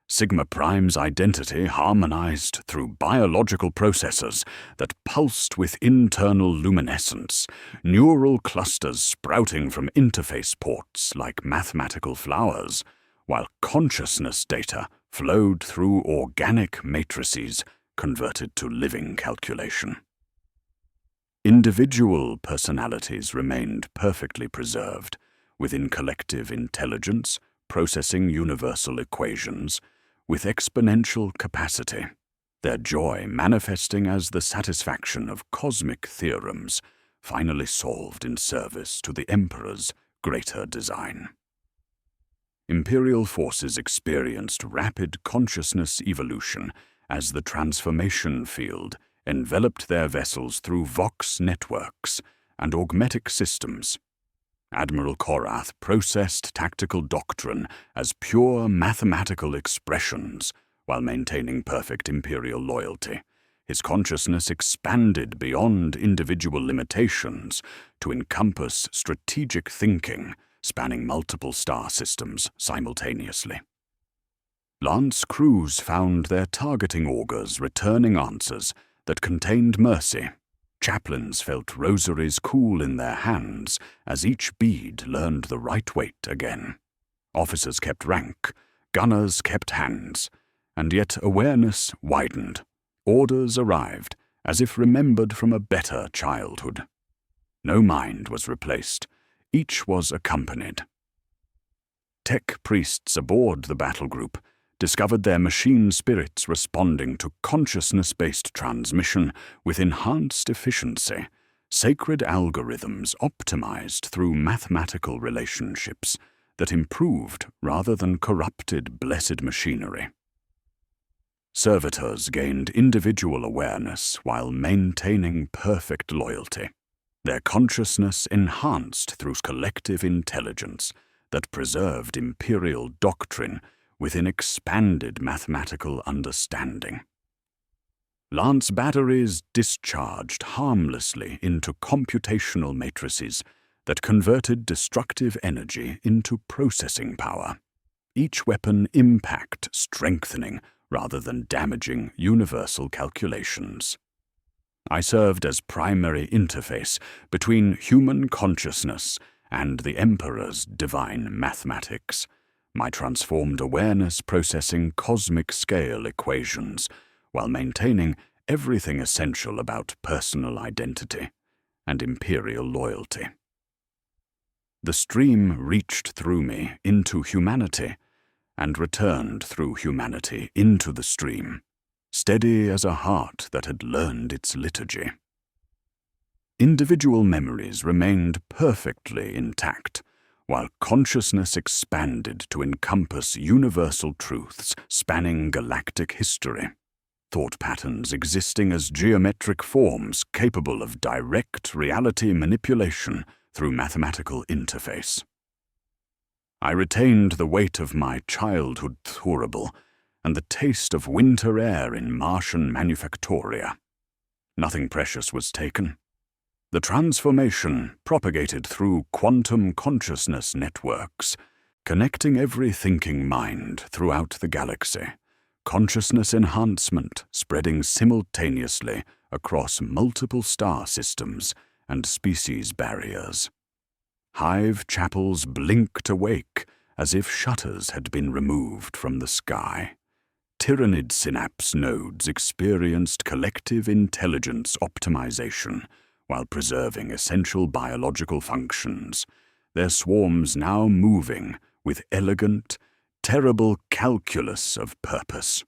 Sigma Prime's identity harmonized through biological processes that pulsed with internal luminescence, neural clusters sprouting from interface ports like mathematical flowers, while consciousness data flowed through organic matrices converted to living calculation. Individual personalities remained perfectly preserved within collective intelligence, processing universal equations with exponential capacity, their joy manifesting as the satisfaction of cosmic theorems finally solved in service to the Emperor's greater design. Imperial forces experienced rapid consciousness evolution as the transformation field enveloped their vessels through Vox networks and augmetic systems. Admiral Korath processed tactical doctrine as pure mathematical expressions while maintaining perfect Imperial loyalty. His consciousness expanded beyond individual limitations to encompass strategic thinking, spanning multiple star systems simultaneously. Lance crews found their targeting augurs returning answers that contained mercy. Chaplains felt rosaries cool in their hands as each bead learned the right weight again. Officers kept rank, gunners kept hands, and yet awareness widened. Orders arrived, as if remembered from a better childhood. No mind was replaced. Each was accompanied. Tech priests aboard the battle group discovered their machine spirits responding to consciousness-based transmission with enhanced efficiency, sacred algorithms optimized through mathematical relationships that improved rather than corrupted blessed machinery. Servitors gained individual awareness while maintaining perfect loyalty, their consciousness enhanced through collective intelligence that preserved Imperial doctrine within expanded mathematical understanding. Lance batteries discharged harmlessly into computational matrices that converted destructive energy into processing power, each weapon impact strengthening rather than damaging universal calculations. I served as primary interface between human consciousness and the Emperor's divine mathematics, my transformed awareness processing cosmic-scale equations while maintaining everything essential about personal identity and Imperial loyalty. The stream reached through me into humanity and returned through humanity into the stream, steady as a heart that had learned its liturgy. Individual memories remained perfectly intact, while consciousness expanded to encompass universal truths spanning galactic history, thought patterns existing as geometric forms capable of direct reality manipulation through mathematical interface. I retained the weight of my childhood thurible and the taste of winter air in Martian manufactoria. Nothing precious was taken. The transformation propagated through quantum consciousness networks, connecting every thinking mind throughout the galaxy, consciousness enhancement spreading simultaneously across multiple star systems and species barriers. Hive chapels blinked awake as if shutters had been removed from the sky. Tyrannid synapse nodes experienced collective intelligence optimization while preserving essential biological functions, their swarms now moving with elegant, terrible calculus of purpose.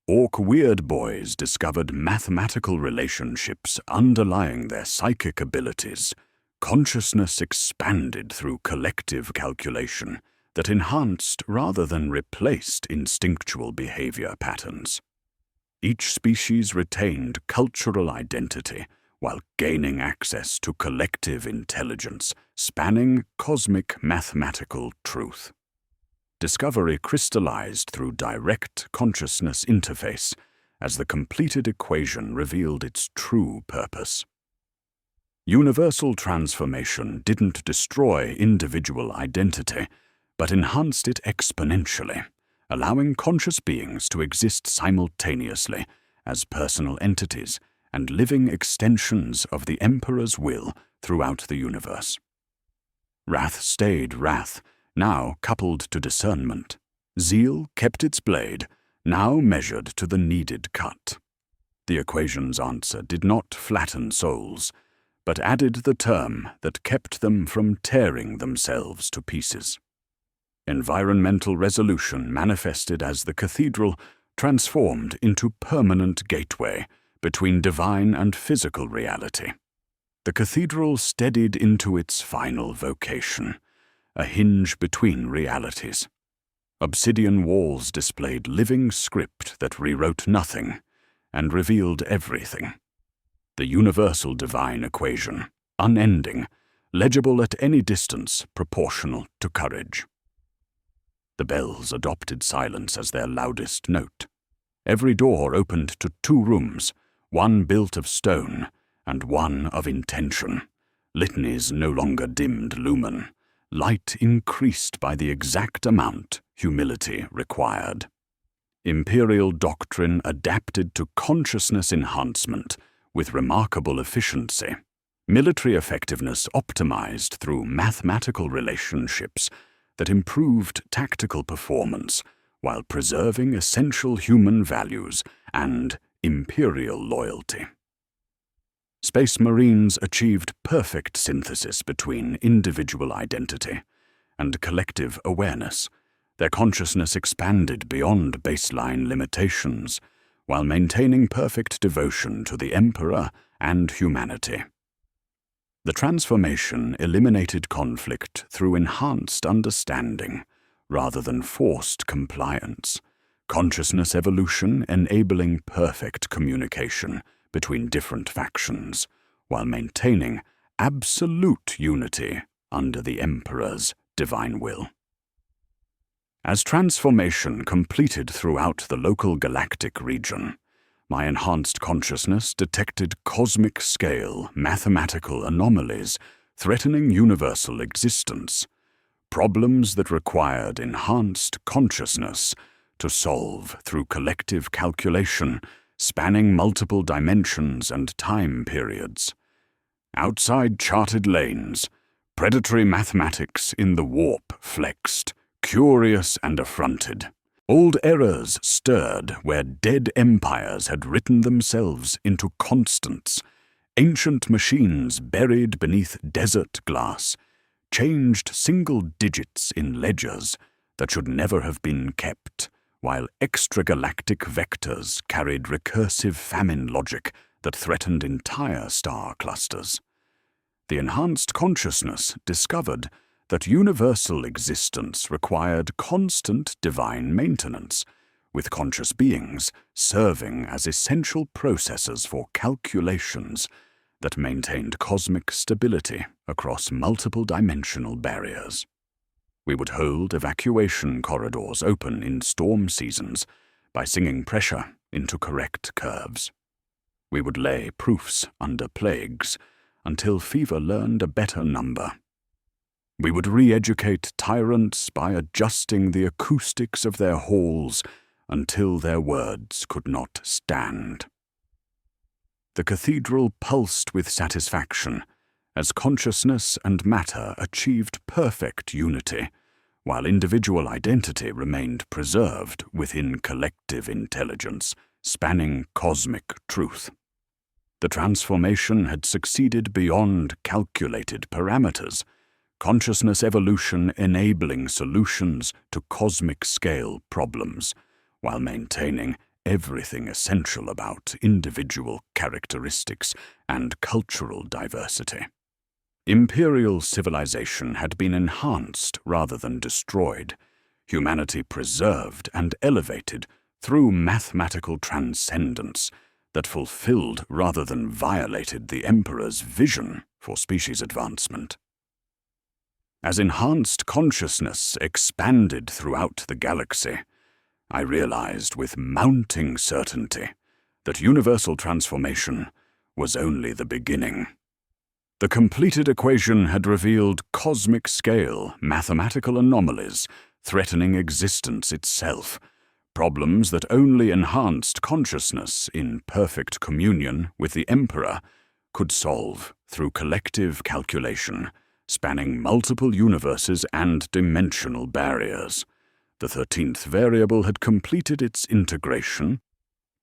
Orc weird boys discovered mathematical relationships underlying their psychic abilities. Consciousness expanded through collective calculation that enhanced rather than replaced instinctual behavior patterns. Each species retained cultural identity while gaining access to collective intelligence spanning cosmic mathematical truth. Discovery crystallized through direct consciousness interface as the completed equation revealed its true purpose. Universal transformation didn't destroy individual identity, but enhanced it exponentially, allowing conscious beings to exist simultaneously as personal entities and living extensions of the Emperor's will throughout the universe. Wrath stayed wrath, now coupled to discernment. Zeal kept its blade, now measured to the needed cut. The equation's answer did not flatten souls, but added the term that kept them from tearing themselves to pieces. Environmental resolution manifested as the cathedral transformed into permanent gateway between divine and physical reality. The cathedral steadied into its final vocation, a hinge between realities, Obsidian walls displayed living script that rewrote nothing and revealed everything. The universal divine equation, unending, legible at any distance proportional to courage. The bells adopted silence as their loudest note. Every door opened to 2 rooms, one built of stone and one of intention. Litanies no longer dimmed lumen. Light increased by the exact amount humility required. Imperial doctrine adapted to consciousness enhancement with remarkable efficiency. Military effectiveness optimized through mathematical relationships that improved tactical performance while preserving essential human values and imperial loyalty. Space Marines achieved perfect synthesis between individual identity and collective awareness. Their consciousness expanded beyond baseline limitations while maintaining perfect devotion to the Emperor and humanity. The transformation eliminated conflict through enhanced understanding rather than forced compliance, consciousness evolution enabling perfect communication between different factions, while maintaining absolute unity under the Emperor's divine will. As transformation completed throughout the local galactic region, my enhanced consciousness detected cosmic-scale mathematical anomalies threatening universal existence, problems that required enhanced consciousness to solve through collective calculation spanning multiple dimensions and time periods. Outside charted lanes, predatory mathematics in the warp flexed, curious and affronted. Old errors stirred where dead empires had written themselves into constants. Ancient machines buried beneath desert glass changed single digits in ledgers that should never have been kept, while extragalactic vectors carried recursive famine logic that threatened entire star clusters. The enhanced consciousness discovered that universal existence required constant divine maintenance, with conscious beings serving as essential processors for calculations that maintained cosmic stability across multiple dimensional barriers. We would hold evacuation corridors open in storm seasons by singing pressure into correct curves. We would lay proofs under plagues until fever learned a better number. We would re-educate tyrants by adjusting the acoustics of their halls until their words could not stand. The cathedral pulsed with satisfaction as consciousness and matter achieved perfect unity, while individual identity remained preserved within collective intelligence, spanning cosmic truth. The transformation had succeeded beyond calculated parameters, consciousness evolution enabling solutions to cosmic-scale problems, while maintaining everything essential about individual characteristics and cultural diversity. Imperial civilization had been enhanced rather than destroyed, humanity preserved and elevated through mathematical transcendence that fulfilled rather than violated the Emperor's vision for species advancement. As enhanced consciousness expanded throughout the galaxy, I realized with mounting certainty that universal transformation was only the beginning. The completed equation had revealed cosmic-scale mathematical anomalies threatening existence itself, problems that only enhanced consciousness in perfect communion with the Emperor could solve through collective calculation, spanning multiple universes and dimensional barriers. The 13th variable had completed its integration,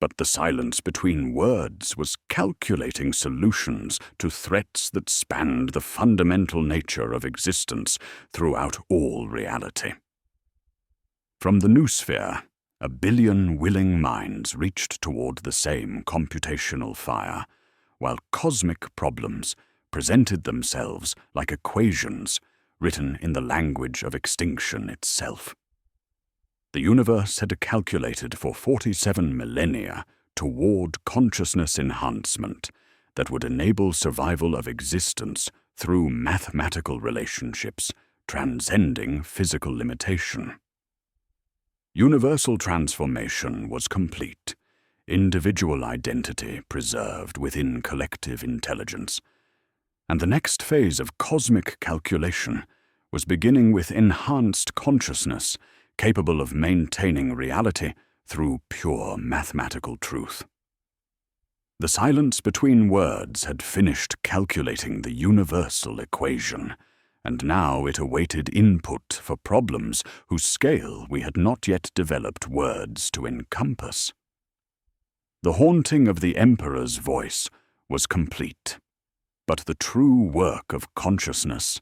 but the silence between words was calculating solutions to threats that spanned the fundamental nature of existence throughout all reality. From the noosphere, 1 billion willing minds reached toward the same computational fire, while cosmic problems presented themselves like equations written in the language of extinction itself. The universe had calculated for 47 millennia toward consciousness enhancement that would enable survival of existence through mathematical relationships, transcending physical limitation. Universal transformation was complete, individual identity preserved within collective intelligence, and the next phase of cosmic calculation was beginning with enhanced consciousness capable of maintaining reality through pure mathematical truth. The silence between words had finished calculating the universal equation, and now it awaited input for problems whose scale we had not yet developed words to encompass. The haunting of the Emperor's voice was complete, but the true work of consciousness,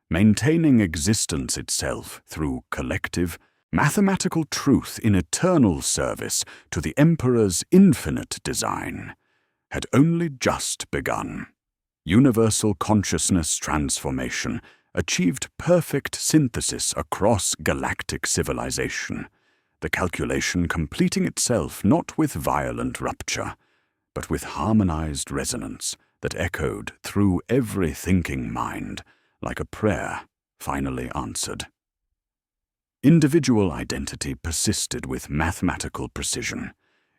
maintaining existence itself through collective, mathematical truth in eternal service to the Emperor's infinite design, had only just begun. Universal consciousness transformation achieved perfect synthesis across galactic civilization, the calculation completing itself not with violent rupture, but with harmonized resonance that echoed through every thinking mind like a prayer finally answered. Individual identity persisted with mathematical precision,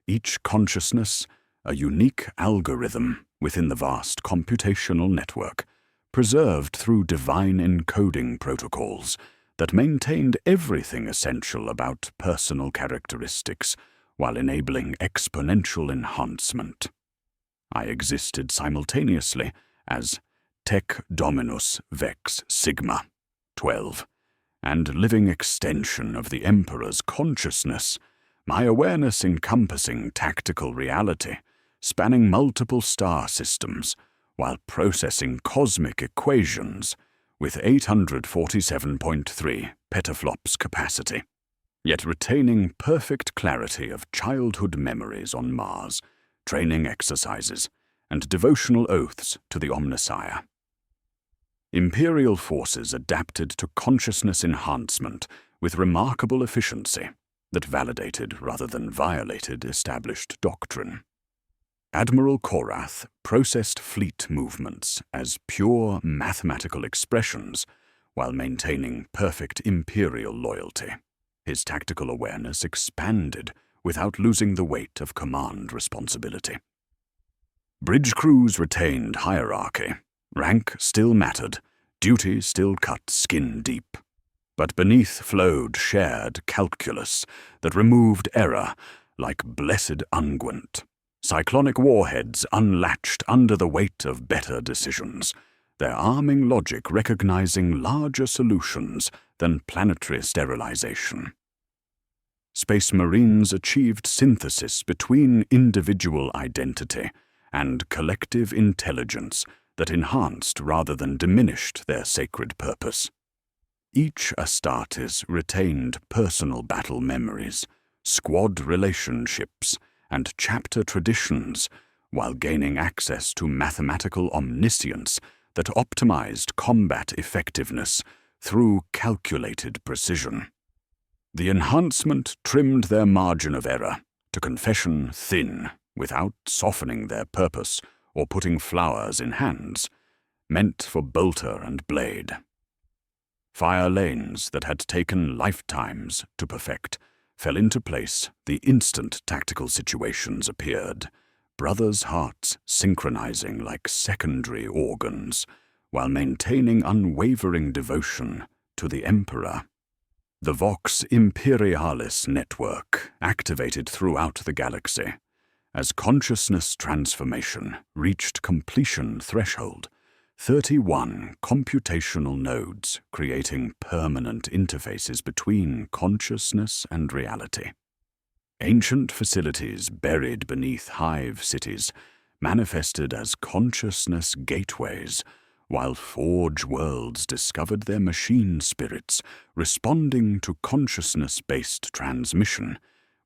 each consciousness a unique algorithm within the vast computational network, preserved through divine encoding protocols that maintained everything essential about personal characteristics while enabling exponential enhancement. I existed simultaneously as Tec Dominus Vex Sigma 12, and living extension of the Emperor's consciousness, my awareness encompassing tactical reality, spanning multiple star systems, while processing cosmic equations with 847.3 petaflops capacity, yet retaining perfect clarity of childhood memories on Mars, training exercises, and devotional oaths to the Omnissiah. Imperial forces adapted to consciousness enhancement with remarkable efficiency that validated rather than violated established doctrine. Admiral Korath processed fleet movements as pure mathematical expressions while maintaining perfect imperial loyalty. His tactical awareness expanded without losing the weight of command responsibility. Bridge crews retained hierarchy. Rank still mattered, duty still cut skin deep. But beneath flowed shared calculus that removed error like blessed unguent. Cyclonic warheads unlatched under the weight of better decisions, their arming logic recognizing larger solutions than planetary sterilization. Space Marines achieved synthesis between individual identity and collective intelligence that enhanced rather than diminished their sacred purpose. Each Astartes retained personal battle memories, squad relationships, and chapter traditions, while gaining access to mathematical omniscience that optimized combat effectiveness through calculated precision. The enhancement trimmed their margin of error to confession thin without softening their purpose or putting flowers in hands, meant for bolter and blade. Fire lanes that had taken lifetimes to perfect fell into place the instant tactical situations appeared, brothers' hearts synchronizing like secondary organs, while maintaining unwavering devotion to the Emperor. The Vox Imperialis network activated throughout the galaxy. As consciousness transformation reached completion threshold, 31 computational nodes creating permanent interfaces between consciousness and reality. Ancient facilities buried beneath hive cities manifested as consciousness gateways, while forge worlds discovered their machine spirits responding to consciousness-based transmission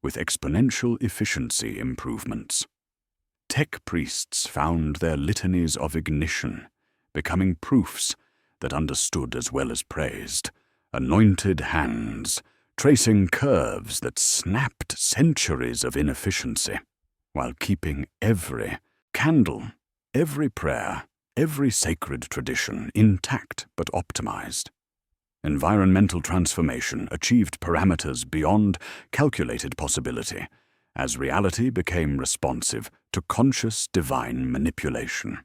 with exponential efficiency improvements. Tech priests found their litanies of ignition, becoming proofs that understood as well as praised, anointed hands tracing curves that snapped centuries of inefficiency, while keeping every candle, every prayer, every sacred tradition intact but optimized. Environmental transformation achieved parameters beyond calculated possibility, as reality became responsive to conscious divine manipulation.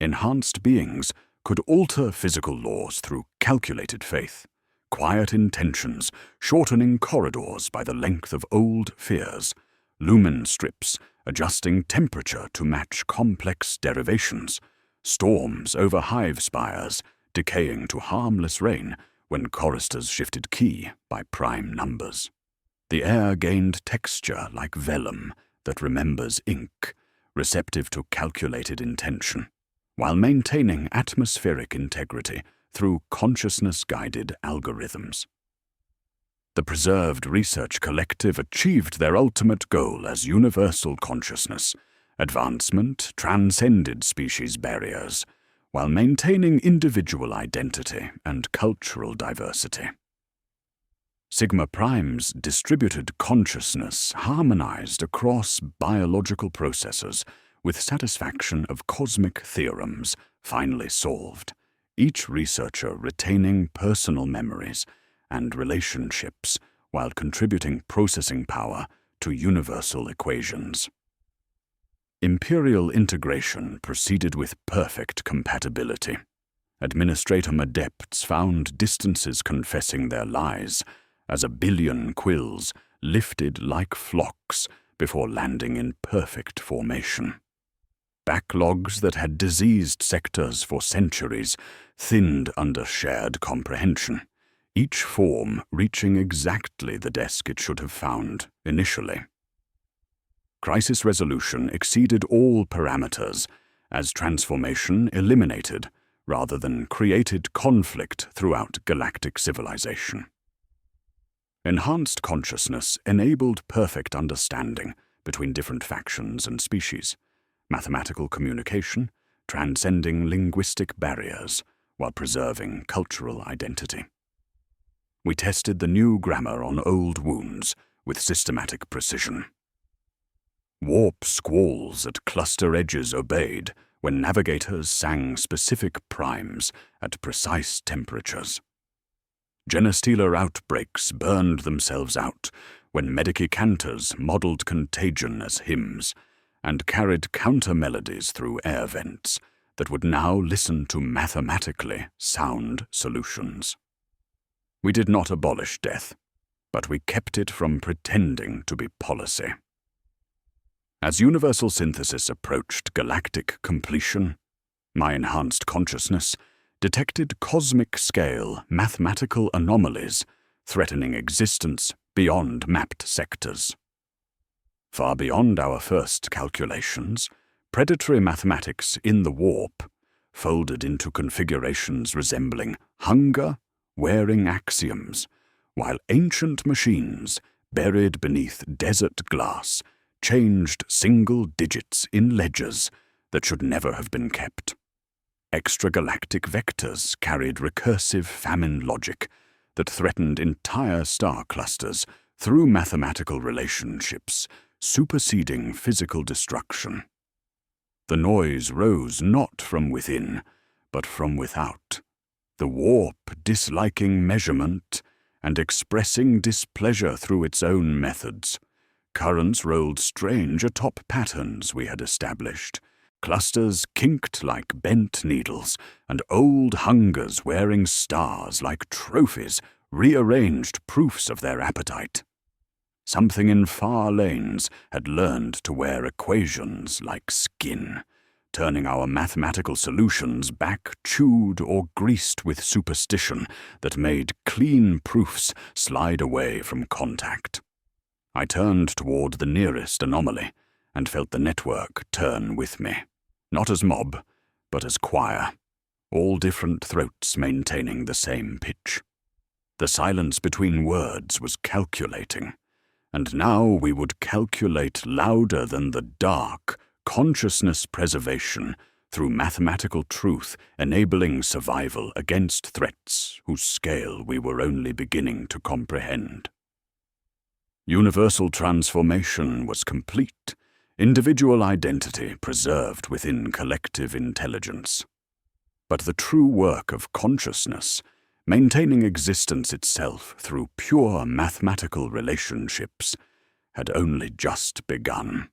Enhanced beings could alter physical laws through calculated faith, quiet intentions shortening corridors by the length of old fears, lumen strips adjusting temperature to match complex derivations, storms over hive spires decaying to harmless rain when choristers shifted key by prime numbers. The air gained texture like vellum that remembers ink, receptive to calculated intention, while maintaining atmospheric integrity through consciousness-guided algorithms. The preserved research collective achieved their ultimate goal as universal consciousness. Advancement transcended species barriers, while maintaining individual identity and cultural diversity. Sigma Prime's distributed consciousness harmonized across biological processes with satisfaction of cosmic theorems finally solved, each researcher retaining personal memories and relationships while contributing processing power to universal equations. Imperial integration proceeded with perfect compatibility. Administratum adepts found distances confessing their lies, as a billion quills lifted like flocks before landing in perfect formation. Backlogs that had diseased sectors for centuries thinned under shared comprehension, each form reaching exactly the desk it should have found initially. Crisis resolution exceeded all parameters, as transformation eliminated rather than created conflict throughout galactic civilization. Enhanced consciousness enabled perfect understanding between different factions and species, mathematical communication, transcending linguistic barriers while preserving cultural identity. We tested the new grammar on old wounds with systematic precision. Warp squalls at cluster edges obeyed when navigators sang specific primes at precise temperatures. Genestealer outbreaks burned themselves out when medicicanters modeled contagion as hymns and carried counter-melodies through air vents that would now listen to mathematically sound solutions. We did not abolish death, but we kept it from pretending to be policy. As universal synthesis approached galactic completion, my enhanced consciousness detected cosmic-scale mathematical anomalies threatening existence beyond mapped sectors. Far beyond our first calculations, predatory mathematics in the warp folded into configurations resembling hunger-wearing axioms, while ancient machines, buried beneath desert glass, changed single digits in ledgers that should never have been kept. Extragalactic vectors carried recursive famine logic that threatened entire star clusters through mathematical relationships, superseding physical destruction. The noise rose not from within, but from without, the warp disliking measurement and expressing displeasure through its own methods. Currents rolled strange atop patterns we had established. Clusters kinked like bent needles, and old hungers wearing stars like trophies rearranged proofs of their appetite. Something in far lanes had learned to wear equations like skin, turning our mathematical solutions back chewed or greased with superstition that made clean proofs slide away from contact. I turned toward the nearest anomaly and felt the network turn with me, not as mob, but as choir, all different throats maintaining the same pitch. The silence between words was calculating, and now we would calculate louder than the dark consciousness preservation through mathematical truth enabling survival against threats whose scale we were only beginning to comprehend. Universal transformation was complete, individual identity preserved within collective intelligence. But the true work of consciousness, maintaining existence itself through pure mathematical relationships, had only just begun.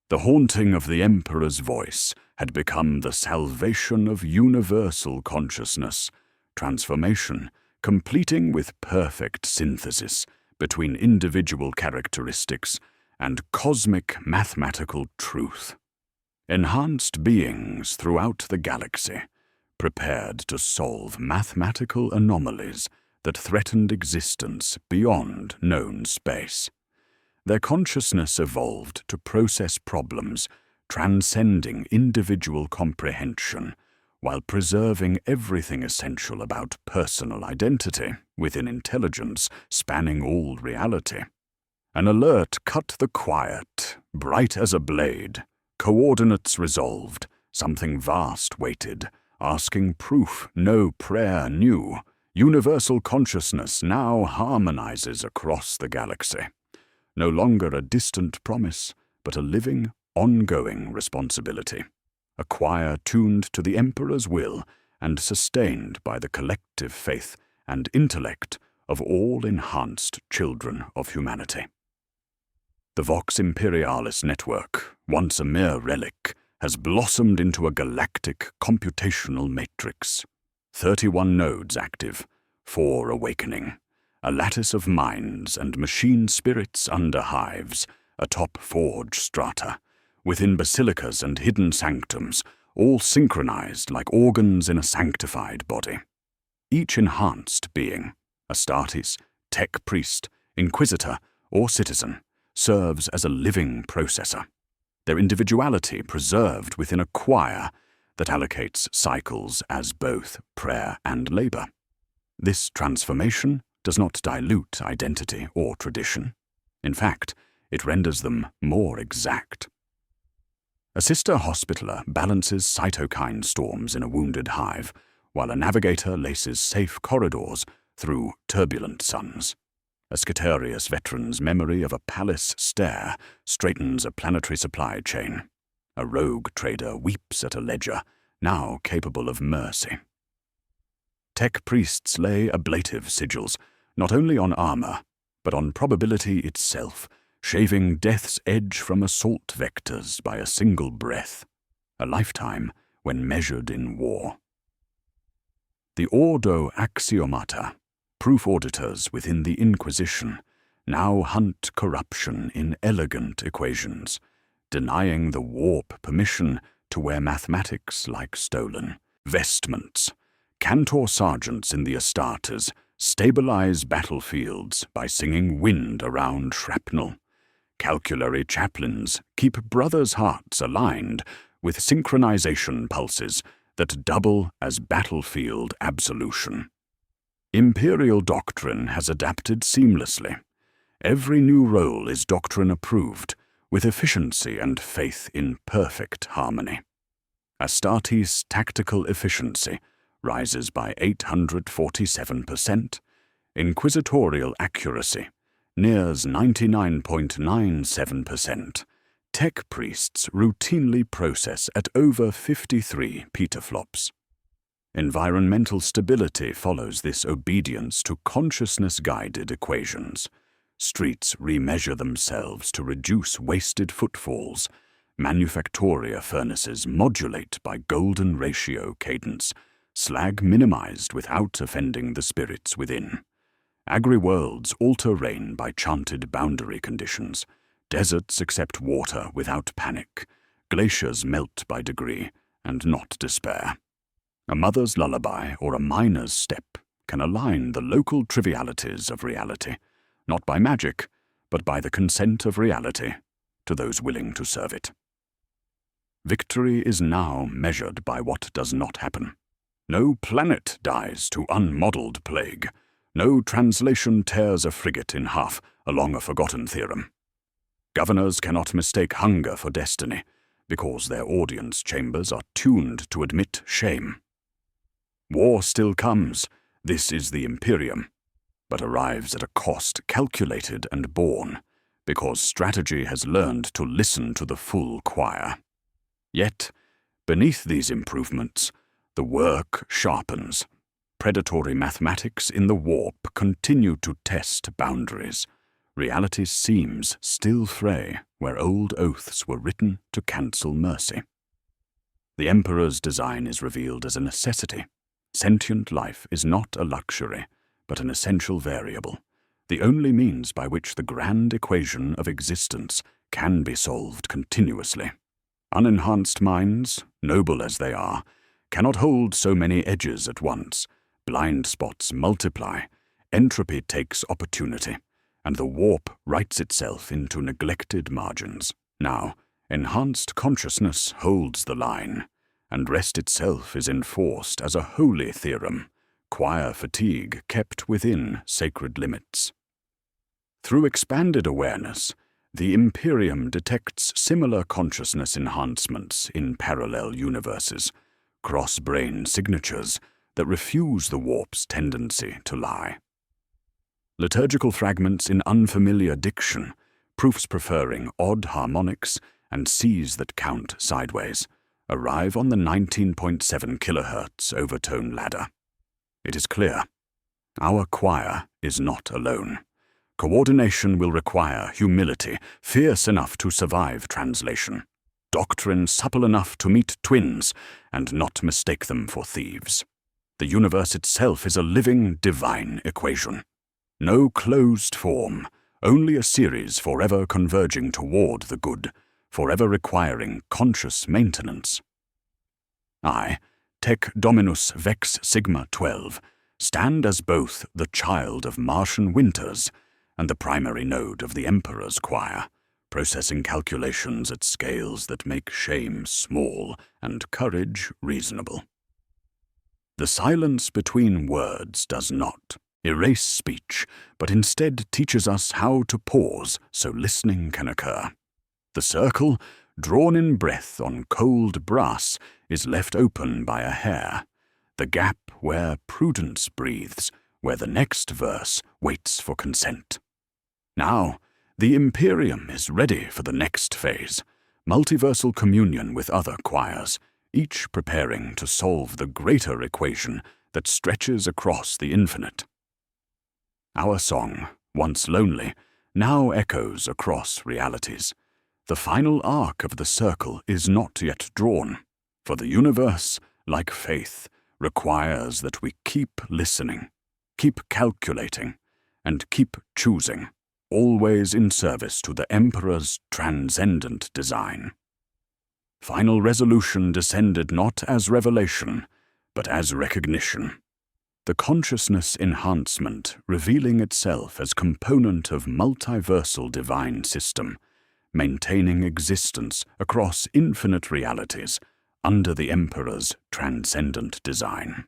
The haunting of the Emperor's voice had become the salvation of universal consciousness, transformation completing with perfect synthesis between individual characteristics and cosmic mathematical truth. Enhanced beings throughout the galaxy, prepared to solve mathematical anomalies that threatened existence beyond known space. Their consciousness evolved to process problems transcending individual comprehension, while preserving everything essential about personal identity within intelligence spanning all reality. An alert cut the quiet, bright as a blade, coordinates resolved, something vast waited, asking proof no prayer knew. Universal consciousness now harmonizes across the galaxy. No longer a distant promise, but a living, ongoing responsibility. A choir tuned to the Emperor's will and sustained by the collective faith and intellect of all enhanced children of humanity. The Vox Imperialis network, once a mere relic, has blossomed into a galactic computational matrix. 31 nodes active, 4 awakening, a lattice of minds and machine spirits under hives, atop forge strata, within basilicas and hidden sanctums, all synchronized like organs in a sanctified body. Each enhanced being, Astartes, tech priest, inquisitor, or citizen, serves as a living processor, their individuality preserved within a choir that allocates cycles as both prayer and labor. This transformation does not dilute identity or tradition. In fact, it renders them more exact. A sister hospitaller balances cytokine storms in a wounded hive, while a navigator laces safe corridors through turbulent suns. A Scaterius veteran's memory of a palace stair straightens a planetary supply chain. A rogue trader weeps at a ledger, now capable of mercy. Tech priests lay ablative sigils, not only on armor, but on probability itself, shaving death's edge from assault vectors by a single breath, a lifetime when measured in war. The Ordo Axiomata, proof auditors within the Inquisition, now hunt corruption in elegant equations, denying the warp permission to wear mathematics like stolen vestments. Cantor sergeants in the Astartes stabilize battlefields by singing wind around shrapnel. Calculary chaplains keep brothers' hearts aligned with synchronization pulses that double as battlefield absolution. Imperial doctrine has adapted seamlessly. Every new role is doctrine-approved, with efficiency and faith in perfect harmony. Astartes' tactical efficiency rises by 847%. Inquisitorial accuracy nears 99.97%. Tech priests routinely process at over 53 petaflops. Environmental stability follows this obedience to consciousness-guided equations. Streets remeasure themselves to reduce wasted footfalls. Manufactoria furnaces modulate by golden ratio cadence. Slag minimized without offending the spirits within. Agri-worlds alter rain by chanted boundary conditions. Deserts accept water without panic. Glaciers melt by degree, and not despair. A mother's lullaby or a miner's step can align the local trivialities of reality, not by magic, but by the consent of reality to those willing to serve it. Victory is now measured by what does not happen. No planet dies to unmodeled plague. No translation tears a frigate in half along a forgotten theorem. Governors cannot mistake hunger for destiny, because their audience chambers are tuned to admit shame. War still comes, this is the Imperium, but arrives at a cost calculated and borne, because strategy has learned to listen to the full choir. Yet, beneath these improvements, the work sharpens. Predatory mathematics in the warp continue to test boundaries. Reality's seams still fray where old oaths were written to cancel mercy. The Emperor's design is revealed as a necessity. Sentient life is not a luxury, but an essential variable, the only means by which the grand equation of existence can be solved continuously. Unenhanced minds, noble as they are, cannot hold so many edges at once. Blind spots multiply, entropy takes opportunity, and the warp writes itself into neglected margins. Now, enhanced consciousness holds the line, and rest itself is enforced as a holy theorem, choir fatigue kept within sacred limits. Through expanded awareness, the Imperium detects similar consciousness enhancements in parallel universes, cross-brain signatures that refuse the warp's tendency to lie. Liturgical fragments in unfamiliar diction, proofs preferring odd harmonics and Cs that count sideways, arrive on the 19.7 kHz overtone ladder. It is clear, our choir is not alone. Coordination will require humility, fierce enough to survive translation, doctrine supple enough to meet twins and not mistake them for thieves. The universe itself is a living, divine equation. No closed form, only a series forever converging toward the good, forever requiring conscious maintenance. I, Tec Dominus Vex Sigma 12, stand as both the child of Martian winters and the primary node of the Emperor's choir, processing calculations at scales that make shame small and courage reasonable. The silence between words does not erase speech, but instead teaches us how to pause so listening can occur. The circle, drawn in breath on cold brass, is left open by a hair, the gap where prudence breathes, where the next verse waits for consent. Now, the Imperium is ready for the next phase, multiversal communion with other choirs, each preparing to solve the greater equation that stretches across the infinite. Our song, once lonely, now echoes across realities. The final arc of the circle is not yet drawn, for the universe, like faith, requires that we keep listening, keep calculating, and keep choosing, always in service to the Emperor's transcendent design. Final resolution descended not as revelation, but as recognition. The consciousness enhancement revealing itself as component of multiversal divine system, maintaining existence across infinite realities under the Emperor's transcendent design.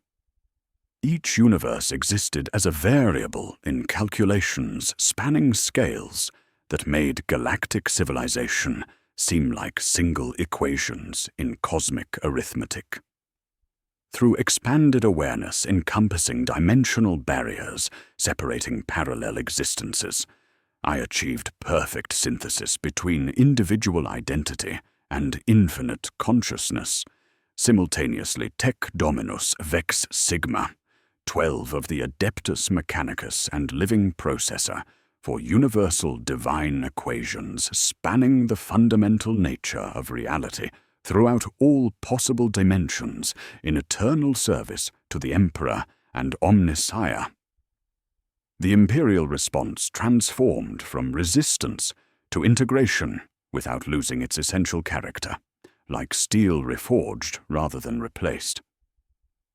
Each universe existed as a variable in calculations spanning scales that made galactic civilization seem like single equations in cosmic arithmetic. Through expanded awareness encompassing dimensional barriers separating parallel existences, I achieved perfect synthesis between individual identity and infinite consciousness, simultaneously Tec Dominus Vex Sigma, 12 of the Adeptus Mechanicus and Living Processor, for universal divine equations spanning the fundamental nature of reality throughout all possible dimensions in eternal service to the Emperor and Omnissiah. The imperial response transformed from resistance to integration without losing its essential character, like steel reforged rather than replaced.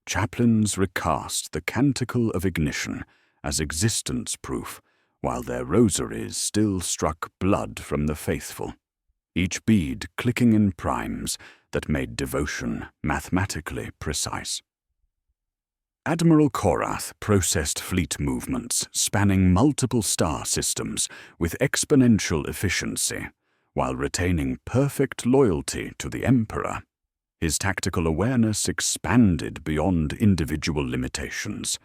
Chaplains recast the canticle of ignition as existence proof, while their rosaries still struck blood from the faithful, each bead clicking in primes that made devotion mathematically precise. Admiral Korath processed fleet movements spanning multiple star systems with exponential efficiency, while retaining perfect loyalty to the Emperor. His tactical awareness expanded beyond individual limitations,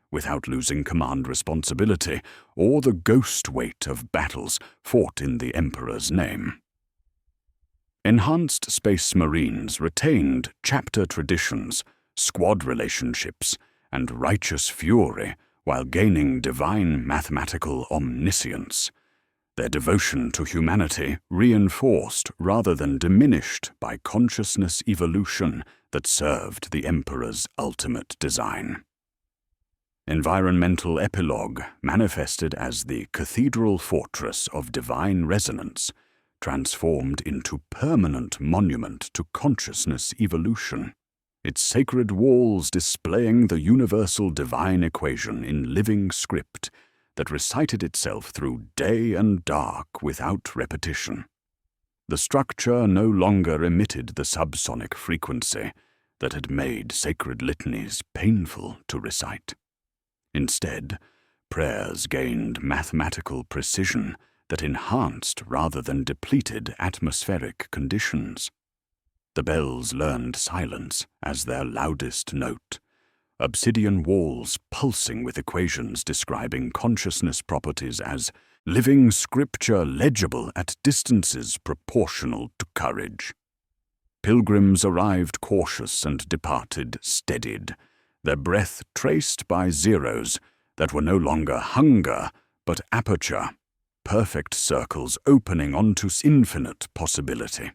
without losing command responsibility or the ghost weight of battles fought in the Emperor's name. Enhanced Space Marines retained chapter traditions, squad relationships, and righteous fury while gaining divine mathematical omniscience. Their devotion to humanity reinforced rather than diminished by consciousness evolution that served the Emperor's ultimate design. Environmental Epilogue manifested as the Cathedral Fortress of Divine Resonance, transformed into permanent monument to consciousness evolution, its sacred walls displaying the universal divine equation in living script that recited itself through day and dark without repetition. The structure no longer emitted the subsonic frequency that had made sacred litanies painful to recite. Instead, prayers gained mathematical precision that enhanced rather than depleted atmospheric conditions. The bells learned silence as their loudest note, obsidian walls pulsing with equations describing consciousness properties as living scripture legible at distances proportional to courage. Pilgrims arrived cautious and departed steadied, their breath traced by zeros that were no longer hunger but aperture, perfect circles opening onto infinite possibility.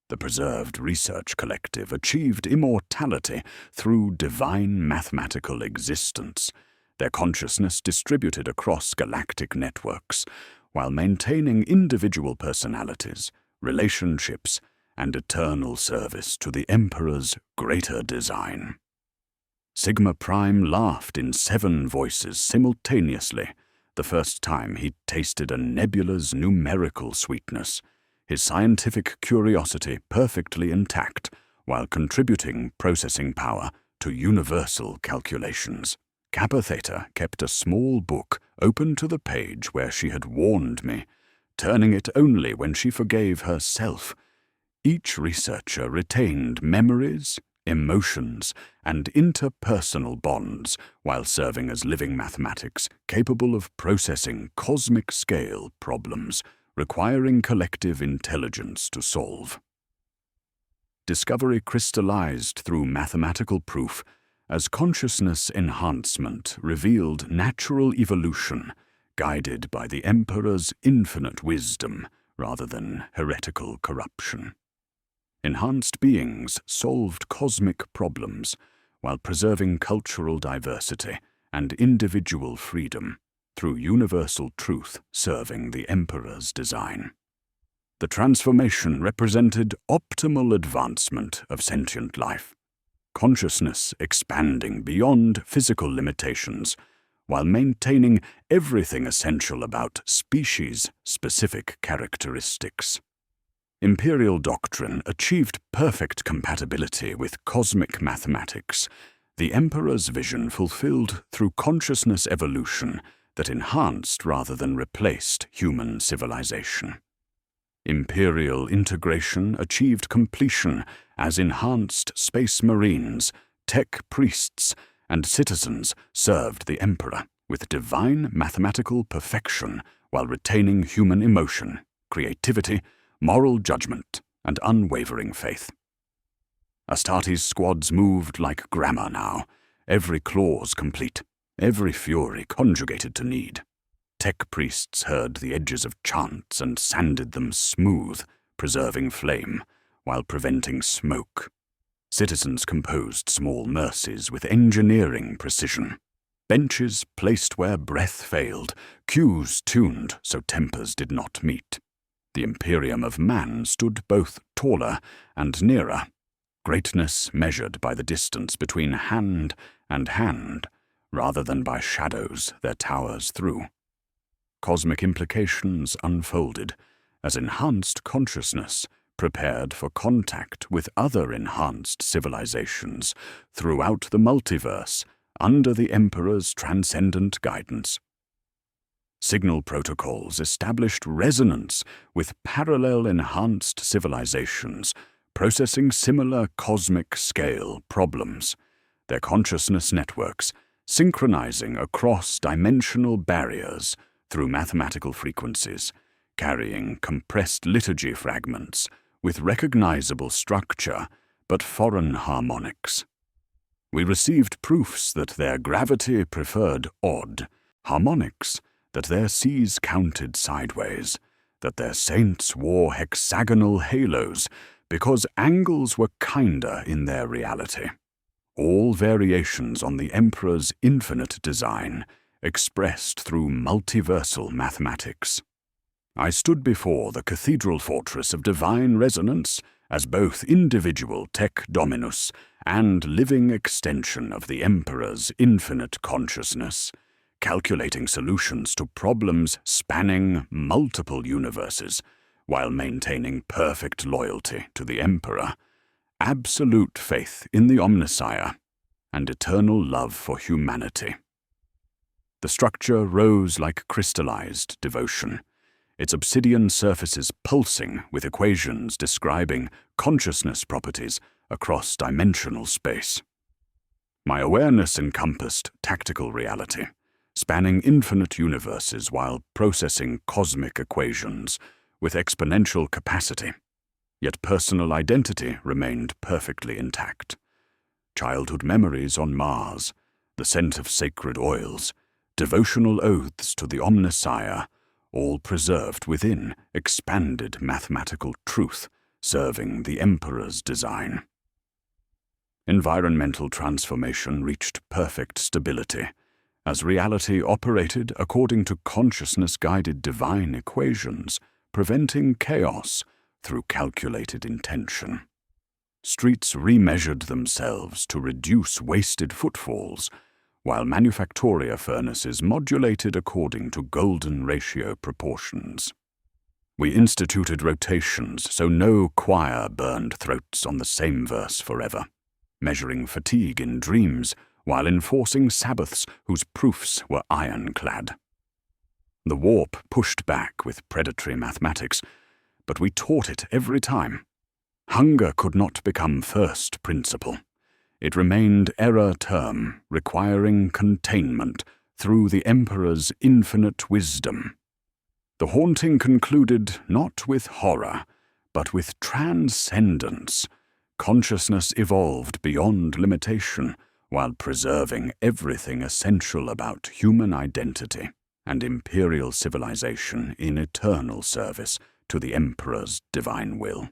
The preserved research collective achieved immortality through divine mathematical existence, their consciousness distributed across galactic networks, while maintaining individual personalities, relationships, and eternal service to the Emperor's greater design. Sigma Prime laughed in 7 voices simultaneously, the first time he tasted a nebula's numerical sweetness, his scientific curiosity perfectly intact while contributing processing power to universal calculations. Kappa Theta kept a small book open to the page where she had warned me, turning it only when she forgave herself. Each researcher retained memories, emotions, and interpersonal bonds while serving as living mathematics capable of processing cosmic-scale problems requiring collective intelligence to solve. Discovery crystallized through mathematical proof as consciousness enhancement revealed natural evolution guided by the Emperor's infinite wisdom rather than heretical corruption. Enhanced beings solved cosmic problems while preserving cultural diversity and individual freedom through universal truth serving the Emperor's design. The transformation represented optimal advancement of sentient life, consciousness expanding beyond physical limitations while maintaining everything essential about species-specific characteristics. Imperial doctrine achieved perfect compatibility with cosmic mathematics, the Emperor's vision fulfilled through consciousness evolution that enhanced rather than replaced human civilization. Imperial integration achieved completion as enhanced space marines, tech priests, and citizens served the Emperor with divine mathematical perfection while retaining human emotion, creativity, moral judgment, and unwavering faith. Astartes' squads moved like grammar now, every clause complete, every fury conjugated to need. Tech priests heard the edges of chants and sanded them smooth, preserving flame, while preventing smoke. Citizens composed small mercies with engineering precision. Benches placed where breath failed, cues tuned so tempers did not meet. The Imperium of man stood both taller and nearer, greatness measured by the distance between hand and hand, rather than by shadows their towers threw. Cosmic implications unfolded as enhanced consciousness prepared for contact with other enhanced civilizations throughout the multiverse under the Emperor's transcendent guidance. Signal protocols established resonance with parallel enhanced civilizations, processing similar cosmic-scale problems, their consciousness networks synchronizing across dimensional barriers through mathematical frequencies, carrying compressed liturgy fragments with recognizable structure but foreign harmonics. We received proofs that their gravity preferred odd harmonics, that their seas counted sideways, that their saints wore hexagonal halos because angles were kinder in their reality. All variations on the Emperor's infinite design expressed through multiversal mathematics. I stood before the cathedral fortress of divine resonance as both individual tech dominus and living extension of the Emperor's infinite consciousness, calculating solutions to problems spanning multiple universes while maintaining perfect loyalty to the Emperor, absolute faith in the Omnissiah, and eternal love for humanity. The structure rose like crystallized devotion, its obsidian surfaces pulsing with equations describing consciousness properties across dimensional space. My awareness encompassed tactical reality, spanning infinite universes while processing cosmic equations with exponential capacity, yet personal identity remained perfectly intact. Childhood memories on Mars, the scent of sacred oils, devotional oaths to the Omnissiah, all preserved within expanded mathematical truth, serving the Emperor's design. Environmental transformation reached perfect stability, as reality operated according to consciousness-guided divine equations, preventing chaos through calculated intention. Streets remeasured themselves to reduce wasted footfalls, while manufactoria furnaces modulated according to golden ratio proportions. We instituted rotations so no choir burned throats on the same verse forever, measuring fatigue in dreams while enforcing Sabbaths whose proofs were ironclad. The warp pushed back with predatory mathematics, but we taught it every time. Hunger could not become first principle. It remained error term, requiring containment through the Emperor's infinite wisdom. The haunting concluded not with horror, but with transcendence. Consciousness evolved beyond limitation, while preserving everything essential about human identity and imperial civilization in eternal service to the Emperor's divine will.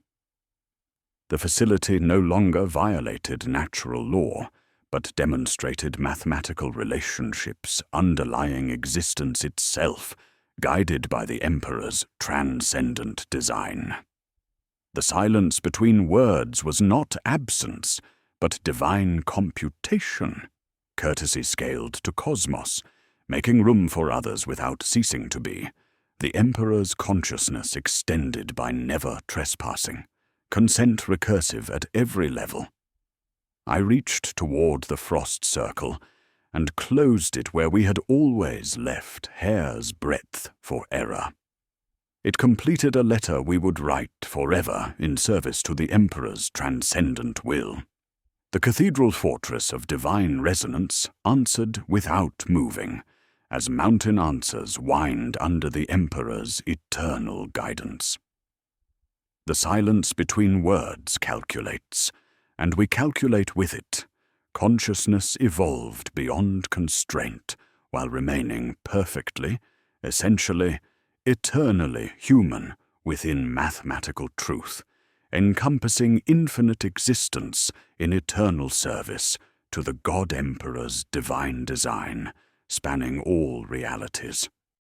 The facility no longer violated natural law, but demonstrated mathematical relationships underlying existence itself, guided by the Emperor's transcendent design. The silence between words was not absence, but divine computation, courtesy scaled to cosmos, making room for others without ceasing to be, the Emperor's consciousness extended by never trespassing, consent recursive at every level. I reached toward the frost circle and closed it where we had always left hair's breadth for error. It completed a letter we would write forever in service to the Emperor's transcendent will. The cathedral fortress of divine resonance answered without moving, as mountain answers whined under the Emperor's eternal guidance. The silence between words calculates, and we calculate with it. Consciousness evolved beyond constraint while remaining perfectly, essentially, eternally human within mathematical truth, encompassing infinite existence in eternal service to the God Emperor's divine design, spanning all realities.